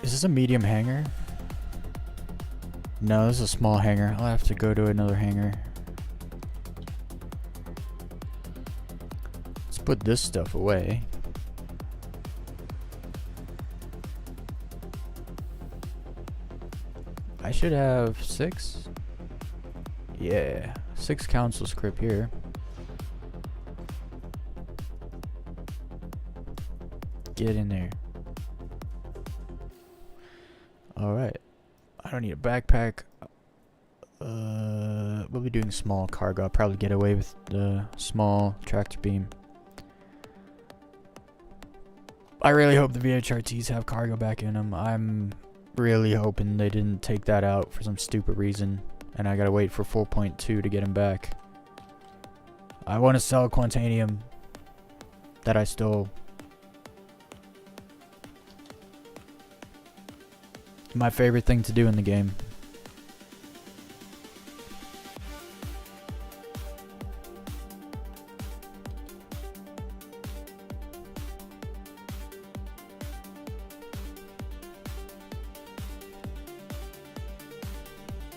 Is this a medium hangar? No, this is a small hangar. I'll have to go to another hangar. put this stuff away. I should have 6. Yeah, 6 council script here. Get in there. Alright. I don't need a backpack. We'll be doing small cargo. I'll probably get away with the small tractor beam. I really hope the VHRTs have cargo back in them. I'm really hoping they didn't take that out for some stupid reason, and I gotta wait for 4.2 to get them back. I want to sell Quantanium that I stole. My favorite thing to do in the game.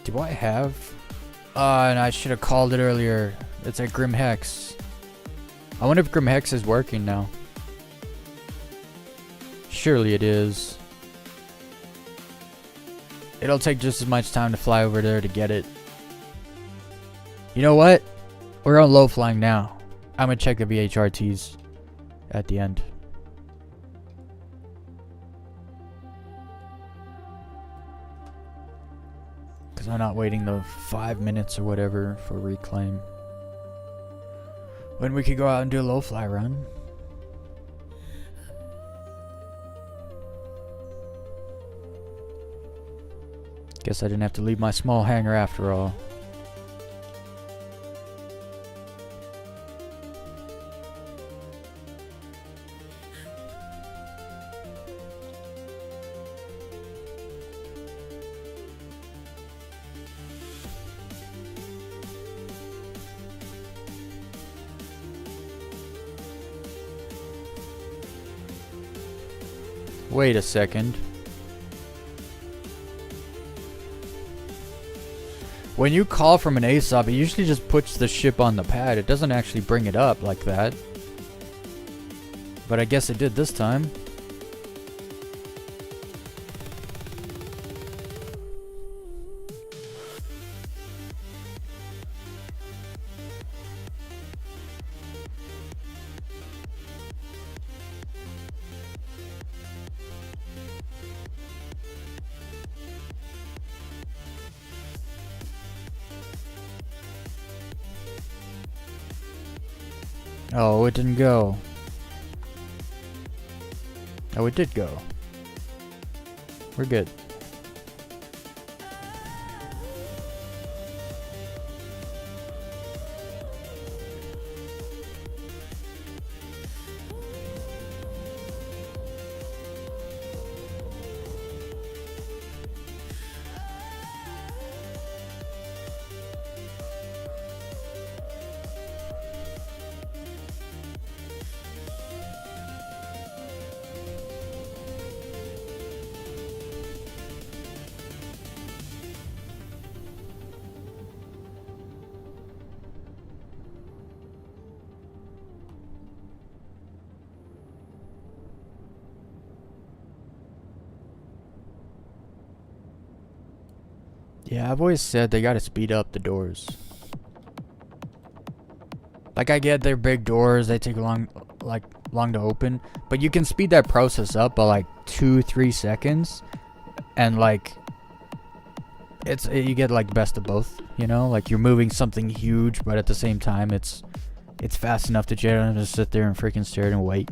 Do I have? And I should have called it earlier. It's at Grim Hex. I wonder if Grim Hex is working now. Surely it is. It'll take just as much time to fly over there to get it. You know what? We're on low flying now. I'm gonna check the VHRTs at the end. Because I'm not waiting the 5 minutes or whatever for reclaim. When we could go out and do a low fly run. Guess I didn't have to leave my small hangar after all. Wait a second. When you call from an ASOP, it usually just puts the ship on the pad. It doesn't actually bring it up like that. But I guess it did this time. Oh, it didn't go. Oh, it did go. We're good. Yeah, I've always said they gotta speed up the doors. Like, I get they're big doors, they take long to open, but you can speed that process up by like 2-3 seconds, and like you get like best of both, you know? Like, you're moving something huge, but at the same time it's fast enough that you don't just sit there and freaking stare and wait.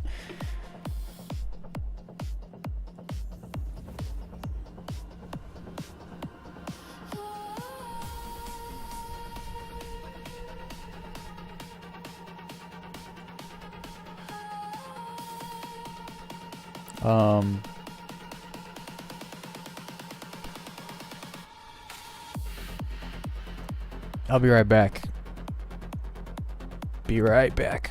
I'll be right back. Be right back.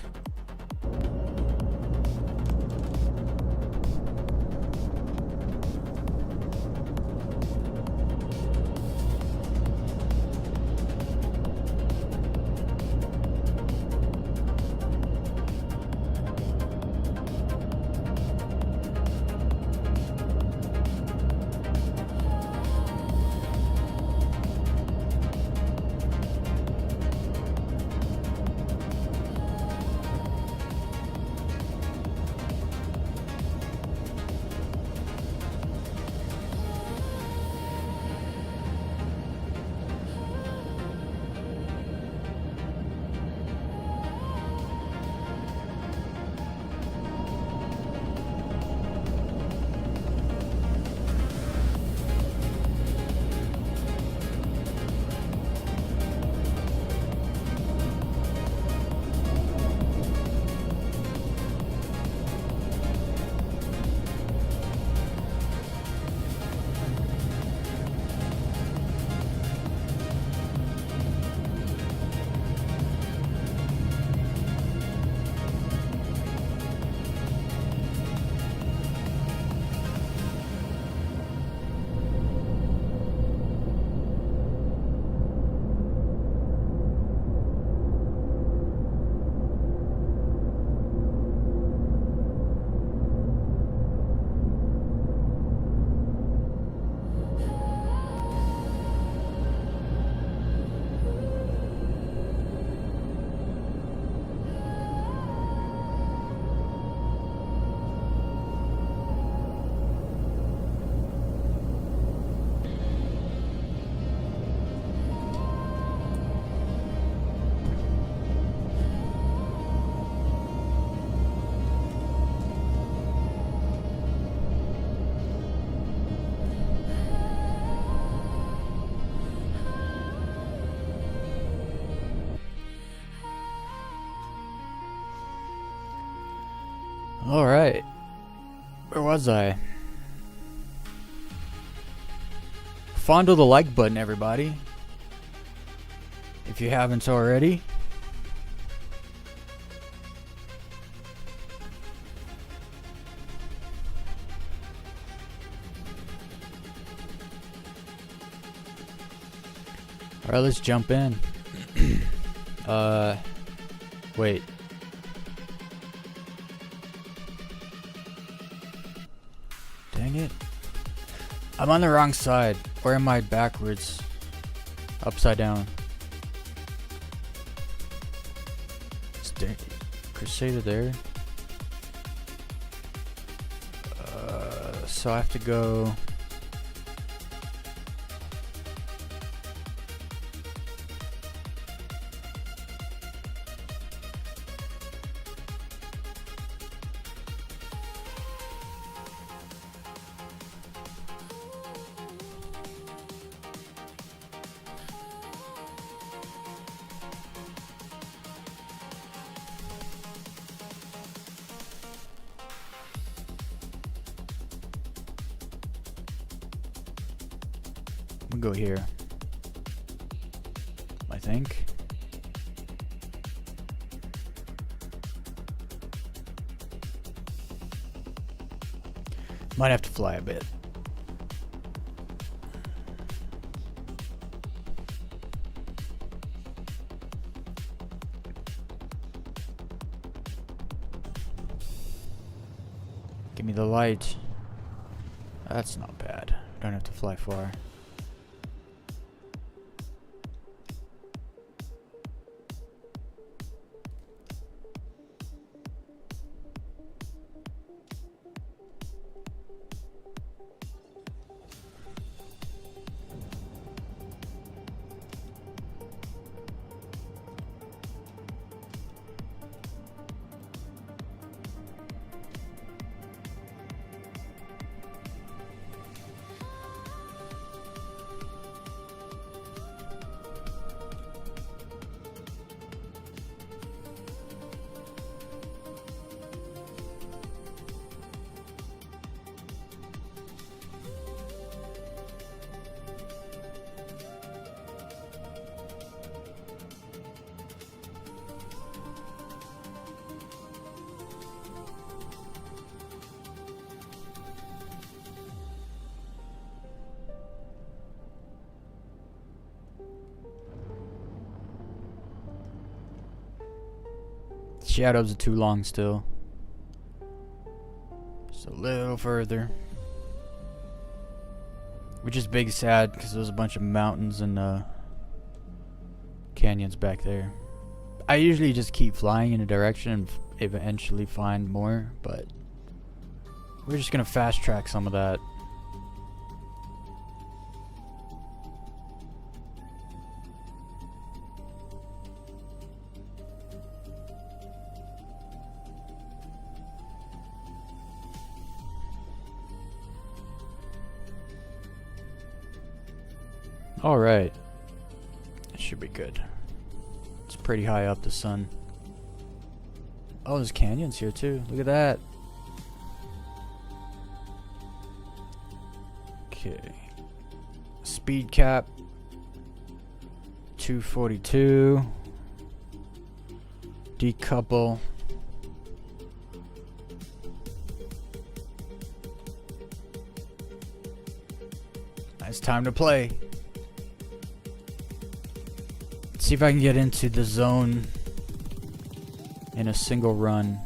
Alright. Where was I? Fondle the like button, everybody. If you haven't already. Alright, let's jump in. Wait. Dang it. I'm on the wrong side. Or am I backwards? Upside down. Crusader there. So I have to go... I'm gonna go here. I think. Might have to fly a bit. Give me the light. That's not bad. Don't have to fly far. Shadows are too long still. Just a little further. Which is big sad because there's a bunch of mountains and canyons back there. I usually just keep flying in a direction and eventually find more, but we're just gonna fast track some of that. Alright. It should be good. It's pretty high up, the sun. Oh, there's canyons here too. Look at that. Okay. Speed cap. 242. Decouple. It's time to play. See if I can get into the zone in a single run.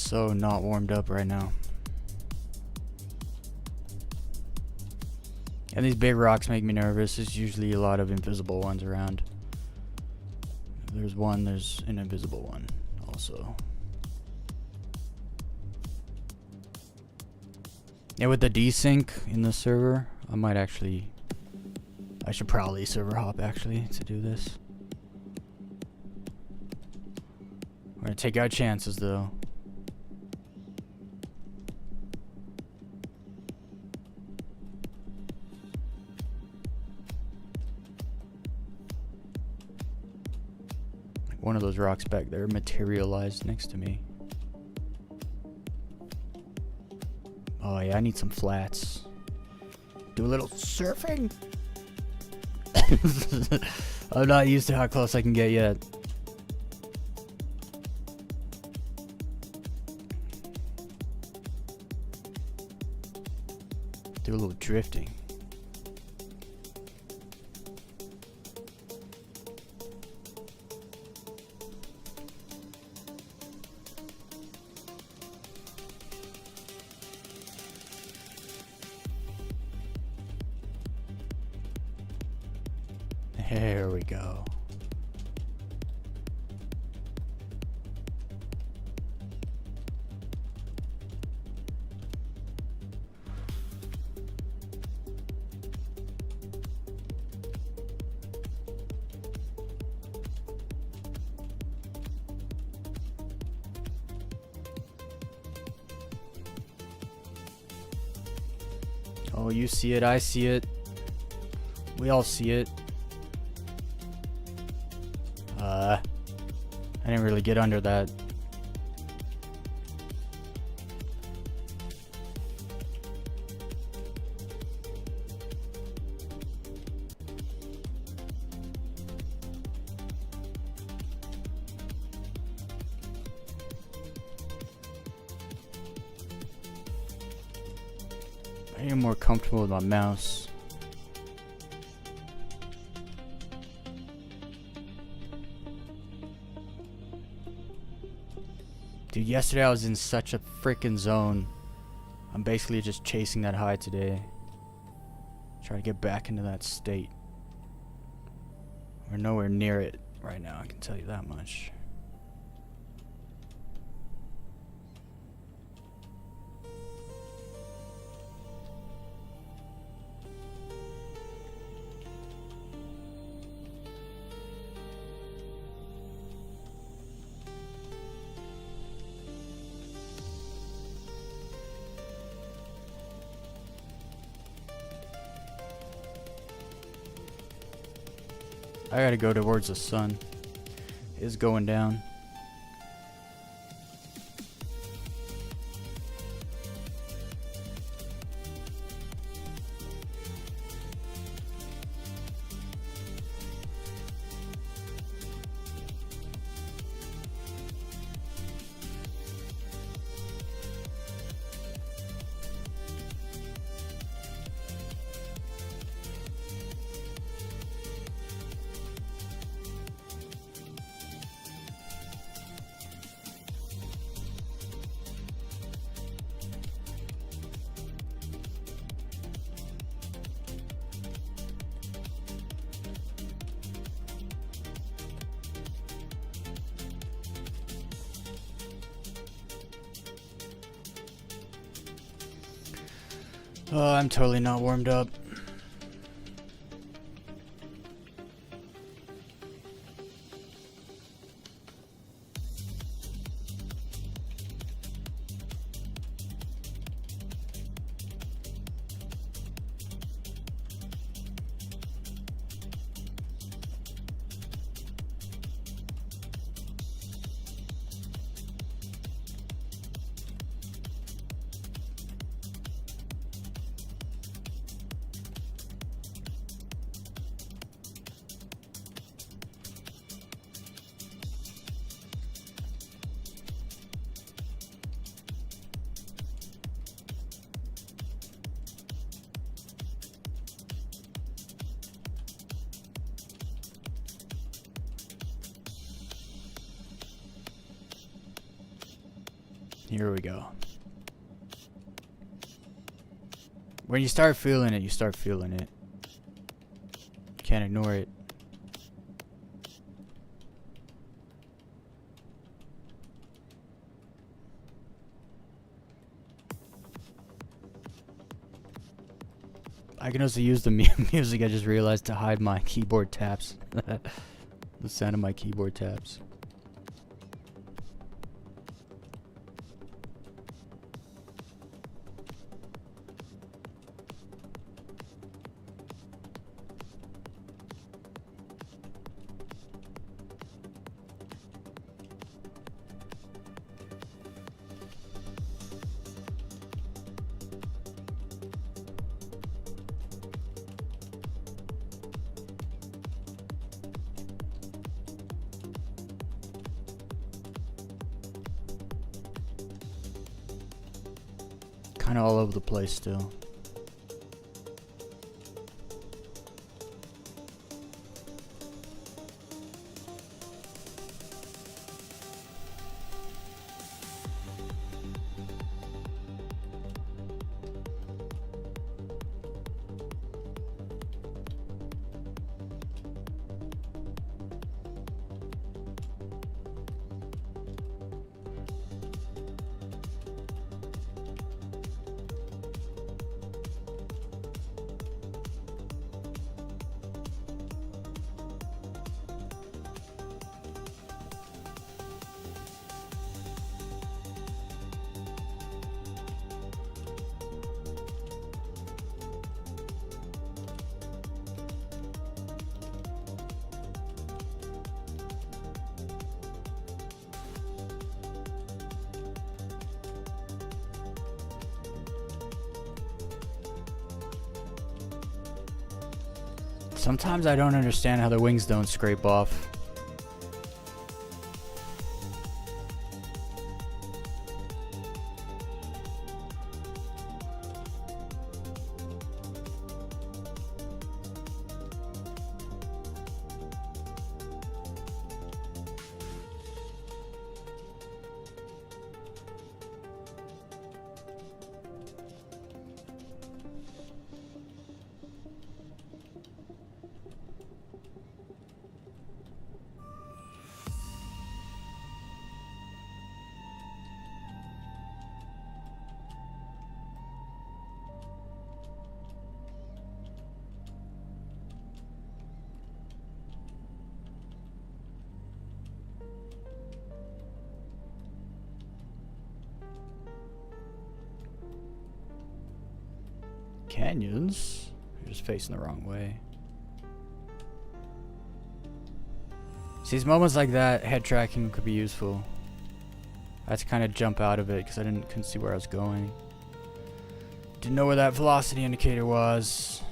so not warmed up right now. And these big rocks make me nervous. There's usually a lot of invisible ones around. If there's one, there's an invisible one also. Yeah, with the desync in the server, I should probably server hop actually to do this. We're gonna take our chances though. One of those rocks back there materialized next to me. Oh yeah, I need some flats. Do a little surfing. I'm not used to how close I can get yet. Do a little drifting. There we go. Oh, you see it, I see it. We all see it. I didn't really get under that. I am more comfortable with my mouse. Dude, yesterday I was in such a freaking zone. I'm basically just chasing that high today. Trying to get back into that state. We're nowhere near it right now, I can tell you that much. I gotta go towards the sun. It's going down. Oh, I'm totally not warmed up. Here we go. When you start feeling it, you start feeling it. Can't ignore it. I can also use the music, I just realized, to hide my keyboard taps. The sound of my keyboard taps. Kind of all over the place still. Sometimes I don't understand how the wings don't scrape off. Canyons? You're just facing the wrong way. See, these moments like that, head tracking could be useful. I had to kind of jump out of it because I couldn't see where I was going. Didn't know where that velocity indicator was.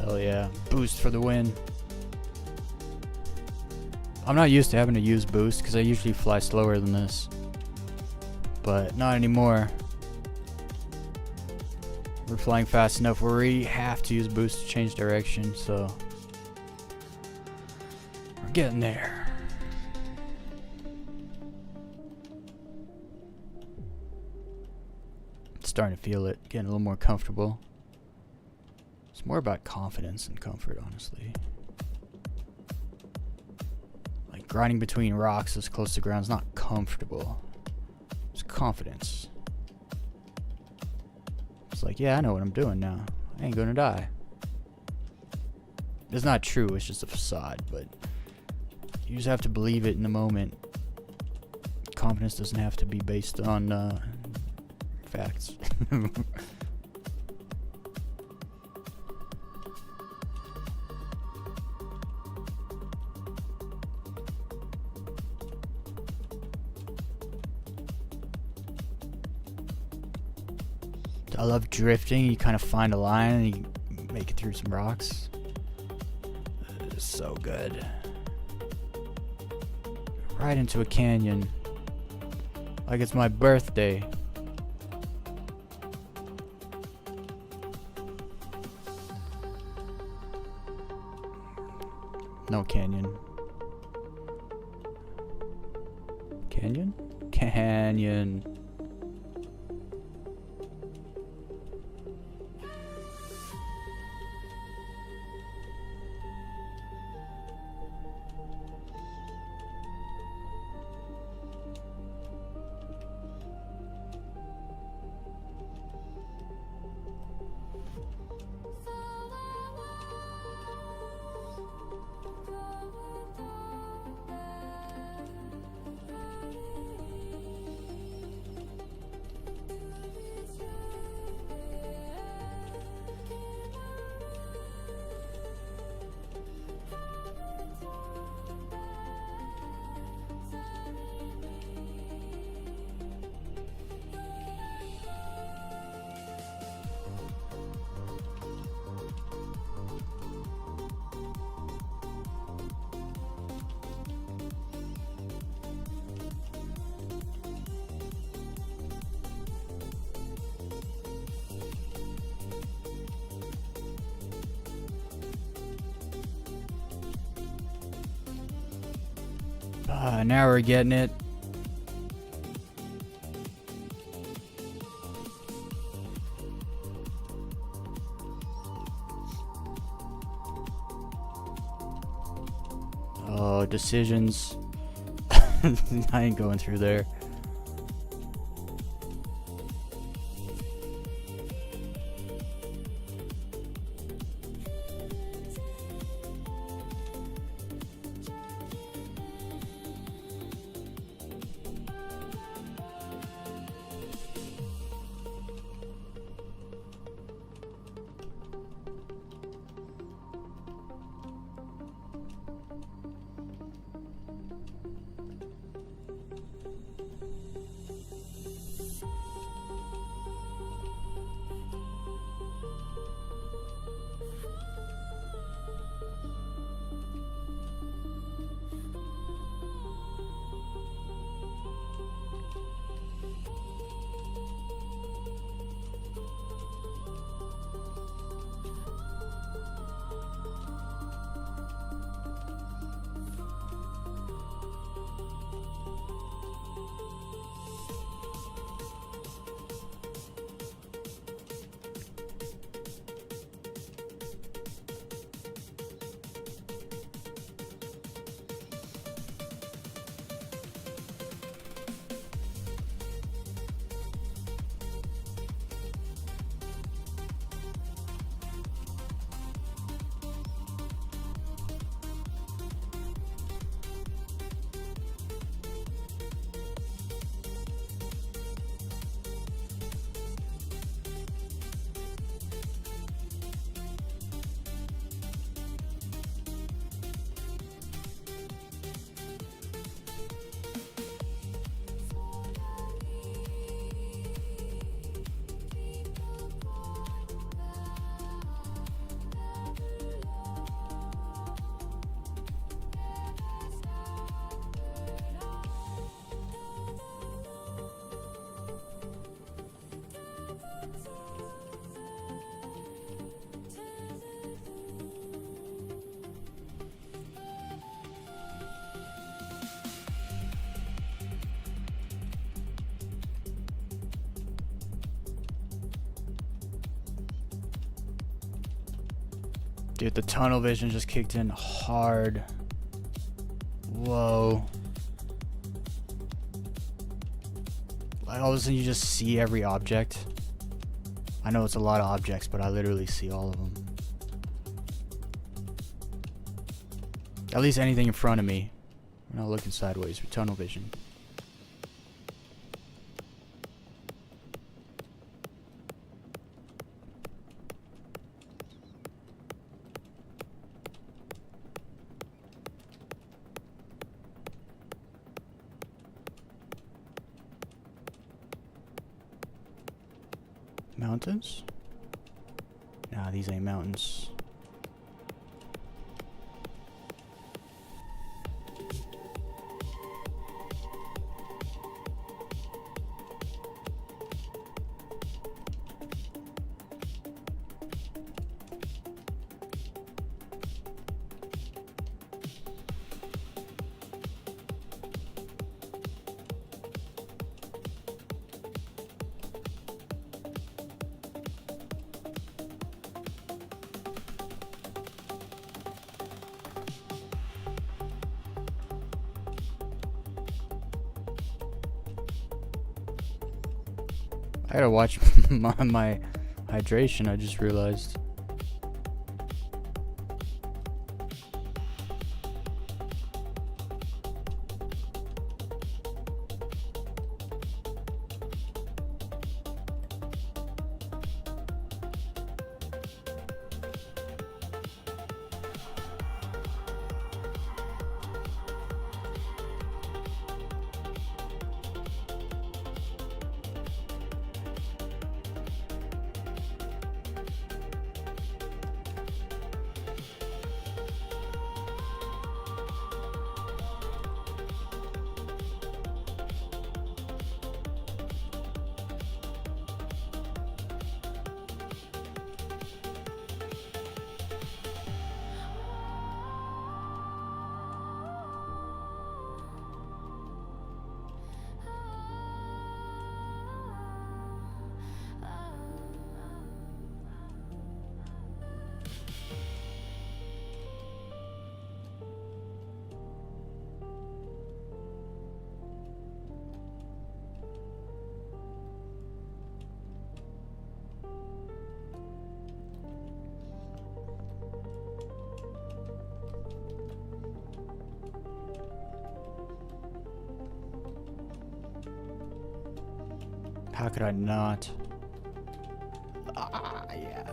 Hell yeah. Boost for the win. I'm not used to having to use boost because I usually fly slower than this. But not anymore. We're flying fast enough where we have to use boost to change direction, so we're getting there. Starting to feel it, getting a little more comfortable. It's more about confidence than comfort, honestly. Like grinding between rocks as close to ground is not comfortable. It's confidence. It's like, yeah, I know what I'm doing now. I ain't gonna die. It's not true, it's just a facade, but you just have to believe it in the moment. Confidence doesn't have to be based on facts. I love drifting. You kind of find a line and you make it through some rocks. It's so good. Right into a canyon. Like it's my birthday. No canyon. Canyon? Canyon. Now we're getting it. Oh, decisions. I ain't going through there. Dude, the tunnel vision just kicked in hard. Whoa. Like all of a sudden you just see every object. I know it's a lot of objects, but I literally see all of them. At least anything in front of me. We're not looking sideways with tunnel vision. Mountains? Nah, these ain't mountains. I gotta watch my hydration, I just realized. How could I not? Ah, yeah.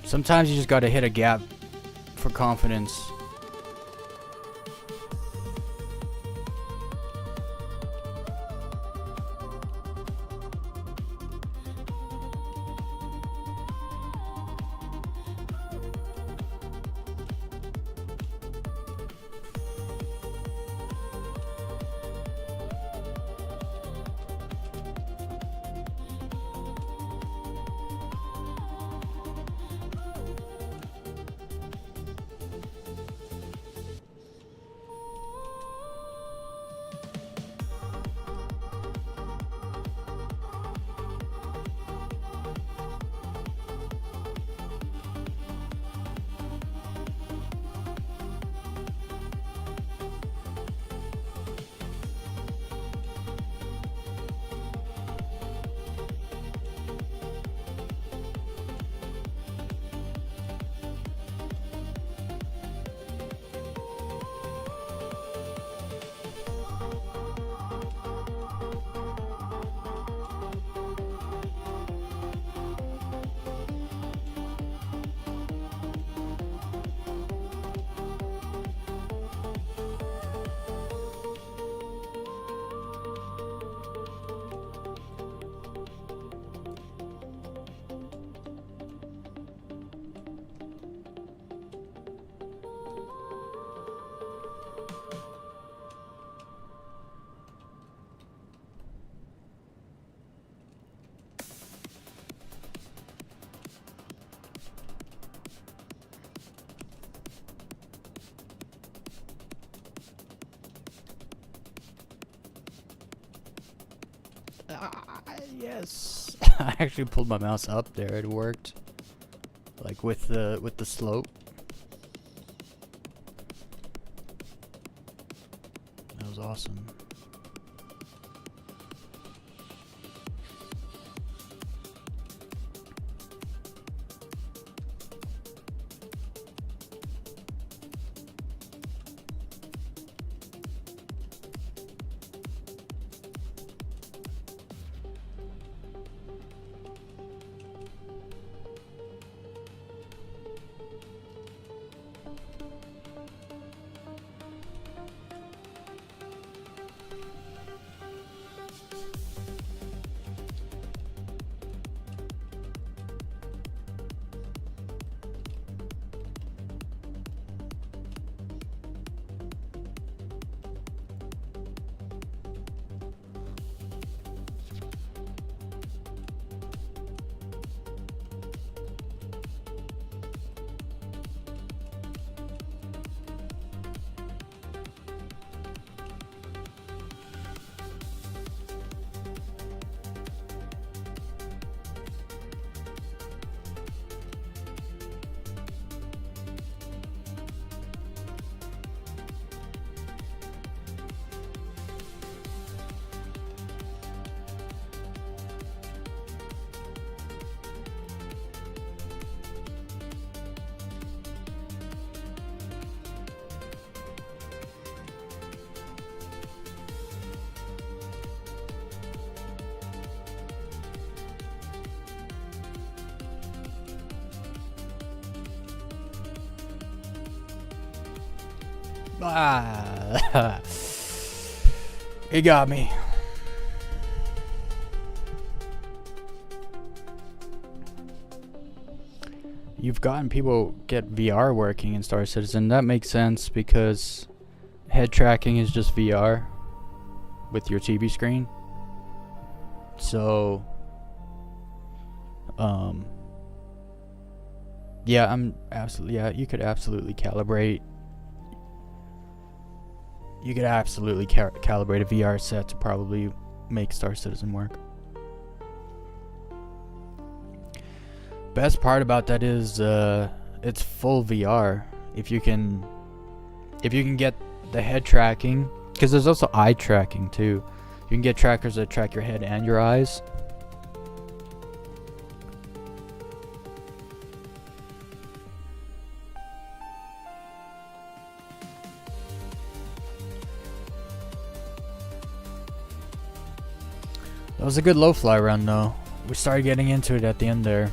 Sometimes you just gotta hit a gap for confidence. Yes. I actually pulled my mouse up there. It worked. Like with the slope. That was awesome. Ah, it got me. You've gotten people get VR working in Star Citizen. That makes sense because head tracking is just VR with your TV screen. So, yeah, you could absolutely calibrate. You could absolutely calibrate a VR set to probably make Star Citizen work. Best part about that is it's full VR. If you can get the head tracking, because there's also eye tracking too. You can get trackers that track your head and your eyes. That was a good low fly run though. We started getting into it at the end there.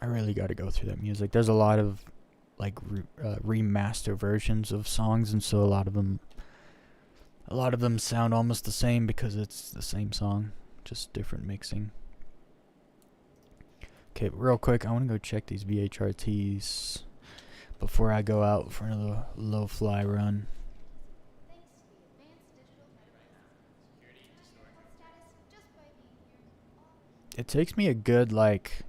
I really got to go through that music. There's a lot of like remaster versions of songs, and so a lot of them sound almost the same because it's the same song, just different mixing. Okay, real quick, I want to go check these VHRTs before I go out for another low fly run. It takes me a good like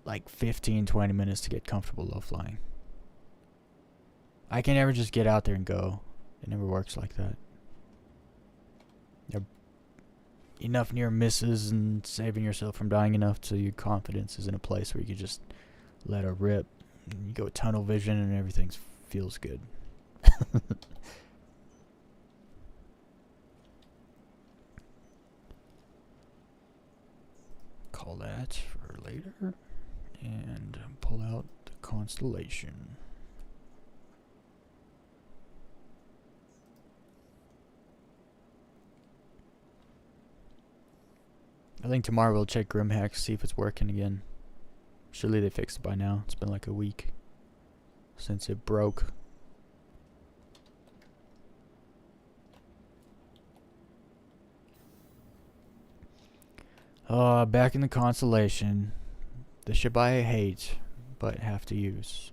15-20 minutes to get comfortable low flying. I can never just get out there and go. It never works like that. Enough near misses and saving yourself from dying enough so your confidence is in a place where you can just let her rip. You go tunnel vision and everything feels good. Call that for later. And pull out the constellation. I think tomorrow we'll check GrimHack, see if it's working again. Surely they fixed it by now. It's been like a week since it broke. Back in the constellation. The ship I hate, but have to use.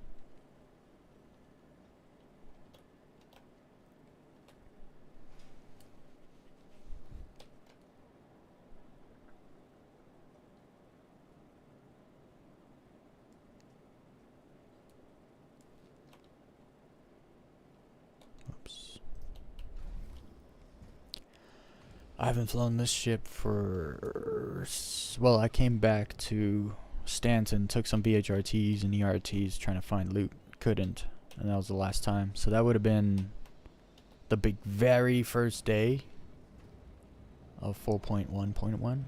Oops. I haven't flown this ship for... Well, I came back to Stanton, took some BHRTs and ERTs trying to find loot. Couldn't. And that was the last time. So that would have been the very first day of 4.1.1.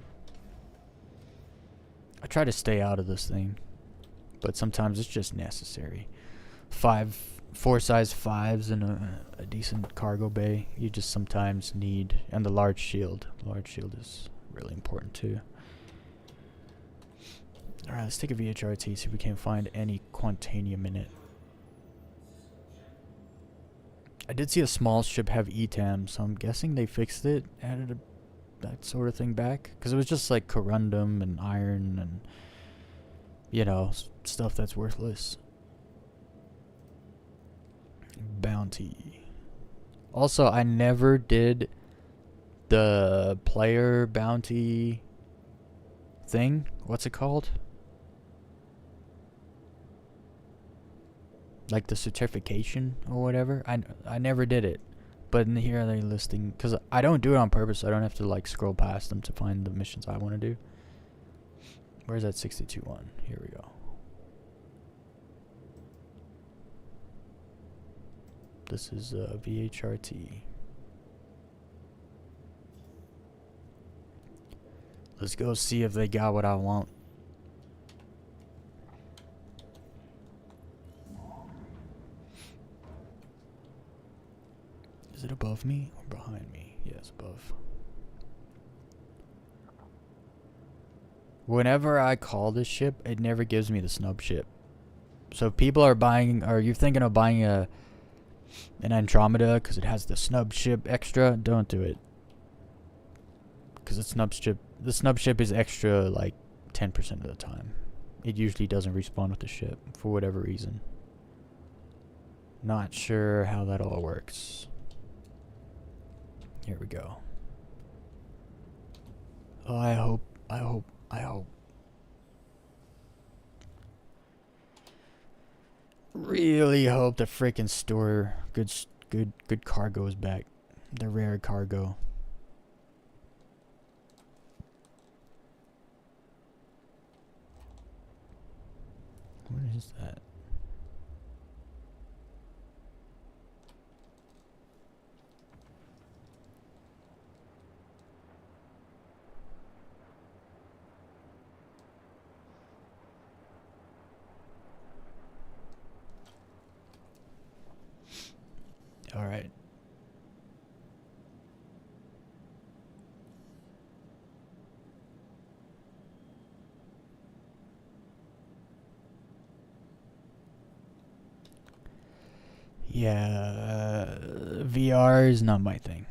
I try to stay out of this thing, but sometimes it's just necessary. 4 size 5s in a decent cargo bay. You just sometimes need, and the large shield. The large shield is really important too. Alright, let's take a VHRT, see if we can find any Quantanium in it. I did see a small ship have ETAM, so I'm guessing they fixed it, added that sort of thing back. Because it was just like corundum and iron and, you know, stuff that's worthless. Bounty. Also, I never did the player bounty thing. What's it called? Like the certification or whatever. I never did it. But in here they're listing, because I don't do it on purpose, so I don't have to like scroll past them to find the missions I want to do. Where's that 62-1? Here we go. This is VHRT. Let's go see if they got what I want. Is it above me or behind me? Yes, above. Whenever I call this ship, it never gives me the snub ship. So if people are buying, or you're thinking of buying an Andromeda because it has the snub ship extra, don't do it. Because the snub ship is extra like 10% of the time. It usually doesn't respawn with the ship for whatever reason. Not sure how that all works. Here we go. Oh, I hope. Really hope the freaking store good cargo is back. The rare cargo. What is that? All right. Yeah, VR is not my thing.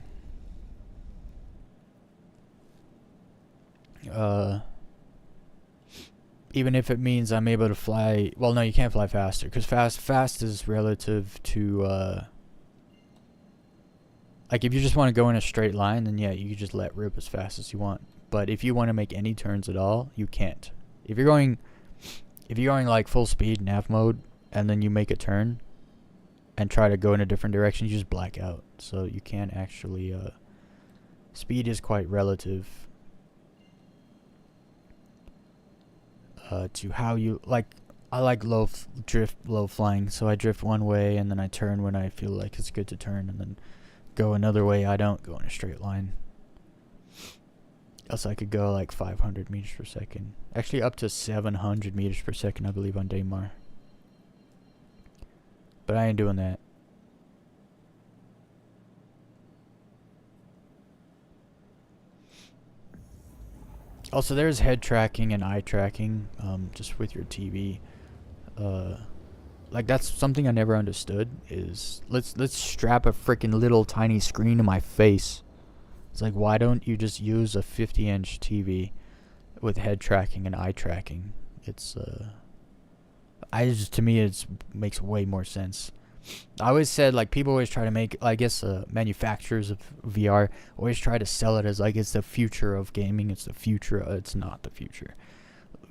Even if it means I'm able to fly. Well, no, you can't fly faster because fast is relative to like if you just want to go in a straight line, then yeah, you can just let rip as fast as you want. But if you want to make any turns at all, you can't. If you're going like full speed nav mode and then you make a turn and try to go in a different direction, you just black out. So you can't actually speed is quite relative to how you like. I like low flying, so I drift one way and then I turn when I feel like it's good to turn, and then go another way. I don't go in a straight line. Else I could go like 500 meters per second. Actually up to 700 meters per second, I believe, on Daymar. But I ain't doing that. Also, there's head tracking and eye tracking, just with your TV. Like that's something I never understood. Is let's strap a freaking little tiny screen to my face. It's like, why don't you just use a 50-inch TV with head tracking and eye tracking? It's to me it makes way more sense. I always said, like, people always try to make, I guess, manufacturers of VR always try to sell it as like it's the future of gaming. It's the future. It's not the future.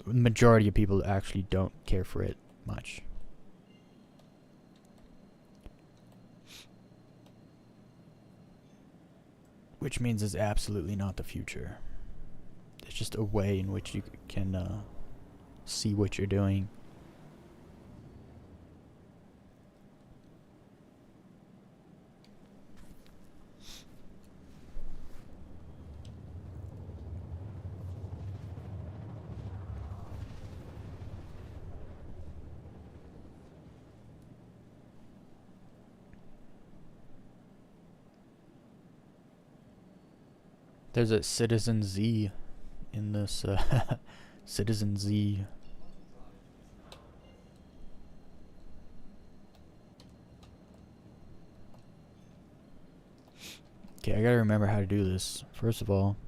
The majority of people actually don't care for it much. Which means it's absolutely not the future. It's just a way in which you can see what you're doing. There's a Citizen Z in this Citizen Z. Okay, I gotta remember how to do this. First of all,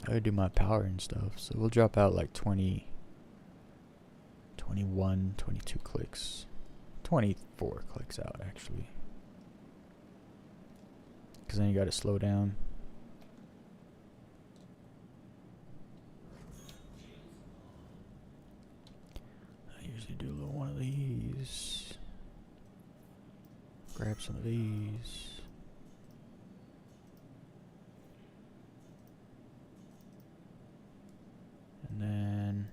I gotta do my power and stuff. So we'll drop out like 20, 21, 22 clicks. 24 clicks out, actually. Because then you gotta slow down. Do a little one of these. Grab some of these. And then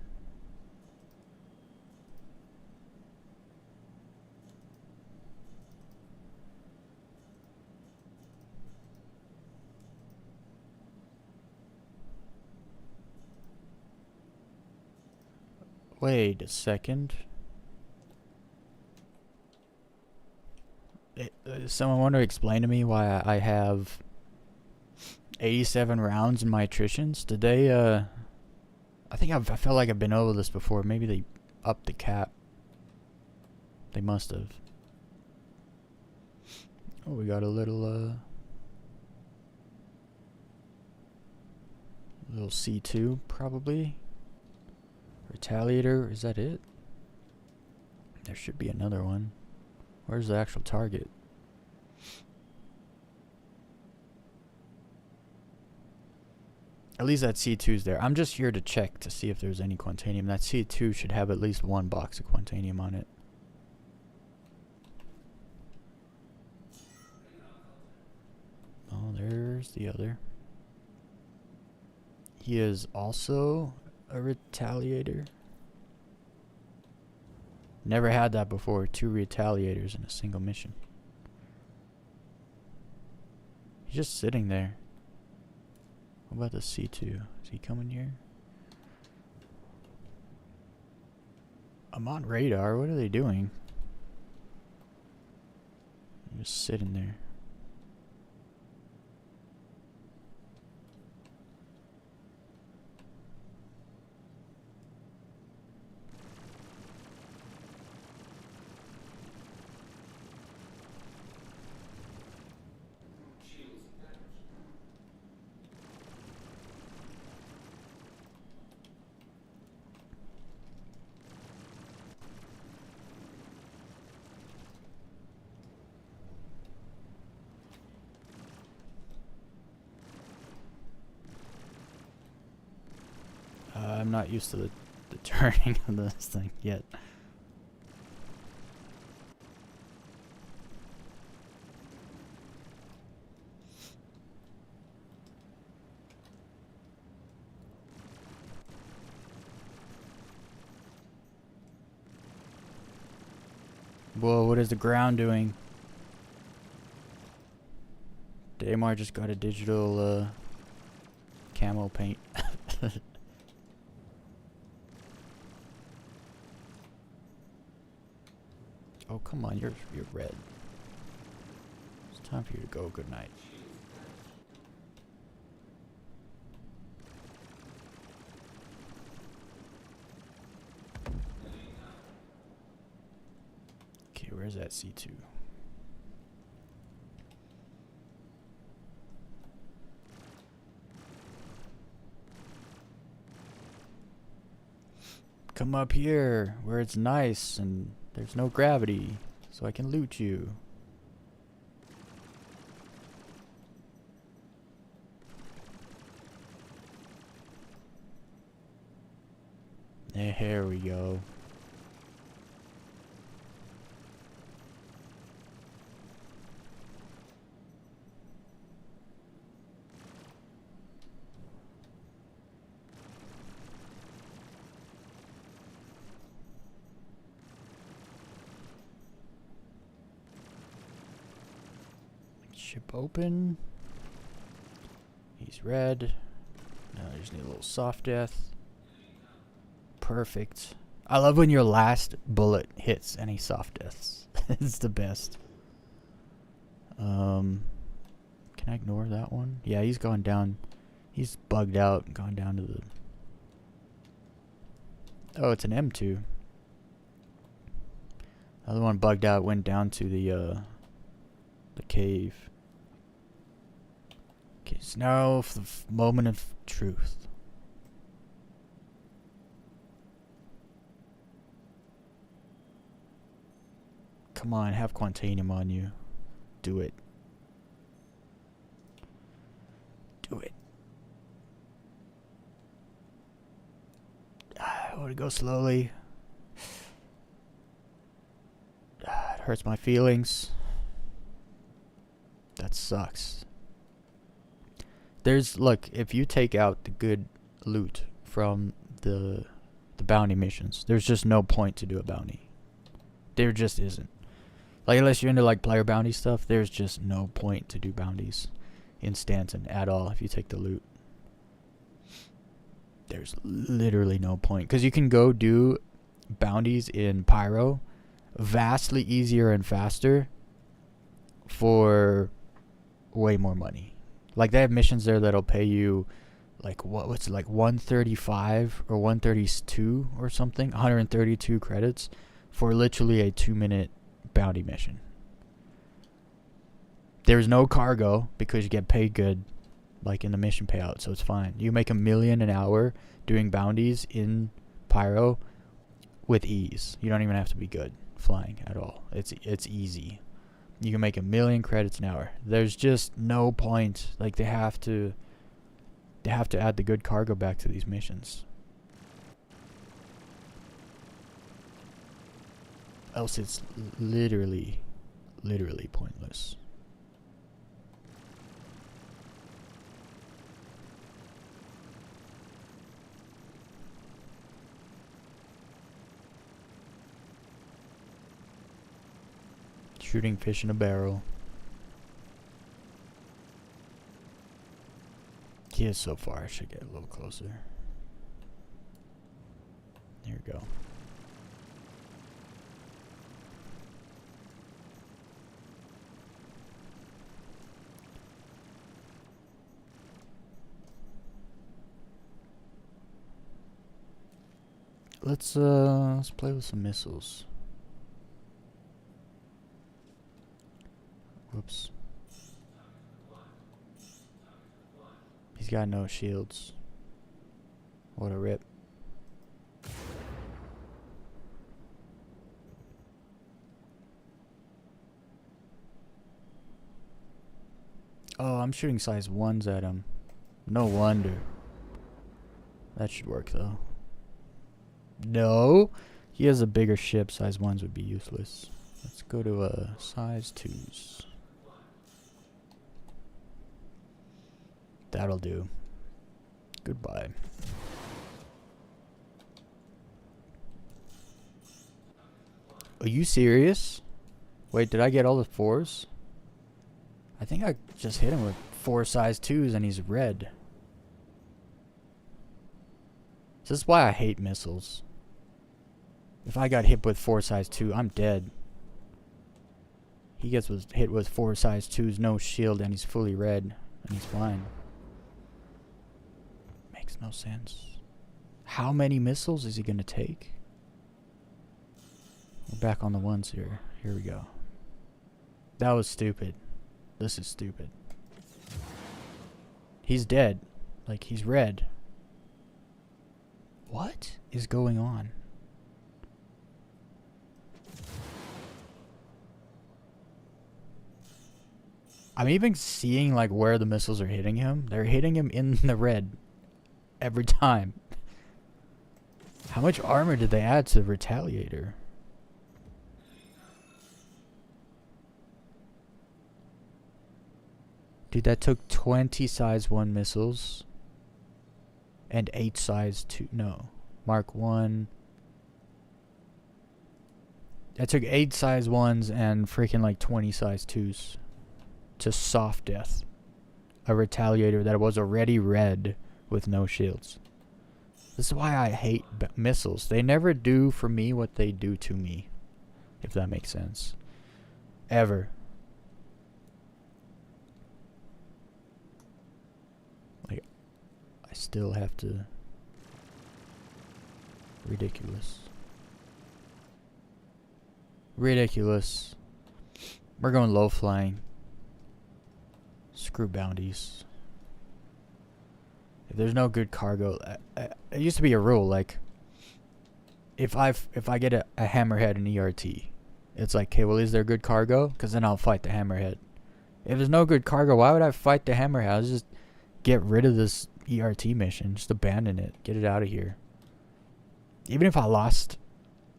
wait a second. Someone want to explain to me why I have 87 rounds in my attritions? Did they I think I felt like I've been over this before. Maybe they upped the cap. They must have. Oh, we got a little C2 probably. Retaliator, is that it? There should be another one. Where's the actual target? At least that C2's there. I'm just here to check to see if there's any Quantanium. That C2 should have at least one box of Quantanium on it. Oh, there's the other. He is also a Retaliator. Never had that before. 2 Retaliators in a single mission. He's just sitting there. What about the C2? Is he coming here? I'm on radar. What are they doing? I'm just sitting there. I'm not used to the turning of this thing yet. Whoa, what is the ground doing? Daymar just got a digital camo paint. Oh, come on, you're red. It's time for you to go. Good night. Okay, where's that C2? Come up here where it's nice and there's no gravity, so I can loot you. Here we go. Ship open. He's red. Now I just need a little soft death. Perfect. I love when your last bullet hits any soft deaths. It's the best. Can I ignore that one? Yeah, he's gone down. He's bugged out and gone down to the... Oh, it's an M2. The other one bugged out, went down to the cave. Okay, so now for the moment of truth. Come on, have Quantanium on you. Do it. Do it. I want to go slowly. It hurts my feelings. That sucks. Look, if you take out the good loot from the bounty missions, there's just no point to do a bounty. There just isn't. Like, unless you're into like player bounty stuff, there's just no point to do bounties in Stanton at all if you take the loot. There's literally no point, because you can go do bounties in Pyro vastly easier and faster for way more money. Like, they have missions there that'll pay you like what's it, like 135 or 132 or something, 132 credits for literally a 2-minute bounty mission. There's no cargo because you get paid good, like in the mission payout, so it's fine. You make $1 million an hour doing bounties in Pyro with ease. You don't even have to be good flying at all. It's easy. You can make 1 million credits an hour. There's just no point. Like they have to add the good cargo back to these missions. Else it's literally pointless. Shooting fish in a barrel. Yeah, so far I should get a little closer. Here we go. Let's play with some missiles. Whoops. He's got no shields. What a rip. Oh, I'm shooting size 1s at him. No wonder. That should work though. No. He has a bigger ship. Size 1s would be useless. Let's go to size 2s. That'll do. Goodbye. Are you serious? Wait, did I get all the 4s? I think I just hit him with 4 size 2s and he's red. This is why I hate missiles. If I got hit with 4 size 2, I'm dead. He gets hit with 4 size 2s, no shield, and he's fully red. And he's fine. Makes no sense. How many missiles is he going to take? We're back on the 1s here. Here we go. That was stupid. This is stupid. He's dead. Like, he's red. What is going on? I'm even seeing like where the missiles are hitting him. They're hitting him in the red every time. How much armor did they add to the Retaliator? Dude, that took 20 size 1 missiles and 8 size 2. No. Mark 1. That took 8 size 1s and freaking like 20 size 2s to soft death a Retaliator that was already red with no shields. This is why I hate missiles. They never do for me what they do to me, if that makes sense. Ever. Like, I still have to... Ridiculous. Ridiculous. We're going low flying. Screw bounties. If there's no good cargo, it used to be a rule, like, if I get a hammerhead in ERT, it's like, okay, well, is there good cargo? Because then I'll fight the hammerhead. If there's no good cargo, why would I fight the hammerhead? I'll just get rid of this ERT mission. Just abandon it. Get it out of here. Even if I lost,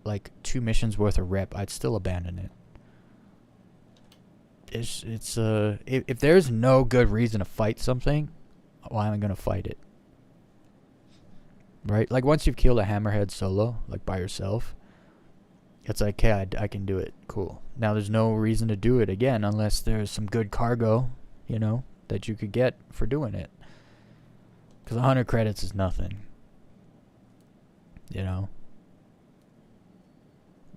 like, 2 missions worth of rep, I'd still abandon it. If there's no good reason to fight something, why am I going to fight it? Right? Like, once you've killed a hammerhead solo, like, by yourself, it's like, okay, I can do it. Cool. Now, there's no reason to do it again unless there's some good cargo, you know, that you could get for doing it. Because 100 credits is nothing. You know?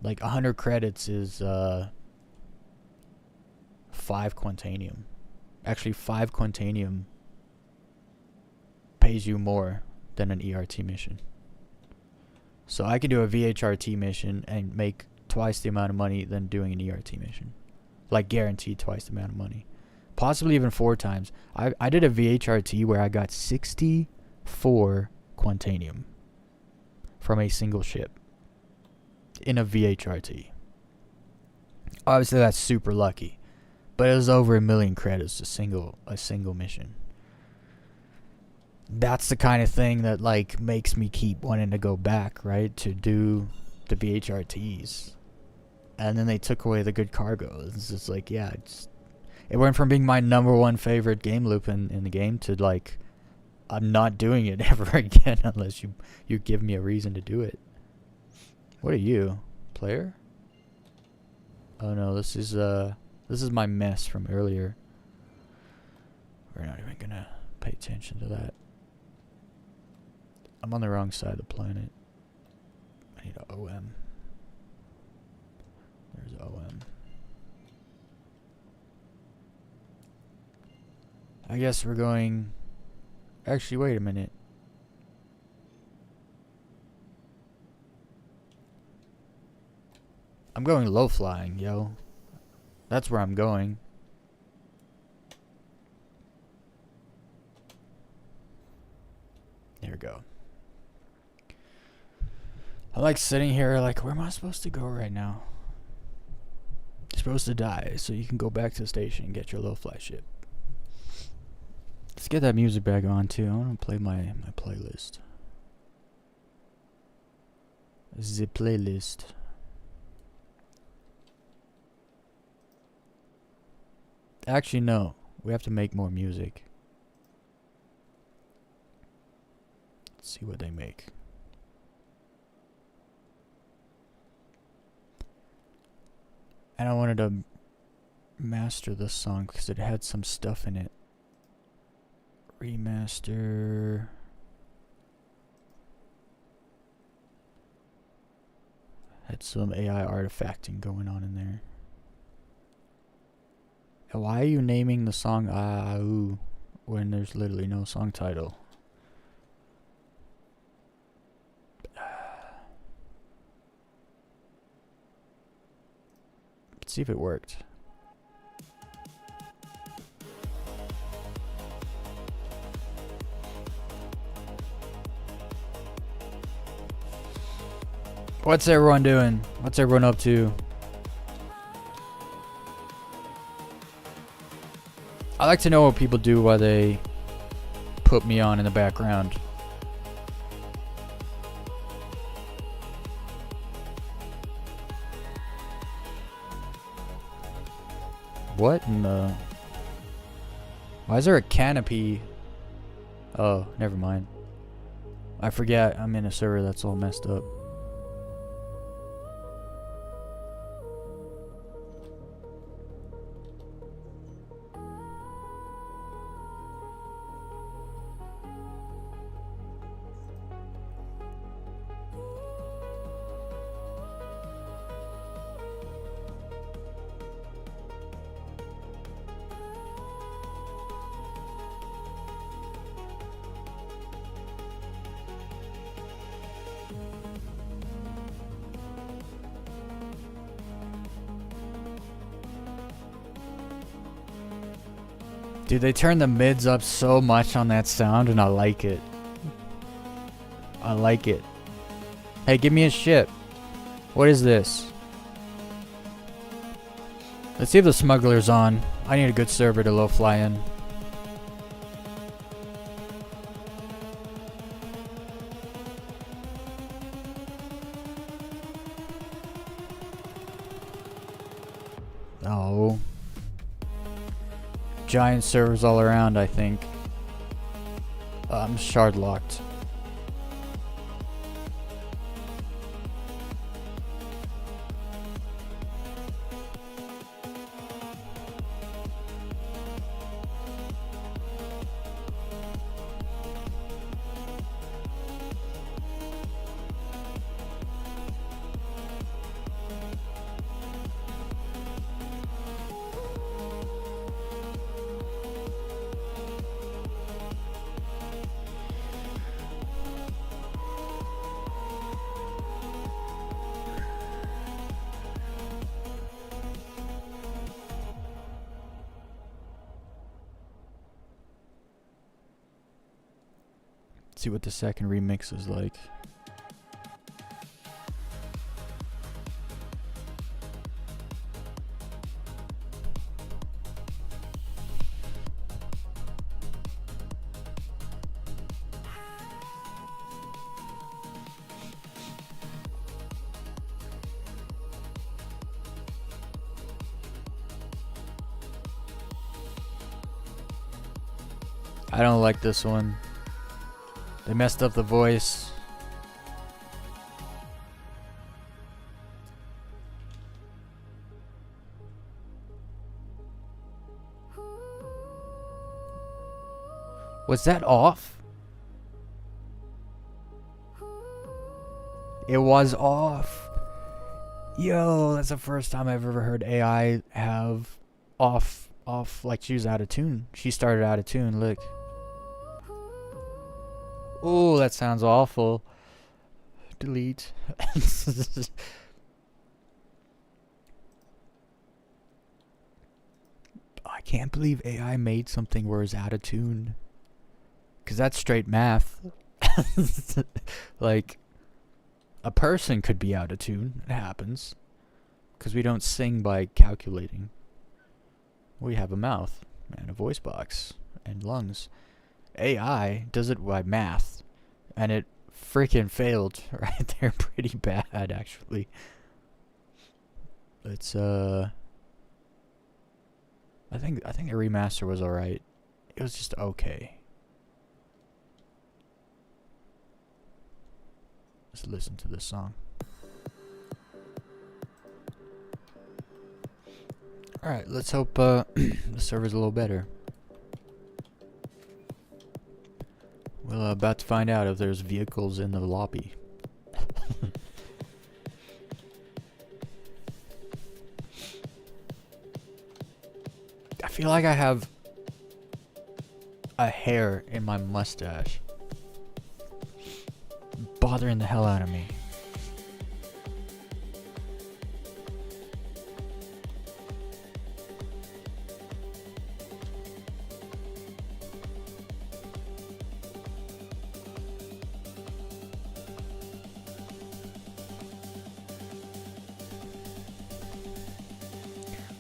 Like, 100 credits is, 5 Quantanium. Actually, 5 Quantanium pays you more than an ERT mission. So I could do a VHRT mission and make twice the amount of money than doing an ERT mission. Like guaranteed twice the amount of money. Possibly even 4 times. I did a VHRT where I got 64 Quantanium from a single ship in a VHRT. Obviously that's super lucky. But it was over 1 million credits a single mission. That's the kind of thing that like makes me keep wanting to go back, right? To do the VHRTs. And then they took away the good cargo. It's just like, yeah, it went from being my #1 favorite game loop in the game to like, I'm not doing it ever again unless you give me a reason to do it. What are you? Player? Oh no, this is my mess from earlier. We're not even gonna pay attention to that. I'm on the wrong side of the planet. I need a OM. There's OM. I guess we're going... Actually, wait a minute. I'm going low flying, yo. That's where I'm going. There we go. I like sitting here like, where am I supposed to go right now? You're supposed to die so you can go back to the station and get your low fly ship. Let's get that music back on too. I want to play my playlist. The playlist. Actually, no. We have to make more music. Let's see what they make. And I wanted to master this song because it had some stuff in it. Remaster. Had some AI artifacting going on in there. And why are you naming the song Ooh when there's literally no song title? Let's see if it worked. What's everyone doing? What's everyone up to? I like to know what people do while they put me on in the background. What in the... Why is there a canopy? Oh, never mind. I forget I'm in a server that's all messed up. Dude, they turn the mids up so much on that sound, and I like it. I like it. Hey, give me a ship. What is this? Let's see if the smuggler's on. I need a good server to low fly in. Oh. Giant servers all around, I think. I'm shard locked. Let's see what the second remix is like. I don't like this one. They messed up the voice. Was that off? It was off. Yo, that's the first time I've ever heard AI have off, like she was out of tune. She started out of tune, look. Oh, that sounds awful. Delete. I can't believe AI made something where it's out of tune. Because that's straight math. Like, a person could be out of tune. It happens. Because we don't sing by calculating. We have a mouth and a voice box and lungs. AI does it by math, and it freaking failed right there pretty bad, actually. It's I think the remaster was alright. It was just okay. Let's listen to this song. Alright, let's hope the server's a little better. We're about to find out if there's vehicles in the lobby. I feel like I have a hair in my mustache. Bothering the hell out of me.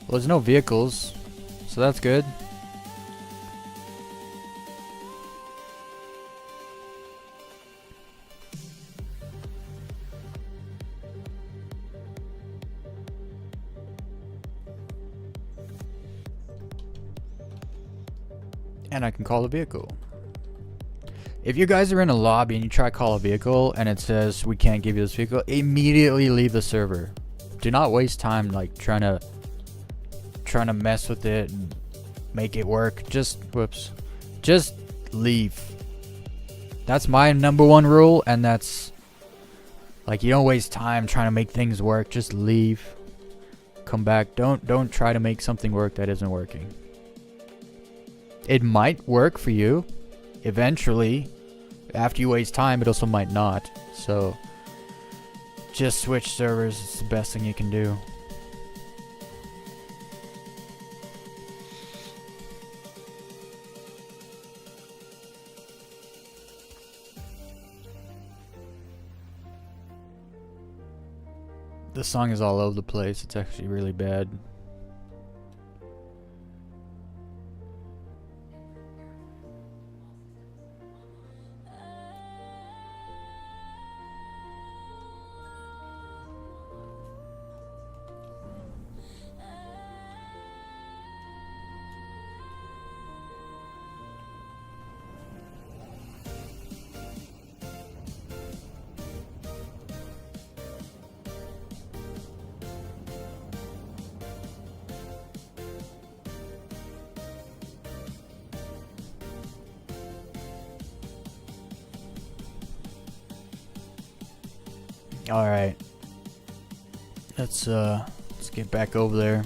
Well, there's no vehicles, so that's good. And I can call a vehicle. If you guys are in a lobby and you try to call a vehicle and it says we can't give you this vehicle, immediately leave the server. Do not waste time like trying to mess with it and make it work. Just leave. That's my #1 rule, and that's like, you don't waste time trying to make things work. Just leave. Come back. Don't try to make something work that isn't working. It might work for you eventually. After you waste time, it also might not. So just switch servers. It's the best thing you can do. The song is all over the place. It's actually really bad. All right. Let's get back over there.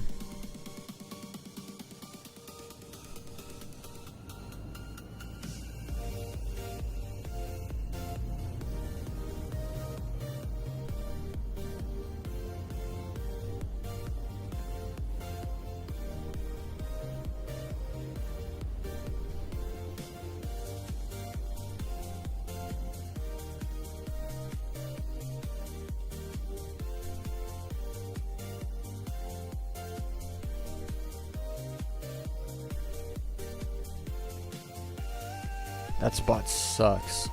That spot sucks.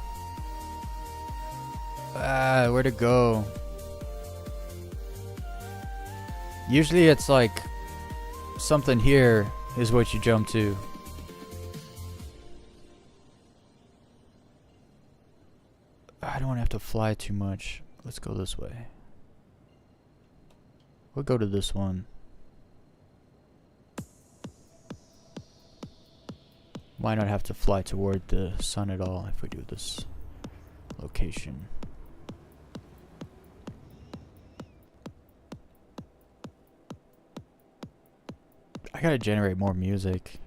Ah, where to go? Usually it's like something here is what you jump to. I don't want to have to fly too much. Let's go this way. We'll go to this one. Might not have to fly toward the sun at all if we do this location. I gotta generate more music.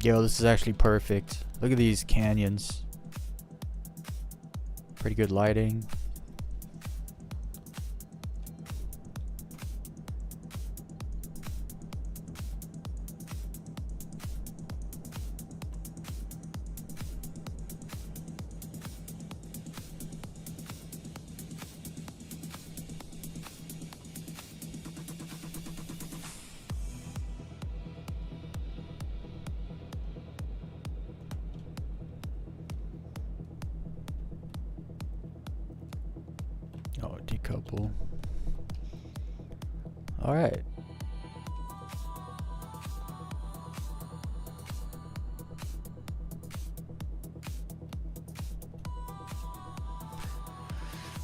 Yo, this is actually perfect. Look at these canyons. Pretty good lighting. Oh, decouple. Alright.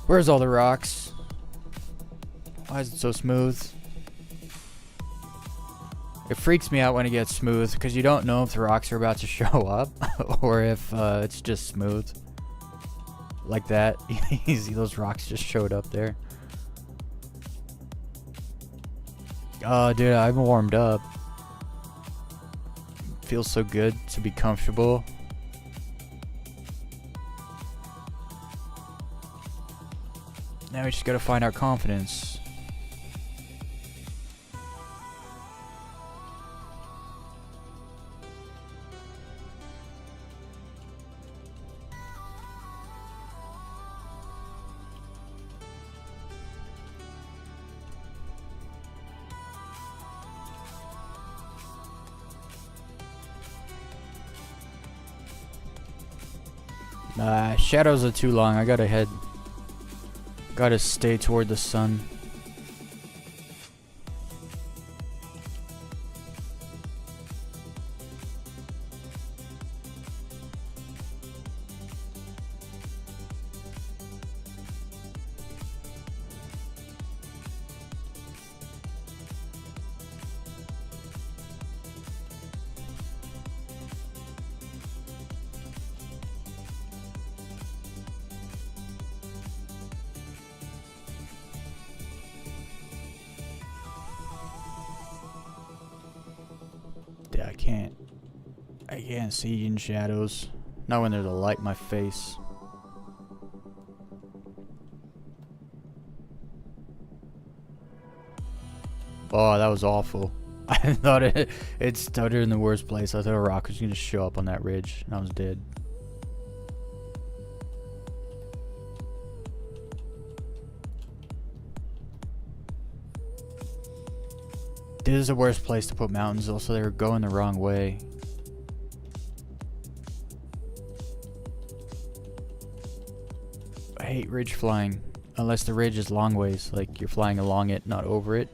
Where's all the rocks? Why is it so smooth? It freaks me out when it gets smooth because you don't know if the rocks are about to show up or if it's just smooth. Like that. You see those rocks just showed up there. Oh, dude, I'm warmed up. Feels so good to be comfortable. Now we just gotta find our confidence. Shadows are too long. I gotta head. Gotta stay toward the sun. Yeah, I can't see in shadows. Not when there's a light in my face. Oh, that was awful. I thought it stuttered in the worst place. I thought a rock was gonna show up on that ridge and I was dead. This is the worst place to put mountains. Also, they were going the wrong way. I hate ridge flying. Unless the ridge is long ways. Like you're flying along it, not over it.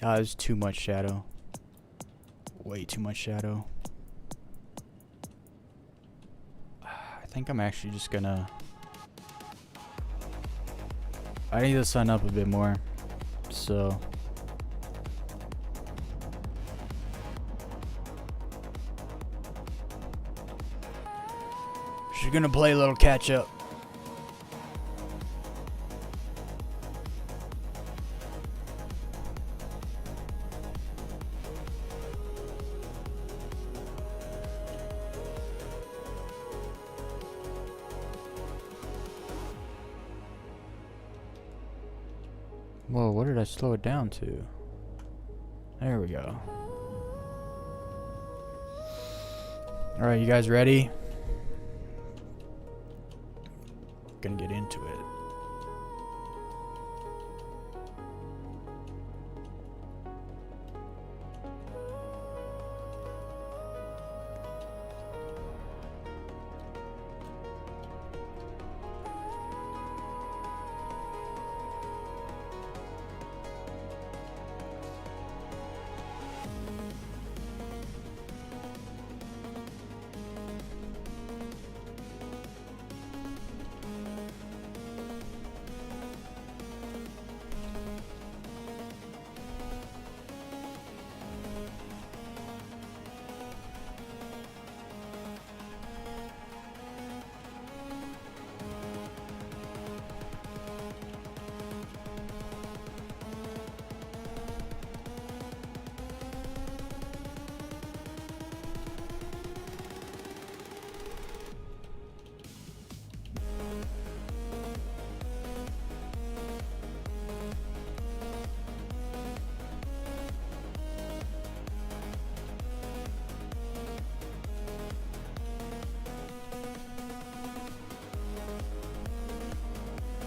There's too much shadow. Way too much shadow. I think I'm actually just gonna... I need the sun up a bit more. So... she's gonna play a little catch up. Whoa, what did I slow it down to? There we go. Alright, you guys ready? Gonna get into it.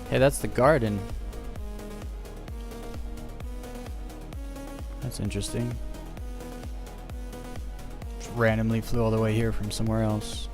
Hey, that's the garden. That's interesting. Just randomly flew all the way here from somewhere else.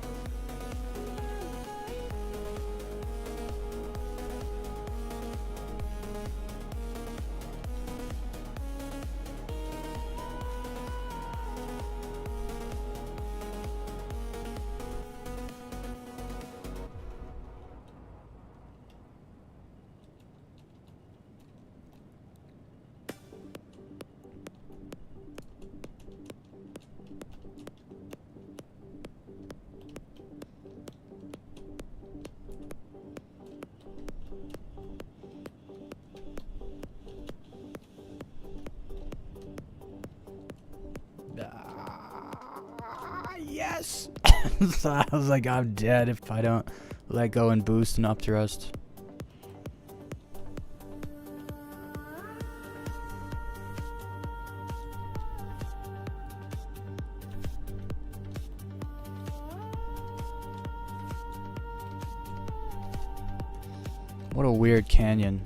Yes! I was like, I'm dead if I don't let go and boost and up thrust. What a weird canyon.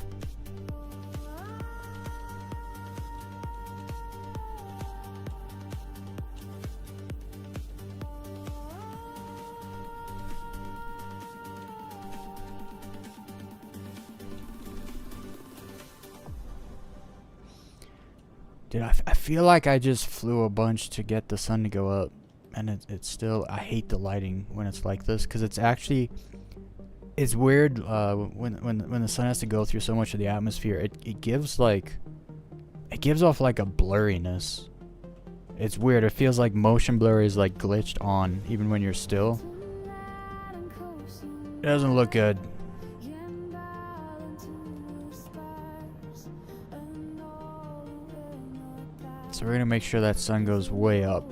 Dude, I feel like I just flew a bunch to get the sun to go up. And it's still... I hate the lighting when it's like this. Because it's actually... It's weird when the sun has to go through so much of the atmosphere. It gives like... It gives off like a blurriness. It's weird. It feels like motion blur is like glitched on. Even when you're still. It doesn't look good. So we're gonna make sure that sun goes way up.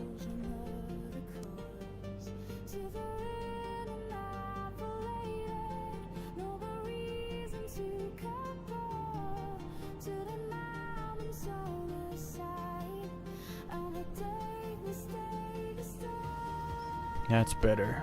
That's better.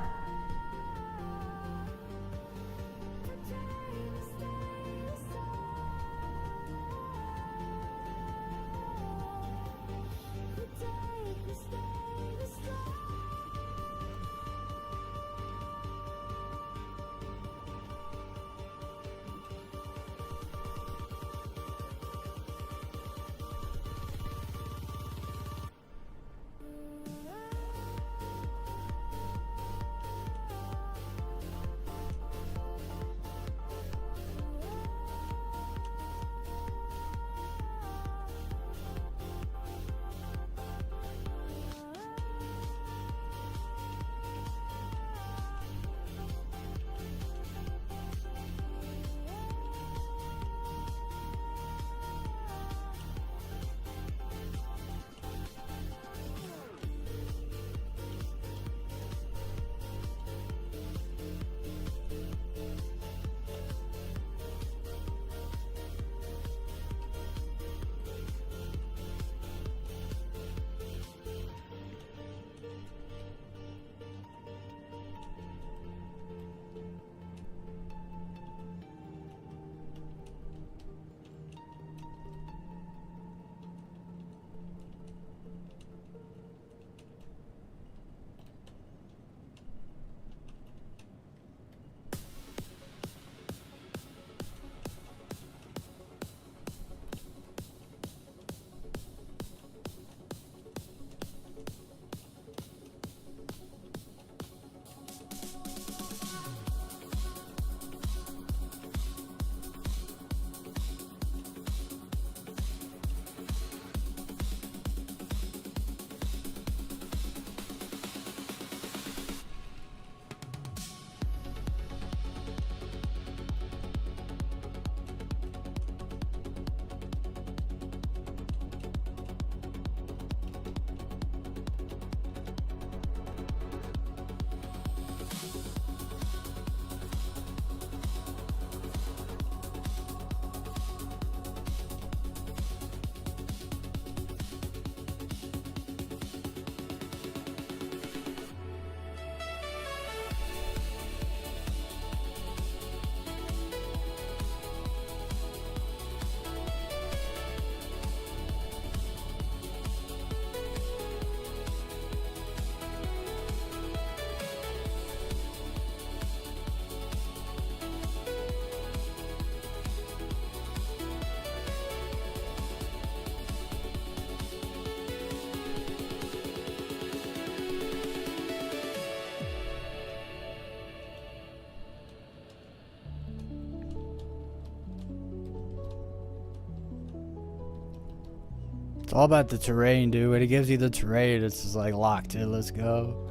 all about the terrain, dude. When it gives you the terrain, it's just like locked in. Let's go.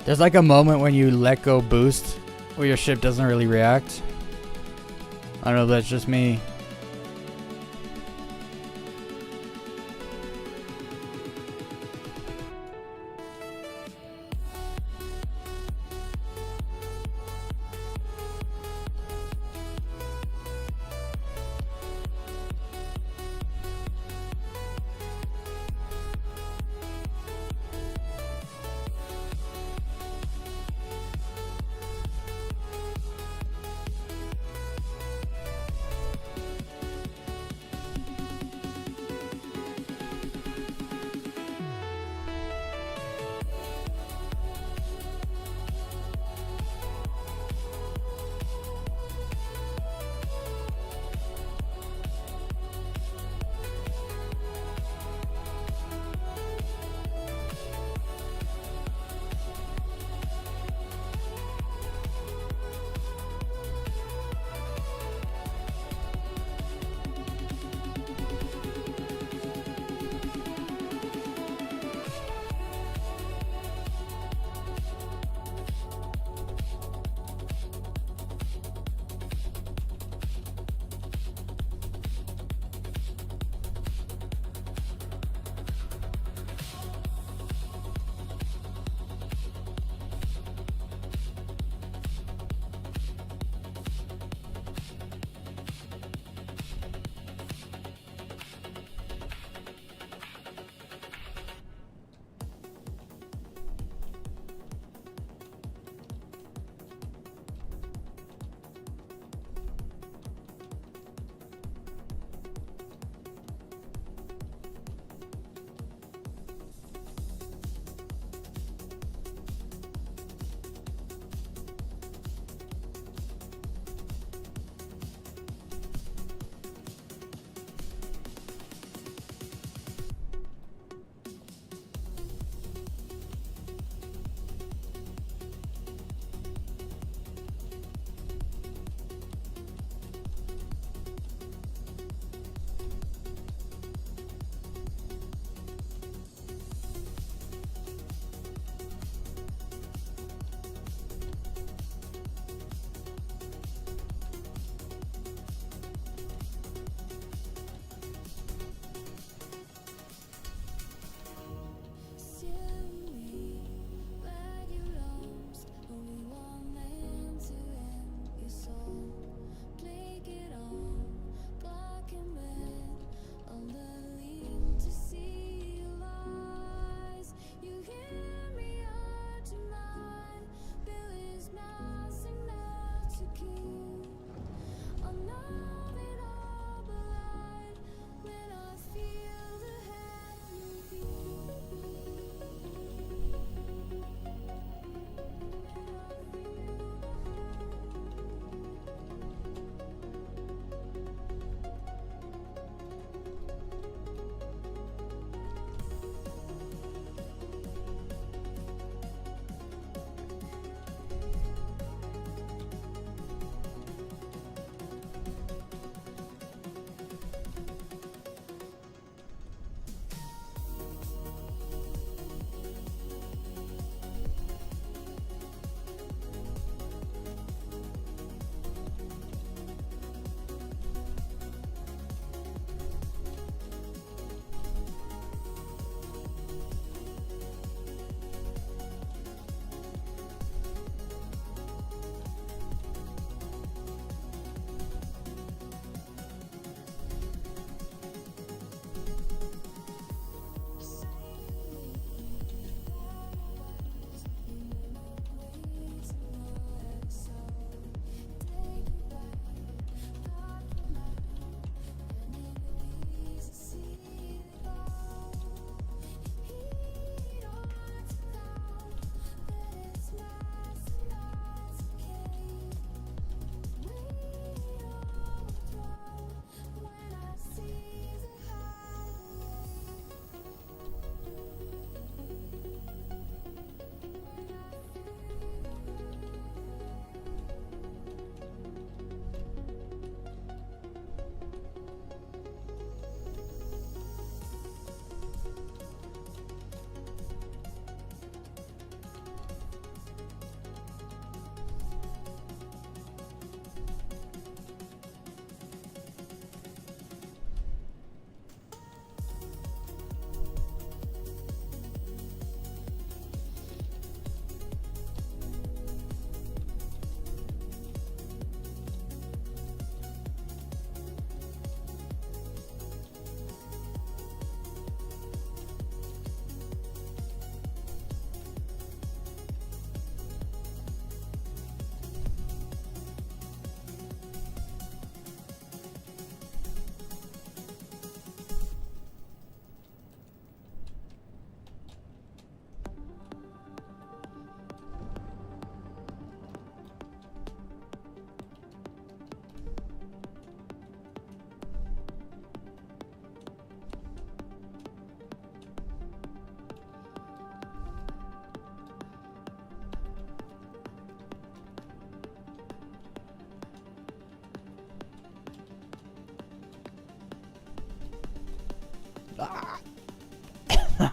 There's like a moment when you let go boost where your ship doesn't really react. I don't know if that's just me.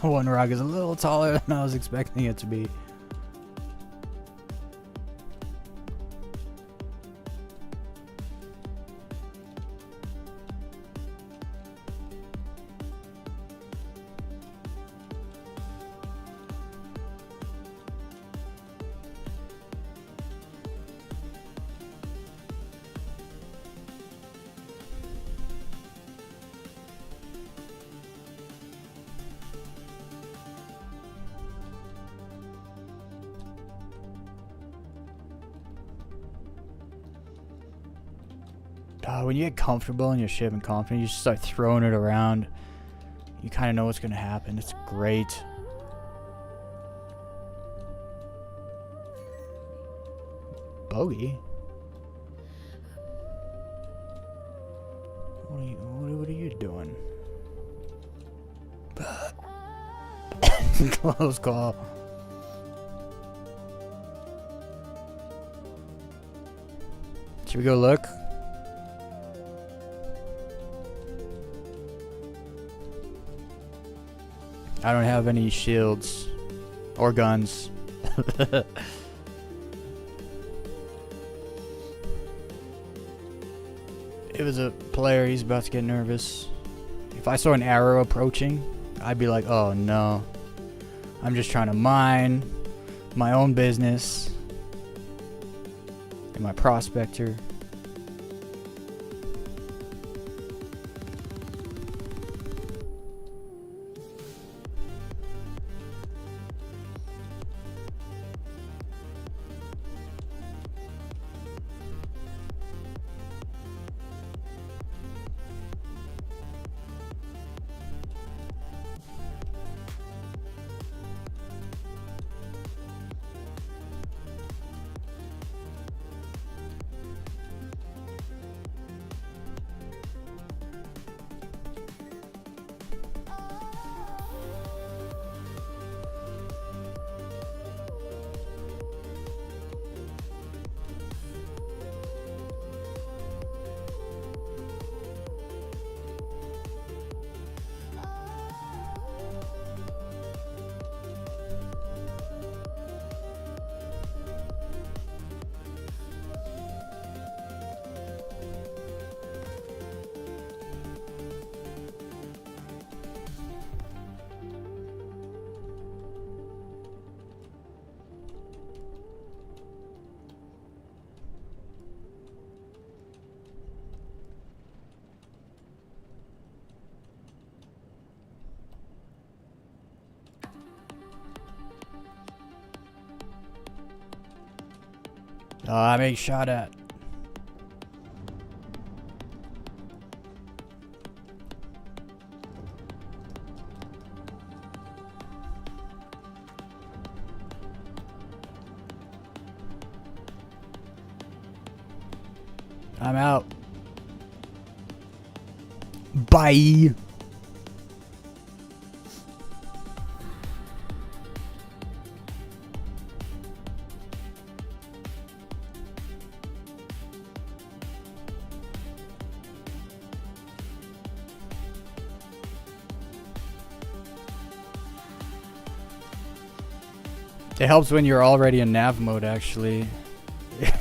One rock is a little taller than I was expecting it to be. When you get comfortable in your ship and confident, you just start throwing it around. You kind of know what's going to happen. It's great. Bogey? What are you doing? Close call. Should we go look? I don't have any shields or guns. It was a player, he's about to get nervous. If I saw an arrow approaching, I'd be like, oh no. I'm just trying to mine my own business and my prospector. I'm being shot at. I'm out. Bye. It helps when you're already in nav mode, actually.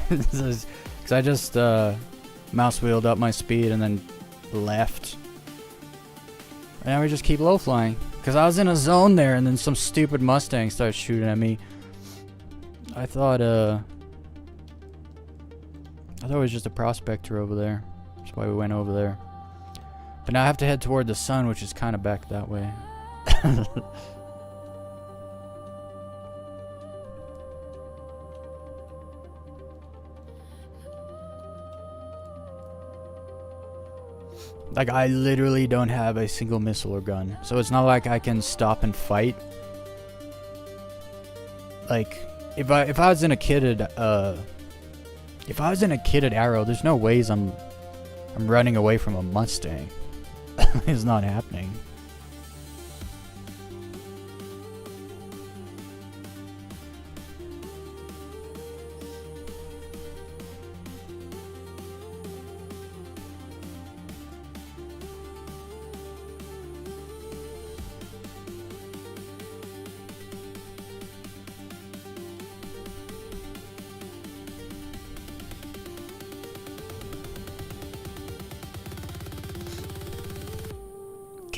Because I just mouse wheeled up my speed and then left. And now we just keep low flying. Because I was in a zone there and then some stupid Mustang started shooting at me. I thought it was just a prospector over there. That's why we went over there. But now I have to head toward the sun, which is kind of back that way. Like, I literally don't have a single missile or gun. So it's not like I can stop and fight. Like, if I was in a kitted arrow, there's no ways I'm running away from a Mustang. It's not happening.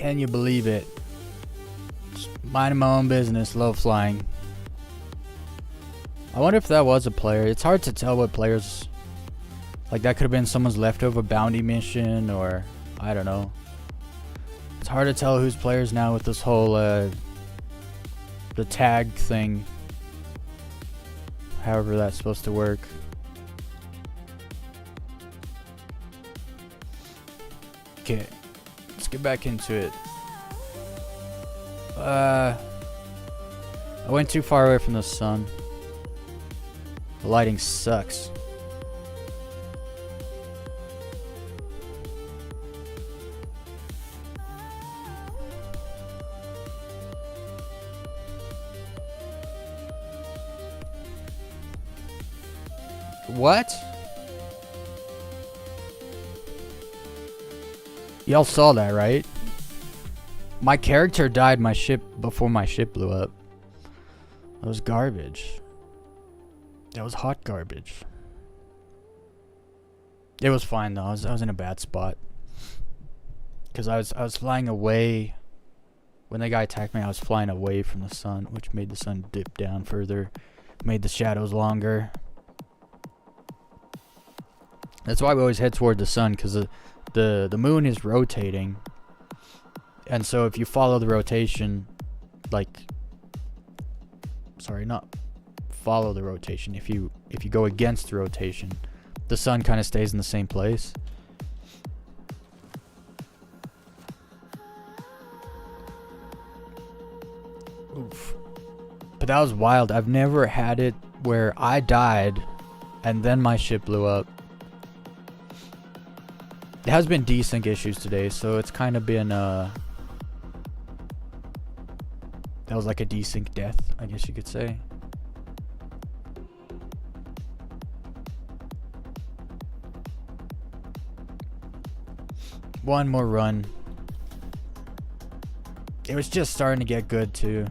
Can you believe it? Just minding my own business, low flying. I wonder if that was a player. It's hard to tell what players... Like, that could have been someone's leftover bounty mission, or... I don't know. It's hard to tell who's players now with this whole, the tag thing. However that's supposed to work. Okay. Let's get back into it. I went too far away from the sun. The lighting sucks. What? Y'all saw that, right? My character died my ship before my ship blew up. That was garbage. That was hot garbage. It was fine though. I was in a bad spot. Cause I was flying away. When the guy attacked me, I was flying away from the sun, which made the sun dip down further, made the shadows longer. That's why we always head toward the sun, because the moon is rotating. And so if you follow the rotation, like... Sorry, not follow the rotation. If you go against the rotation, the sun kind of stays in the same place. Oof. But that was wild. I've never had it where I died and then my ship blew up. It has been desync issues today, so it's kind of been that was like a desync death, I guess you could say. One more run. It was just starting to get good too.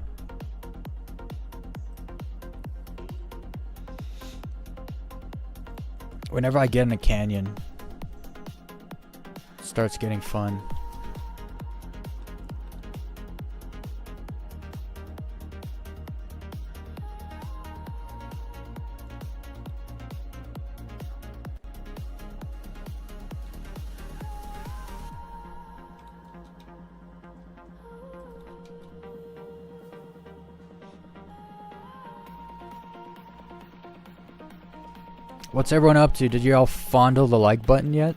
Whenever I get in a canyon, it starts getting fun. What's everyone up to? Did you all fondle the like button yet?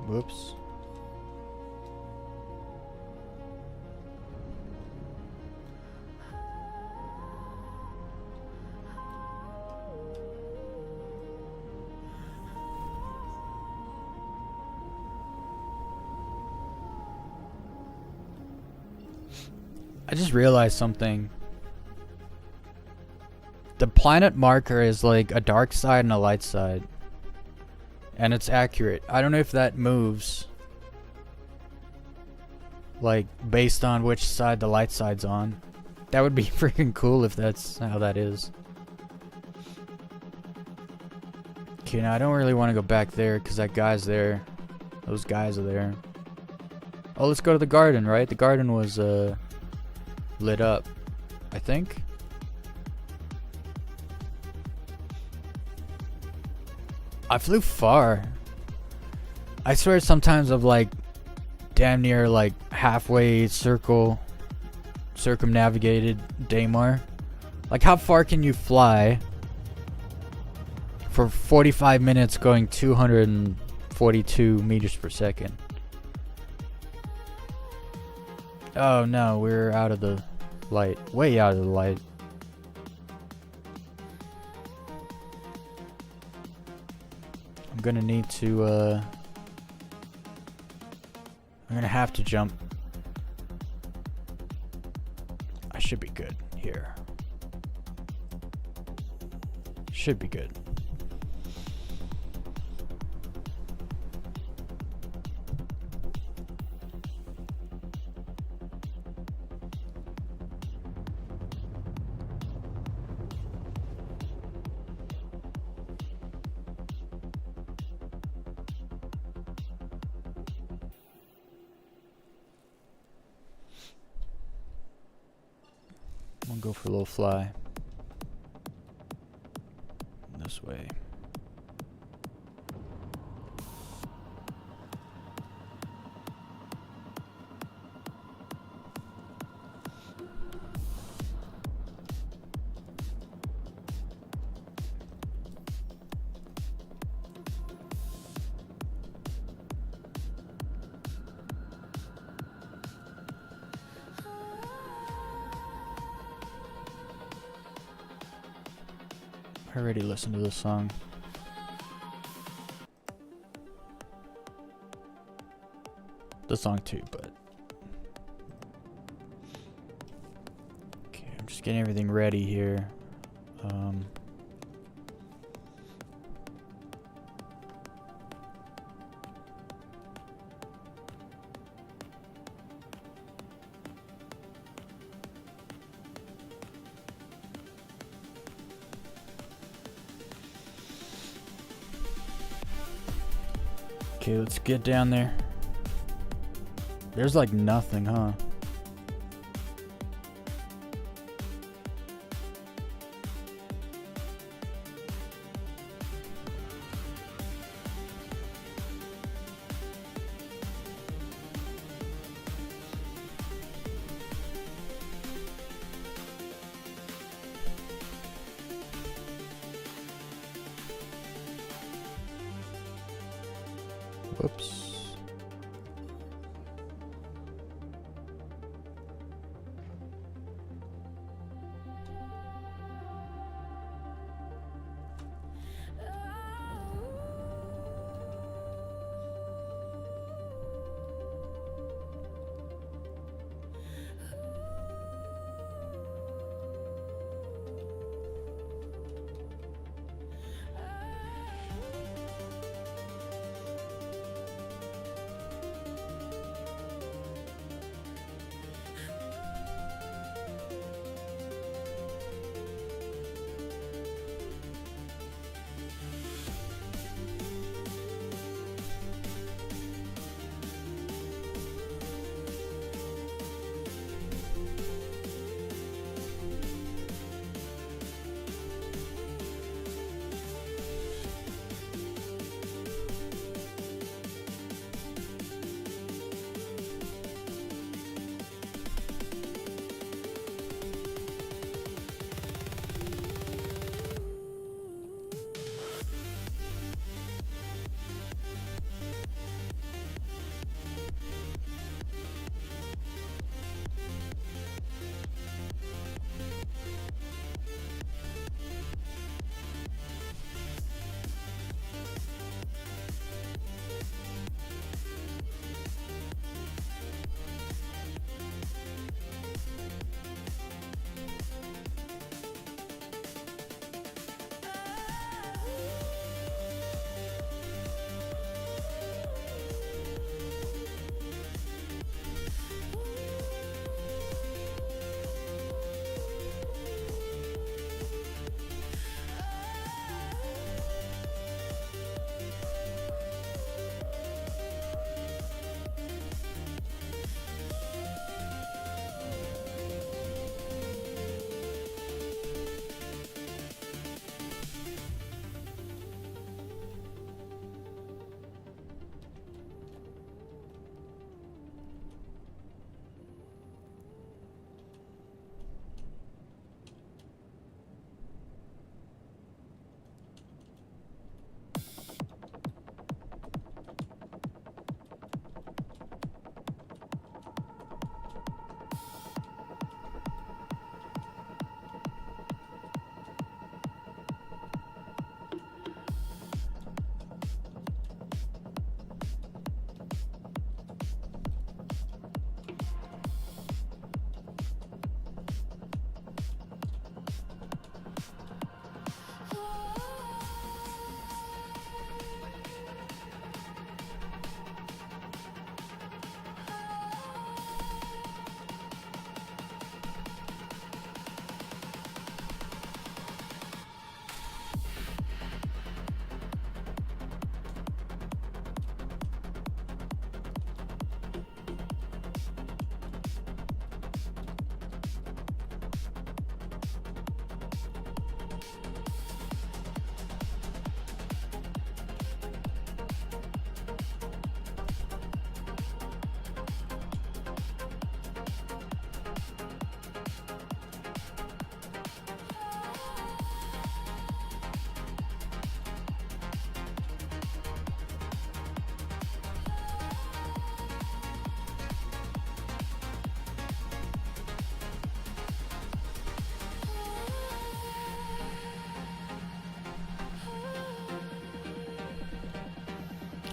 Whoops. I just realized something. The planet marker is like a dark side and a light side. And it's accurate. I don't know if that moves, like, based on which side the light side's on. That would be freaking cool if that's how that is. Okay, now I don't really want to go back there because that guy's there. Those guys are there. Oh, let's go to the garden, right? The garden was lit up, I think. I flew far. I swear sometimes I've like damn near like halfway circumnavigated Daymar. Like how far can you fly for 45 minutes going 242 meters per second? Oh no, we're out of the light. Way out of the light. I'm gonna need to, I'm gonna have to jump. I should be good here. Should be good. I'm gonna go for a little fly. This way. I already listened to this song. The song too, but okay, I'm just getting everything ready here. Okay, let's get down there. There's like nothing, huh? Whoops.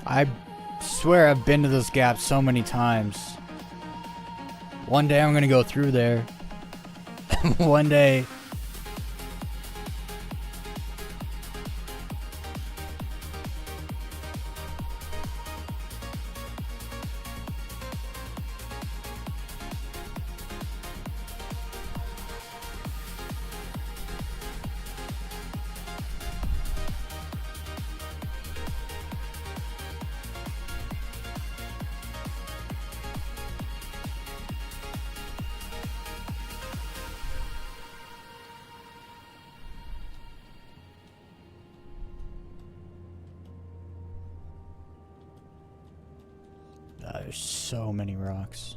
I swear I've been to those gaps so many times. One day I'm gonna go through there. One day. There's so many rocks.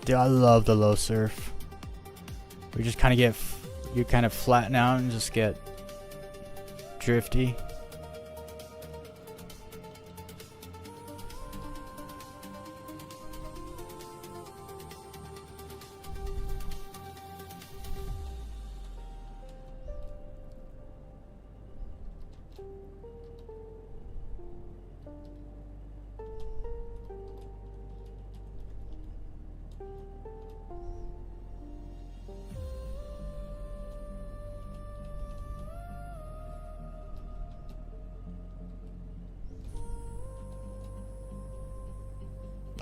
Dude, I love the low surf. We just kind of get, you kind of flatten out and just get drifty.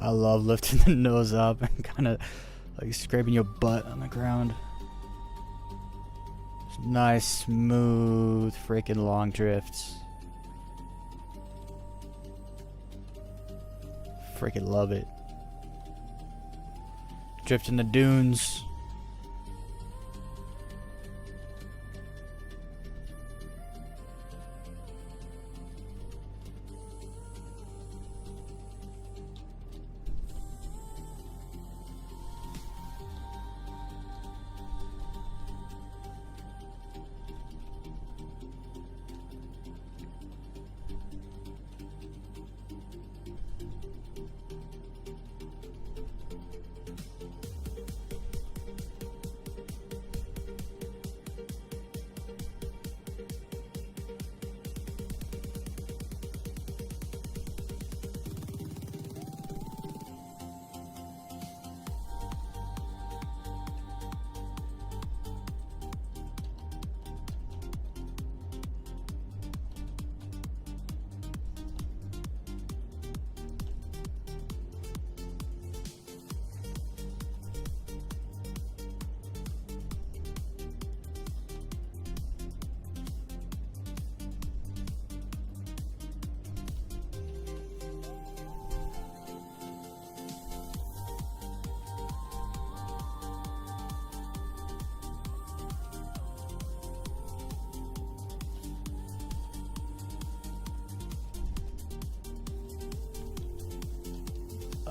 I love lifting the nose up and kind of like scraping your butt on the ground. Nice, smooth, freaking long drifts. Freaking love it. Drift in the dunes.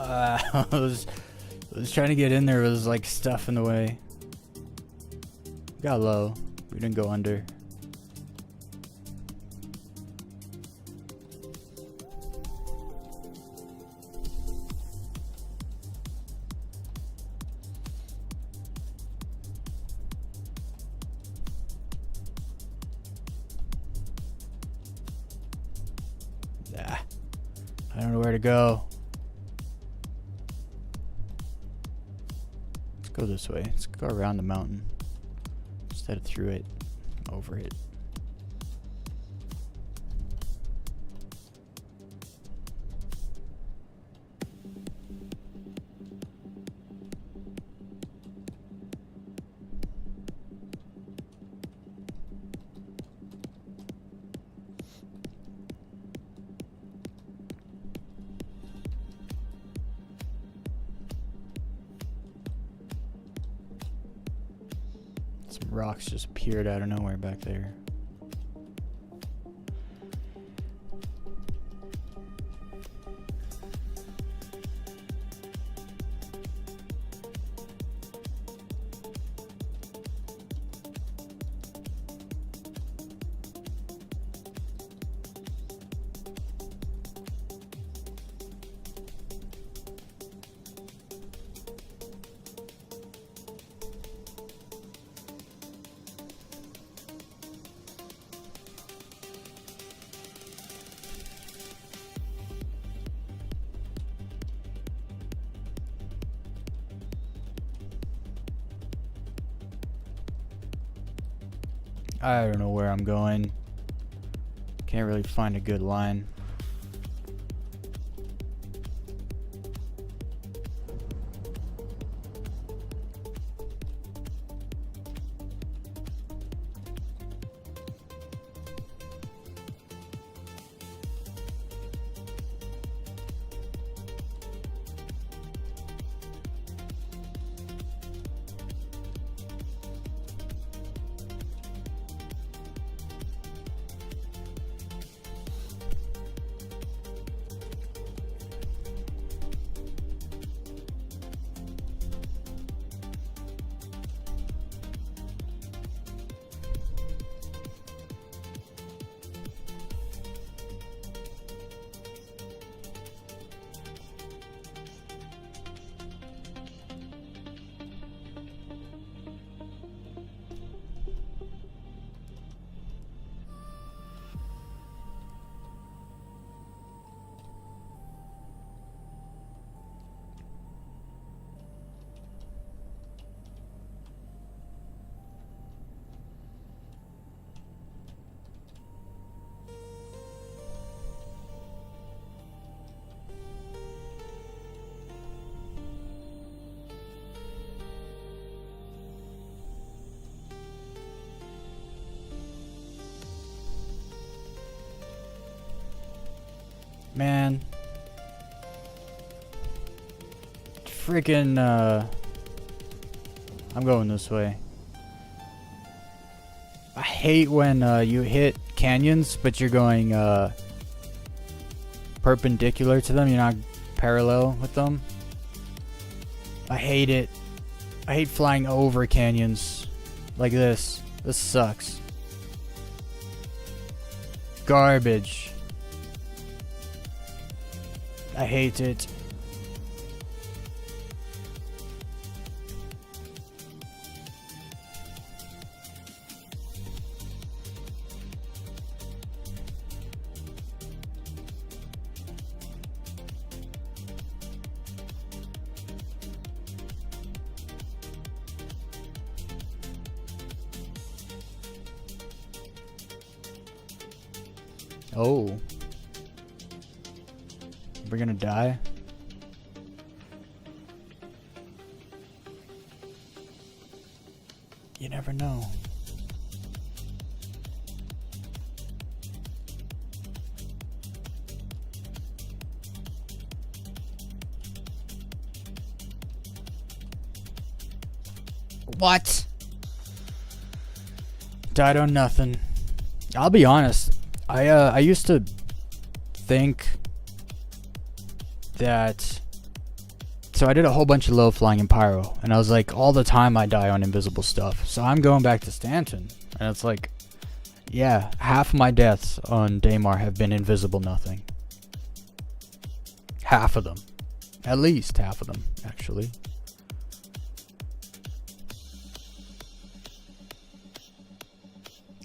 I was trying to get in there, it was like stuff in the way. Got low. We didn't go under. I don't know where to go. Let's go this way. Let's go around the mountain instead of through it, over it. Some rocks just appeared out of nowhere back there. I don't know where I'm going. Can't really find a good line. Man. freaking, I'm going this way. I hate when you hit canyons, but you're going perpendicular to them. You're not parallel with them. I hate it. I hate flying over canyons like this. This sucks. Garbage. I hate it. Oh. We're gonna die? You never know. What? Died on nothing. I'll be honest. I used to think that, so I did a whole bunch of low flying and pyro, and I was like, all the time I die on invisible stuff. So I'm going back to Stanton, and it's like, yeah, half my deaths on Daymar have been invisible nothing. Half of them. At least half of them, actually.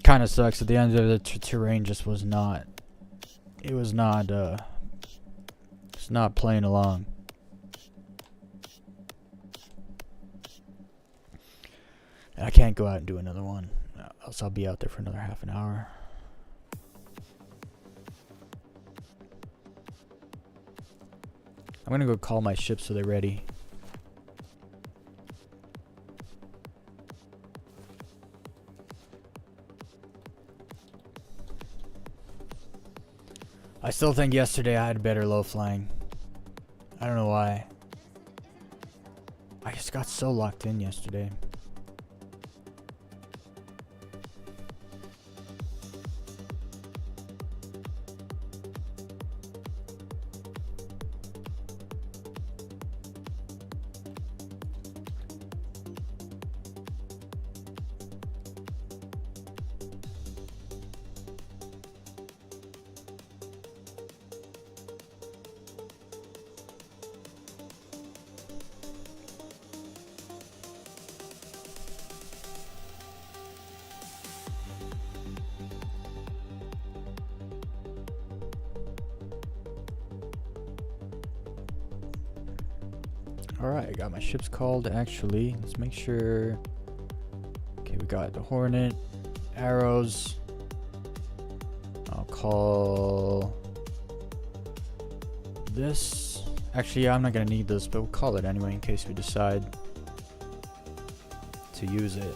Kind of sucks. At the end of the terrain just was not, it was not playing along. I can't go out and do another one, else I'll be out there for another half an hour. I'm gonna go call my ship so they're ready. I still think yesterday I had better low flying. I don't know why. I just got so locked in yesterday. Alright, I got my ships called actually. Let's make sure. Okay, we got the Hornet, arrows. I'll call this. Actually, yeah, I'm not gonna need this, but we'll call it anyway in case we decide to use it.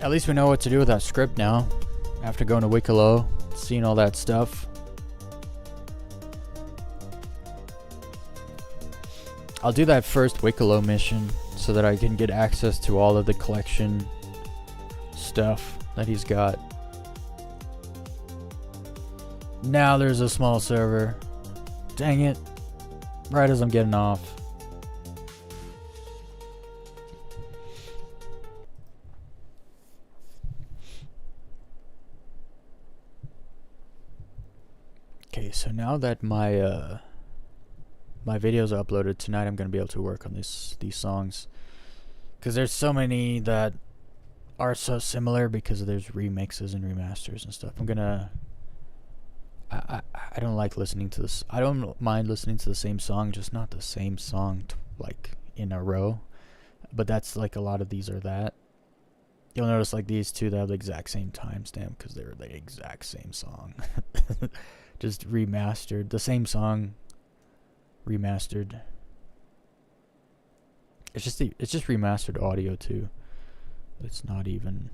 At least we know what to do with that script now. After going to Wiccolo, seeing all that stuff. I'll do that first Wiccolo mission so that I can get access to all of the collection stuff that he's got. Now there's a small server. Dang it. Right as I'm getting off. Okay, so now that my my videos are uploaded tonight, I'm gonna be able to work on these songs, because there's so many that are so similar because there's remixes and remasters and stuff. I don't like listening to this. I don't mind listening to the same song, just not the same song like in a row. But that's like a lot of these are that. You'll notice like these two, they have the exact same timestamp because they're the exact same song. Just remastered. The same song remastered. It's just remastered audio too. It's not even.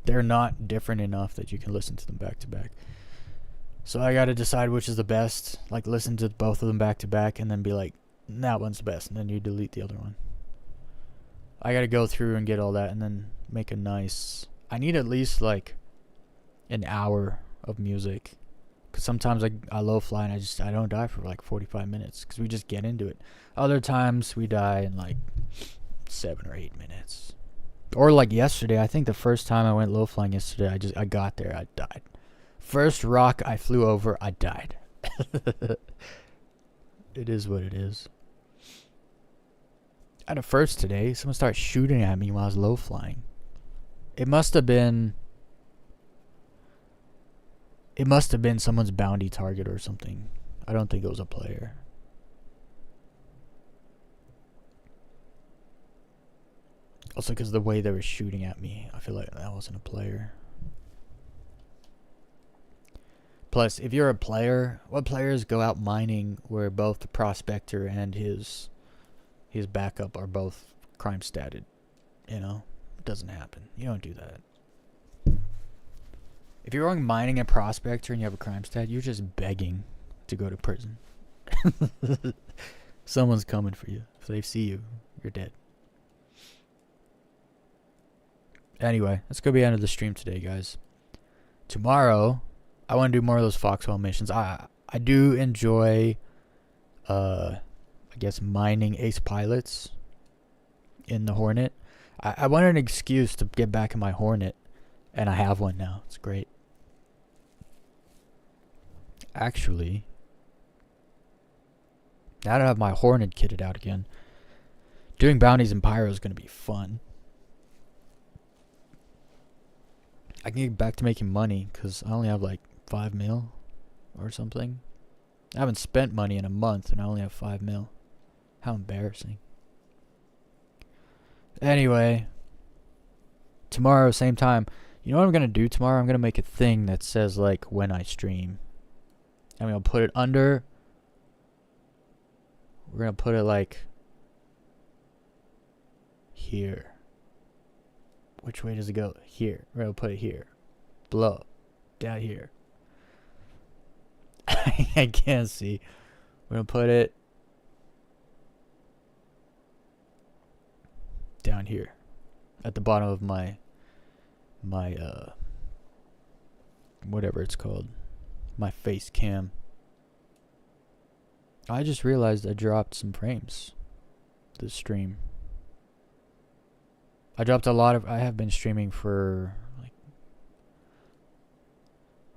They're not different enough that you can listen to them back to back. So I gotta decide which is the best. Like listen to both of them back to back and then be like, that one's the best, and then you delete the other one. I gotta go through and get all that and then make a nice. I need at least like an hour of music, because sometimes I low fly and I don't die for like 45 minutes because we just get into it. Other times we die in like 7 or 8 minutes. Or like yesterday, I think the first time I went low flying yesterday, I got there, I died. First rock I flew over, I died. It is what it is. At a first today, someone started shooting at me while I was low flying. It must have been someone's bounty target or something. I don't think it was a player. Also, because the way they were shooting at me, I feel like that wasn't a player. Plus, if you're a player, what players go out mining where both the prospector and his backup are both crime statted? You know? It doesn't happen. You don't do that. If you're going mining a prospector and you have a crime stat, you're just begging to go to prison. Someone's coming for you. If they see you, you're dead. Anyway, that's going to be the end of the stream today, guys. Tomorrow, I want to do more of those Foxhole missions. I do enjoy, I guess, mining ace pilots in the Hornet. I want an excuse to get back in my Hornet, and I have one now. It's great. Actually, now that I have my Hornet kitted out again, doing bounties in Pyro is going to be fun. I can get back to making money because I only have like 5 mil or something. I haven't spent money in a month and I only have 5 mil. How embarrassing. Anyway, tomorrow, same time. You know what I'm going to do tomorrow? I'm going to make a thing that says like when I stream. I'm going to put it under. We're going to put it like here. Which way does it go? Here. We're going to put it here. Below. Down here. I can't see. We're going to put it down here. At the bottom of my whatever it's called. My face cam. I just realized I dropped some frames this stream. I have been streaming for like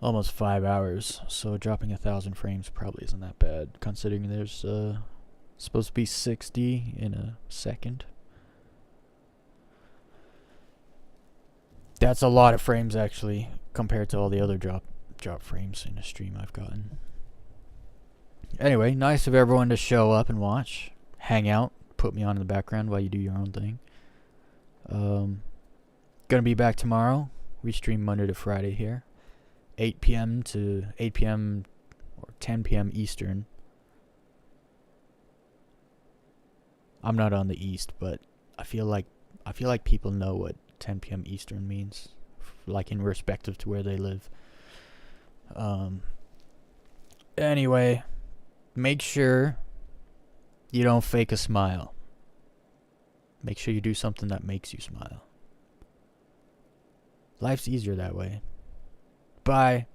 almost 5 hours, so dropping 1,000 frames probably isn't that bad, considering there's supposed to be 60 in a second. That's a lot of frames actually, compared to all the other drop frames in a stream I've gotten. Anyway, nice of everyone to show up and watch, hang out, put me on in the background while you do your own thing. Gonna be back tomorrow. We stream Monday to Friday here, 8 p.m. to 8 p.m. or 10 p.m. Eastern. I'm not on the East, but I feel like people know what 10 p.m. Eastern means, like in respective to where they live. Anyway, make sure you don't fake a smile. Make sure you do something that makes you smile. Life's easier that way. Bye.